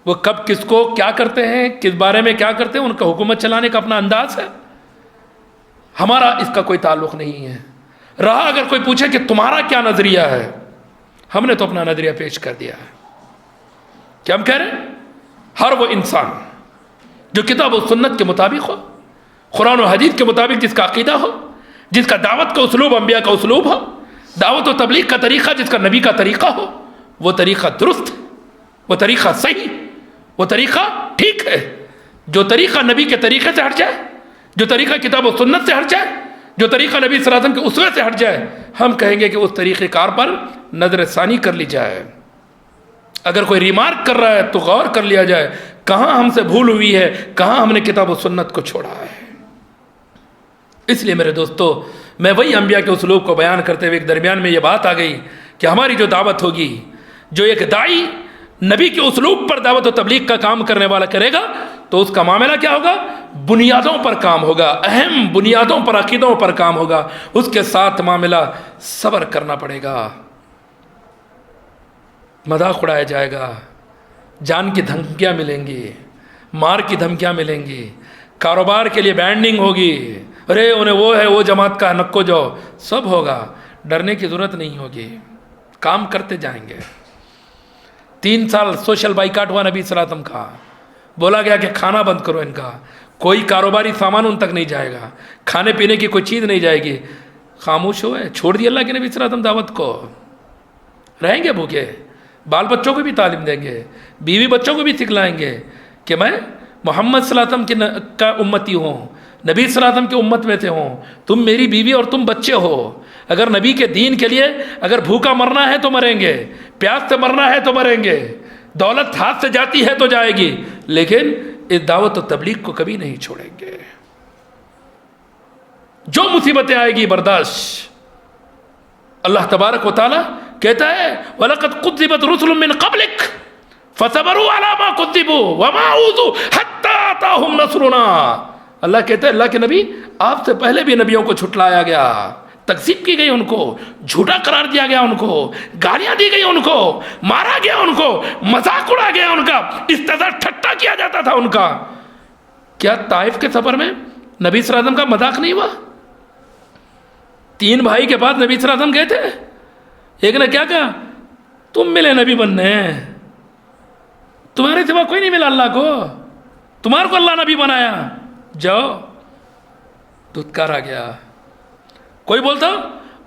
وہ کب کس کو کیا کرتے ہیں، کس بارے میں کیا کرتے ہیں، ان کا حکومت چلانے کا اپنا انداز ہے، ہمارا اس کا کوئی تعلق نہیں ہے۔ رہا اگر کوئی پوچھے کہ تمہارا کیا نظریہ ہے، ہم نے تو اپنا نظریہ پیش کر دیا ہے کہ ہم کہہ رہے ہیں ہر وہ انسان جو کتاب و سنت کے مطابق ہو، قرآن و حدیث کے مطابق جس کا عقیدہ ہو، جس کا دعوت کا اسلوب انبیاء کا اسلوب ہو، دعوت و تبلیغ کا طریقہ جس کا نبی کا طریقہ ہو، وہ طریقہ درست ہے، وہ طریقہ صحیح، وہ طریقہ ٹھیک ہے۔ جو طریقہ نبی کے طریقے سے ہٹ جائے، جو طریقہ کتاب و سنت سے ہٹ جائے، جو طریقہ نبی صلی اللہ علیہ وسلم کے اسوے سے ہٹ جائے، ہم کہیں گے کہ اس طریقہ کار پر نظر ثانی کر لی جائے۔ اگر کوئی ریمارک کر رہا ہے تو غور کر لیا جائے کہاں ہم سے بھول ہوئی ہے، کہاں ہم نے کتاب و سنت کو چھوڑا ہے۔ اس لیے میرے دوستو، میں وہی انبیاء کے اسلوب کو بیان کرتے ہوئے ایک درمیان میں یہ بات آ گئی کہ ہماری جو دعوت ہوگی، جو ایک داعی نبی کے اسلوب پر دعوت و تبلیغ کا کام کرنے والا کرے گا تو اس کا معاملہ کیا ہوگا؟ بنیادوں پر کام ہوگا، اہم بنیادوں پر، عقیدوں پر کام ہوگا۔ اس کے ساتھ معاملہ صبر کرنا پڑے گا، مذاق اڑایا جائے گا، جان کی دھمکیاں ملیں گی، مار کی دھمکیاں ملیں گی، کاروبار کے لیے بینڈنگ ہوگی، ارے انہیں وہ ہے، وہ جماعت کا نکو جو، سب ہوگا، ڈرنے کی ضرورت نہیں ہوگی، کام کرتے جائیں گے۔ 3 سال سوشل بائیکاٹ ہوا نبی صلی اللہ علیہ وسلم کا، بولا گیا کہ کھانا بند کرو ان کا، کوئی کاروباری سامان ان تک نہیں جائے گا، کھانے پینے کی کوئی چیز نہیں جائے گی، خاموش ہوئے، چھوڑ دی اللہ کے نبی صلی اللہ علیہ وسلم دعوت کو۔ رہیں گے بھوکے، بال بچوں کو بھی تعلیم دیں گے، بیوی بچوں کو بھی سکھلائیں گے کہ میں محمد صلی اللہ علیہ وسلم کا امتی ہوں، نبی صلی اللہ علیہ وسلم کی امت میں سے ہوں، تم میری بیوی اور تم بچے ہو، اگر نبی کے دین کے لیے اگر بھوکا مرنا ہے تو مریں گے، پیاس سے مرنا ہے تو مریں گے، دولت ہاتھ سے جاتی ہے تو جائے گی، لیکن اس دعوت و تبلیغ کو کبھی نہیں چھوڑیں گے۔ جو مصیبتیں آئے گی برداشت۔ اللہ تبارک و تعالی کہتا ہے وَلَقَدْ قُذِّبَتْ رُسُلٌ مِّن قَبْلِكَ فَصَبَرُوا عَلَىٰ مَا كُذِّبُوا وَمَا أُوذُوا حَتَّىٰ أَتَاهُمْ نَصْرُنَا۔ اللہ کہتا ہے اللہ کے نبی، آپ سے پہلے بھی نبیوں کو جھٹلایا گیا، تکذیب کی گئی، ان کو جھوٹا قرار دیا گیا، ان کو گالیاں دی گئی، ان کو مارا گیا، ان کو مذاق اڑا گیا، ان کا استہزاء ٹھٹا کیا جاتا تھا ان کا۔ کیا طائف کے سفر میں نبی صلی اللہ علیہ وسلم کا مذاق نہیں ہوا؟ 3 بھائی کے بعد نبی صلی اللہ علیہ وسلم گئے تھے، ایک نے کیا کہا؟ تم ملے نبی بننے، تمہارے سوا کوئی نہیں ملا اللہ کو، تمہارے کو اللہ نبی بنایا، جاؤ۔ دھتکارا گیا۔ کوئی بولتا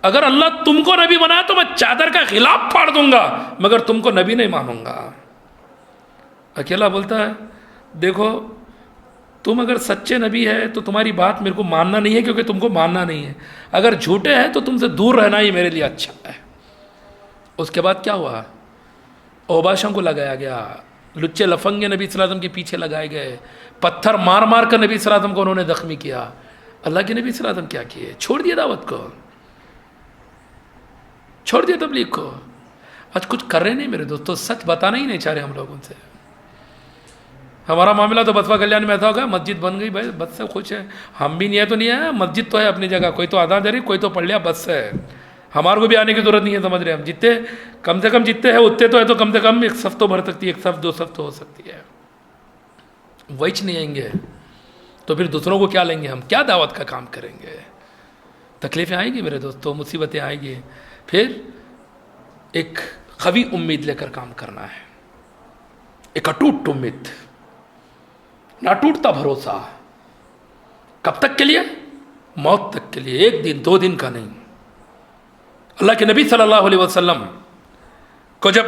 اگر اللہ تم کو نبی بنایا تو میں چادر کا خلاف پھاڑ دوں گا، مگر تم کو نبی نہیں مانوں گا۔ اکیلا بولتا ہے دیکھو تم اگر سچے نبی ہے تو تمہاری بات میرے کو ماننا نہیں ہے، کیونکہ تم کو ماننا نہیں ہے، اگر جھوٹے ہیں تو تم سے دور رہنا ہی میرے لیے اچھا ہے۔ اس کے بعد کیا ہوا؟ اوباشوں کو لگایا گیا، لچے لفنگے نبی صلی اللہ علیہ وسلم کے پیچھے لگائے گئے، پتھر مار مار کر نبی صلی اللہ علیہ وسلم کو انہوں نے زخمی کیا۔ اللہ کے نبی صلی اللہ علیہ وسلم کیا کیے؟ چھوڑ دیا دعوت کو، چھوڑ دیا تبلیغ کو۔ آج کچھ کر رہے نہیں میرے دوستو، سچ بتانا ہی نہیں چاہ رہے ہم لوگوں سے۔ ہمارا معاملہ تو بسوا کلیان میں ایسا ہوگا، مسجد بن گئی بھائی بس سے خوش ہے، ہم بھی نہیں ہے تو نہیں ہے، مسجد تو ہے اپنی جگہ، کوئی تو آدھا جاری، کوئی تو پڑھ لیا بس ہے، ہمارے کو بھی آنے کی ضرورت نہیں ہے، سمجھ رہے ہیں ہم، جتنے کم سے کم جتنے ہیں اتنے تو ہے، تو کم سے کم 1 صف تو بھر سکتی ہے، 1 صف 2 صف تو ہو سکتی ہے۔ وہی نہیں آئیں گے تو پھر دوسروں کو کیا لیں گے ہم؟ کیا دعوت کا کام کریں گے؟ تکلیفیں آئیں گی میرے دوستوں، مصیبتیں آئیں گی، پھر ایک قوی امید لے کر کام کرنا ہے، ایک اٹوٹ امید، نہ ٹوٹتا بھروسہ۔ کب تک کے لیے؟ موت تک کے لیے، 1 دن 2 دن کا نہیں۔ اللہ کے نبی صلی اللہ علیہ وسلم کو جب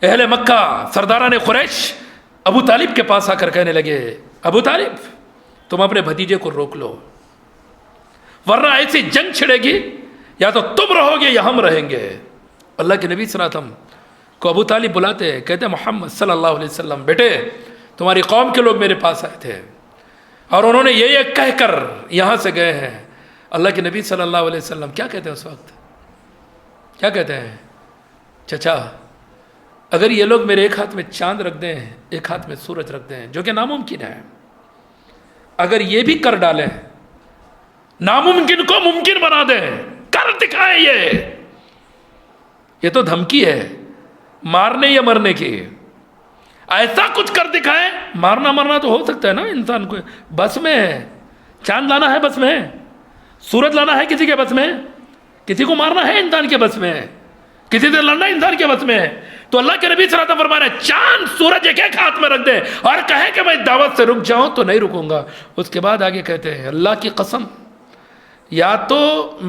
اہل مکہ سرداران قریش ابو طالب کے پاس آ کر کہنے لگے ابو طالب تم اپنے بھتیجے کو روک لو، ورنہ ایسی جنگ چھڑے گی یا تو تم رہو گے یا ہم رہیں گے۔ اللہ کے نبی صلی اللہ علیہ وسلم کو ابو طالب بلاتے، کہتے محمد صلی اللہ علیہ وسلم بیٹے تمہاری قوم کے لوگ میرے پاس آئے تھے اور انہوں نے یہ کہہ کر یہاں سے گئے ہیں. اللہ کے نبی صلی اللہ علیہ وسلم کیا کہتے ہیں اس وقت؟ کیا کہتے ہیں؟ چچا اگر یہ لوگ میرے ایک ہاتھ میں چاند رکھ دیں، ایک ہاتھ میں سورج رکھ دیں، جو کہ ناممکن ہے، اگر یہ بھی کر ڈالیں، ناممکن کو ممکن بنا دیں، کر دکھائیں، یہ تو دھمکی ہے مارنے یا مرنے کی. ایسا کچھ کر دکھائیں. مارنا مرنا تو ہو سکتا ہے نا انسان کو، بس میں ہے. چاند لانا ہے بس میں، سورج لانا ہے کسی کے بس میں، کسی کو مارنا ہے انسان کے بس میں، کسی سے لڑنا انسان کے بس میں ہے. تو اللہ کے نبی صلی اللہ علیہ وسلم فرما رہے ہیں چاند سورج ایک ایک ہاتھ میں رکھ دے اور کہے کہ میں دعوت سے رک جاؤں تو نہیں رکوں گا. اس کے بعد آگے کہتے ہیں اللہ کی قسم، یا تو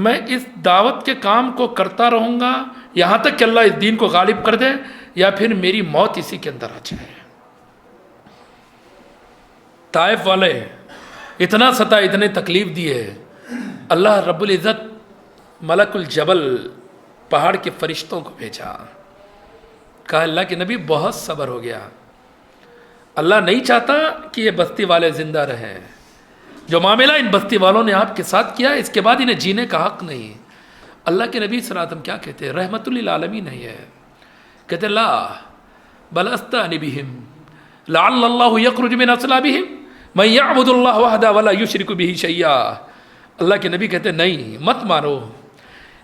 میں اس دعوت کے کام کو کرتا رہوں گا یہاں تک کہ اللہ اس دین کو غالب کر دے، یا پھر میری موت اسی کے اندر آ جائے. طائف والے اتنا ستائے، اتنے تکلیف دیے، اللہ رب العزت ملک الجبل پہاڑ کے فرشتوں کو بھیجا. کہا اللہ کے نبی بہت صبر ہو گیا، اللہ نہیں چاہتا کہ یہ بستی والے زندہ رہیں. جو معاملہ ان بستی والوں نے آپ کے ساتھ کیا اس کے بعد انہیں جینے کا حق نہیں. اللہ کے نبی صلی اللہ علیہ وسلم کیا کہتے ہیں؟ رحمت للعالمین ہے یہ. کہتے لا بل استانی بہم لعل اللہ یخرج من اصلابہم من یعبد اللہ وحدہ ولا یشرک بہ شیئا. اللہ کے نبی کہتے نہیں، مت مارو،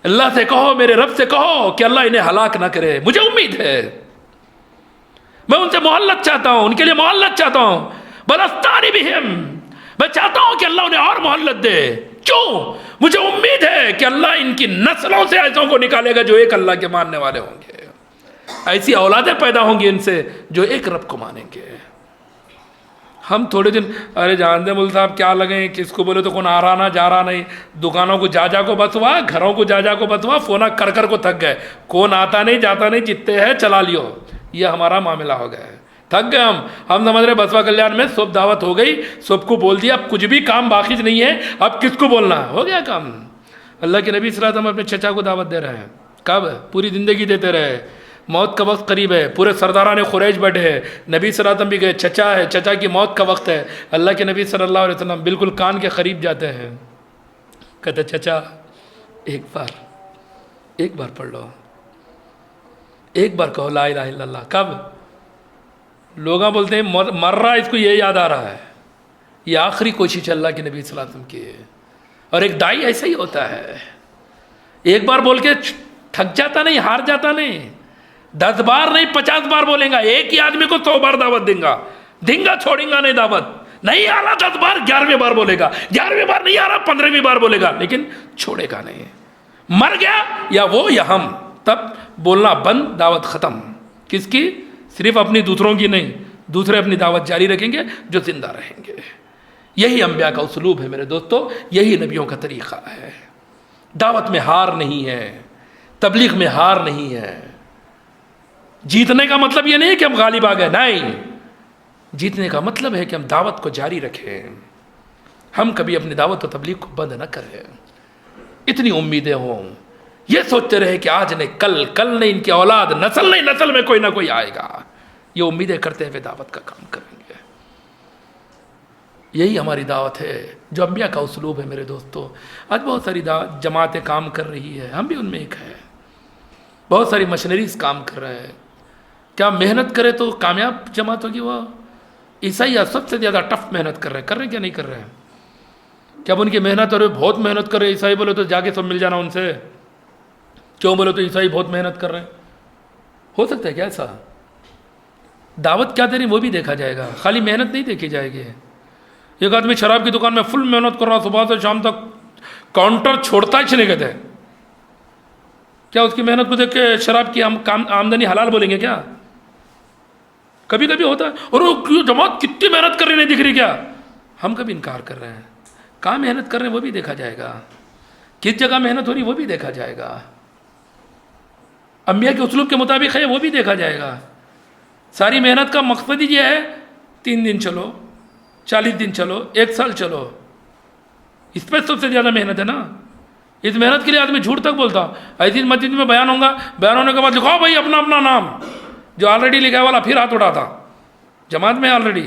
اللہ سے کہو، میرے رب سے کہو کہ اللہ انہیں ہلاک نہ کرے. مجھے امید ہے، میں ان سے مہلت چاہتا ہوں، ان کے لیے مہلت چاہتا ہوں. بل استانی بہم، میں چاہتا ہوں کہ اللہ انہیں اور مہلت دے. کیوں؟ مجھے امید ہے کہ اللہ ان کی نسلوں سے ایسوں کو نکالے گا جو ایک اللہ کے ماننے والے ہوں گے، ایسی اولادیں پیدا ہوں گی ان سے جو ایک رب کو مانیں گے. ہم تھوڑے دن ارے جانتے مول صاحب کیا لگیں، کس کو بولے تو کون آ رہا نہ جا رہا نہیں، دکانوں کو جا کو بسوا، گھروں کو جا کو بسوا، فونا کر کو تھک گئے، کون آتا نہیں جاتا نہیں، جتنے ہیں چلا لیو. یہ ہمارا معاملہ ہو گیا ہے، تھک گئے ہم سمجھ رہے بسوا کلیان میں سب دعوت ہو گئی، سب کو بول دیا، اب کچھ بھی کام باقی نہیں ہے، اب کس کو بولنا، ہو گیا کام. اللہ کے نبی صلی اللہ علیہ وسلم اپنے چچا کو دعوت دے رہے ہیں. کب؟ پوری زندگی دیتے رہے. موت کا وقت قریب ہے، پورے سرداران قریش بیٹھے ہیں، نبی صلی اللہ علیہ وسلم بھی گئے، چچا ہے، چچا کی موت کا وقت ہے. اللہ کے نبی صلی اللہ علیہ وسلم بالکل کان کے قریب جاتے ہیں، کہتے چچا ایک بار پڑھ لو، ایک بار کہو لا الہ الا اللہ. کب؟ لوگاں بولتے ہیں مر رہا ہے، اس کو یہ یاد آ رہا ہے. یہ آخری کوشش اللہ کے نبی صلی اللہ علیہ وسلم کی ہے. اور ایک دائی ایسا ہی ہوتا ہے، ایک بار بول کے تھک جاتا نہیں، ہار جاتا نہیں، 10 بار نہیں 50 بار بولیں گا. ایک ہی آدمی کو 100 بار دعوت دیں گا چھوڑیں گا نہیں دعوت. نہیں آ رہا 10 بار 11ویں بار بولے گا، 11ویں بار نہیں آ رہا 15ویں بار بولے گا، لیکن چھوڑے گا نہیں. مر گیا یا وہ یا ہم، تب بولنا بند، دعوت ختم. کس کی؟ صرف اپنی، دوسروں کی نہیں. دوسرے اپنی دعوت جاری رکھیں گے جو زندہ رہیں گے. یہی انبیاء کا اسلوب ہے میرے دوستو، یہی نبیوں کا طریقہ ہے. دعوت میں ہار نہیں ہے، تبلیغ میں ہار نہیں ہے. جیتنے کا مطلب یہ نہیں ہے کہ ہم غالب آ گئے، نہیں. جیتنے کا مطلب ہے کہ ہم دعوت کو جاری رکھیں، ہم کبھی اپنی دعوت و تبلیغ کو بند نہ کریں. اتنی امیدیں ہوں، یہ سوچتے رہے کہ آج نہیں کل نہیں، ان کی اولاد نسل نہیں نسل میں کوئی نہ کوئی آئے گا. یہ امیدیں کرتے ہوئے دعوت کا کام کریں گے. یہی ہماری دعوت ہے جو انبیاء کا اسلوب ہے میرے دوستو. آج بہت ساری جماعتیں کام کر رہی ہے، ہم بھی ان میں ایک ہیں. بہت ساری مشنریز کام کر رہے ہیں. کیا محنت کرے تو کامیاب جماعت ہوگی؟ وہ عیسائی سب سے زیادہ ٹف محنت کر رہے ہیں کیا نہیں کر رہے ہیں؟ کیا اب ان کی محنت اور بہت محنت کر رہے ہیں؟ عیسائی بولے تو جا کے سب مل جانا ان سے. کیوں بولے تو عیسائی بہت محنت کر رہے ہیں؟ ہو سکتا ہے کیا ایسا؟ دعوت کیا دے رہی وہ بھی دیکھا جائے گا، خالی محنت نہیں دیکھی جائے گی. ایک آدمی شراب کی دکان میں فل محنت کر رہا، صبح سے شام تک کاؤنٹر چھوڑتا ہی نہیں کہتے. کیا اس کی محنت کو دیکھ کے شراب کی آمدنی حلال بولیں گے کیا؟ کبھی کبھی ہوتا ہے، اور وہ جماعت کتنی محنت کر رہی نہیں دکھ رہی کیا؟ ہم کبھی انکار کر رہے ہیں. کہاں محنت کر رہے ہیں وہ بھی دیکھا جائے گا، کس جگہ محنت ہو رہی وہ بھی دیکھا جائے گا. انبیاء کے اسلوب کے مطابق ہے وہ بھی دیکھا جائے گا. ساری محنت کا مقصد ہی یہ ہے 3 دن چلو، 40 دن چلو، 1 سال چلو. اس پہ سب سے زیادہ محنت ہے نا. اس محنت کے لیے آدمی جھوٹ تک بولتا. ایسی مسجد میں بیان ہوگا، بیان ہونے کے بعد لکھاؤ بھائی اپنا نام، جو آلریڈی لکھا والا پھر ہاتھ اٹھاتا. جماعت میں آلریڈی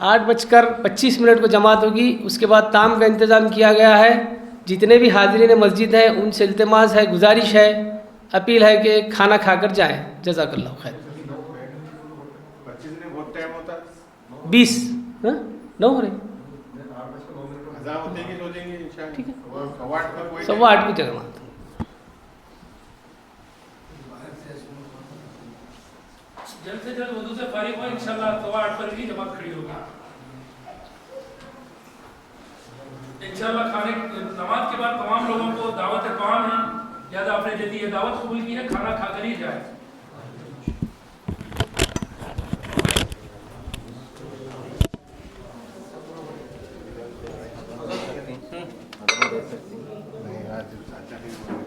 8:25 کو جماعت ہوگی. اس کے بعد طعام کا انتظام کیا گیا ہے. جتنے بھی حاضرین مسجد ہیں ان سے التماس ہے, گزارش ہے, اپیل ہے کہ کھانا کھا کر جائیں. جزاک اللہ خیر. 25 میں بہت ٹائم ہوتا ہے. 20 9 ہو رہے, اذان ہوتے ہی سو جائیں گے انشاءاللہ. ٹھیک ہے. 8:15 پر کوئی 8:15 کی جماعت. جلد سے جلد وضو سے فارغ ہو, انشاءاللہ 8:15 پر بھی جماعت کھڑی ہوگی. انشاءاللہ کھانے نماز کے بعد تمام لوگوں کو دعوت طعام ہے, لہٰذا آپ نے جلدی یہ دعوت قبول کی ہے, کھانا کھا کر ہی جائے. نہیں, آج اچھا نہیں ہوا.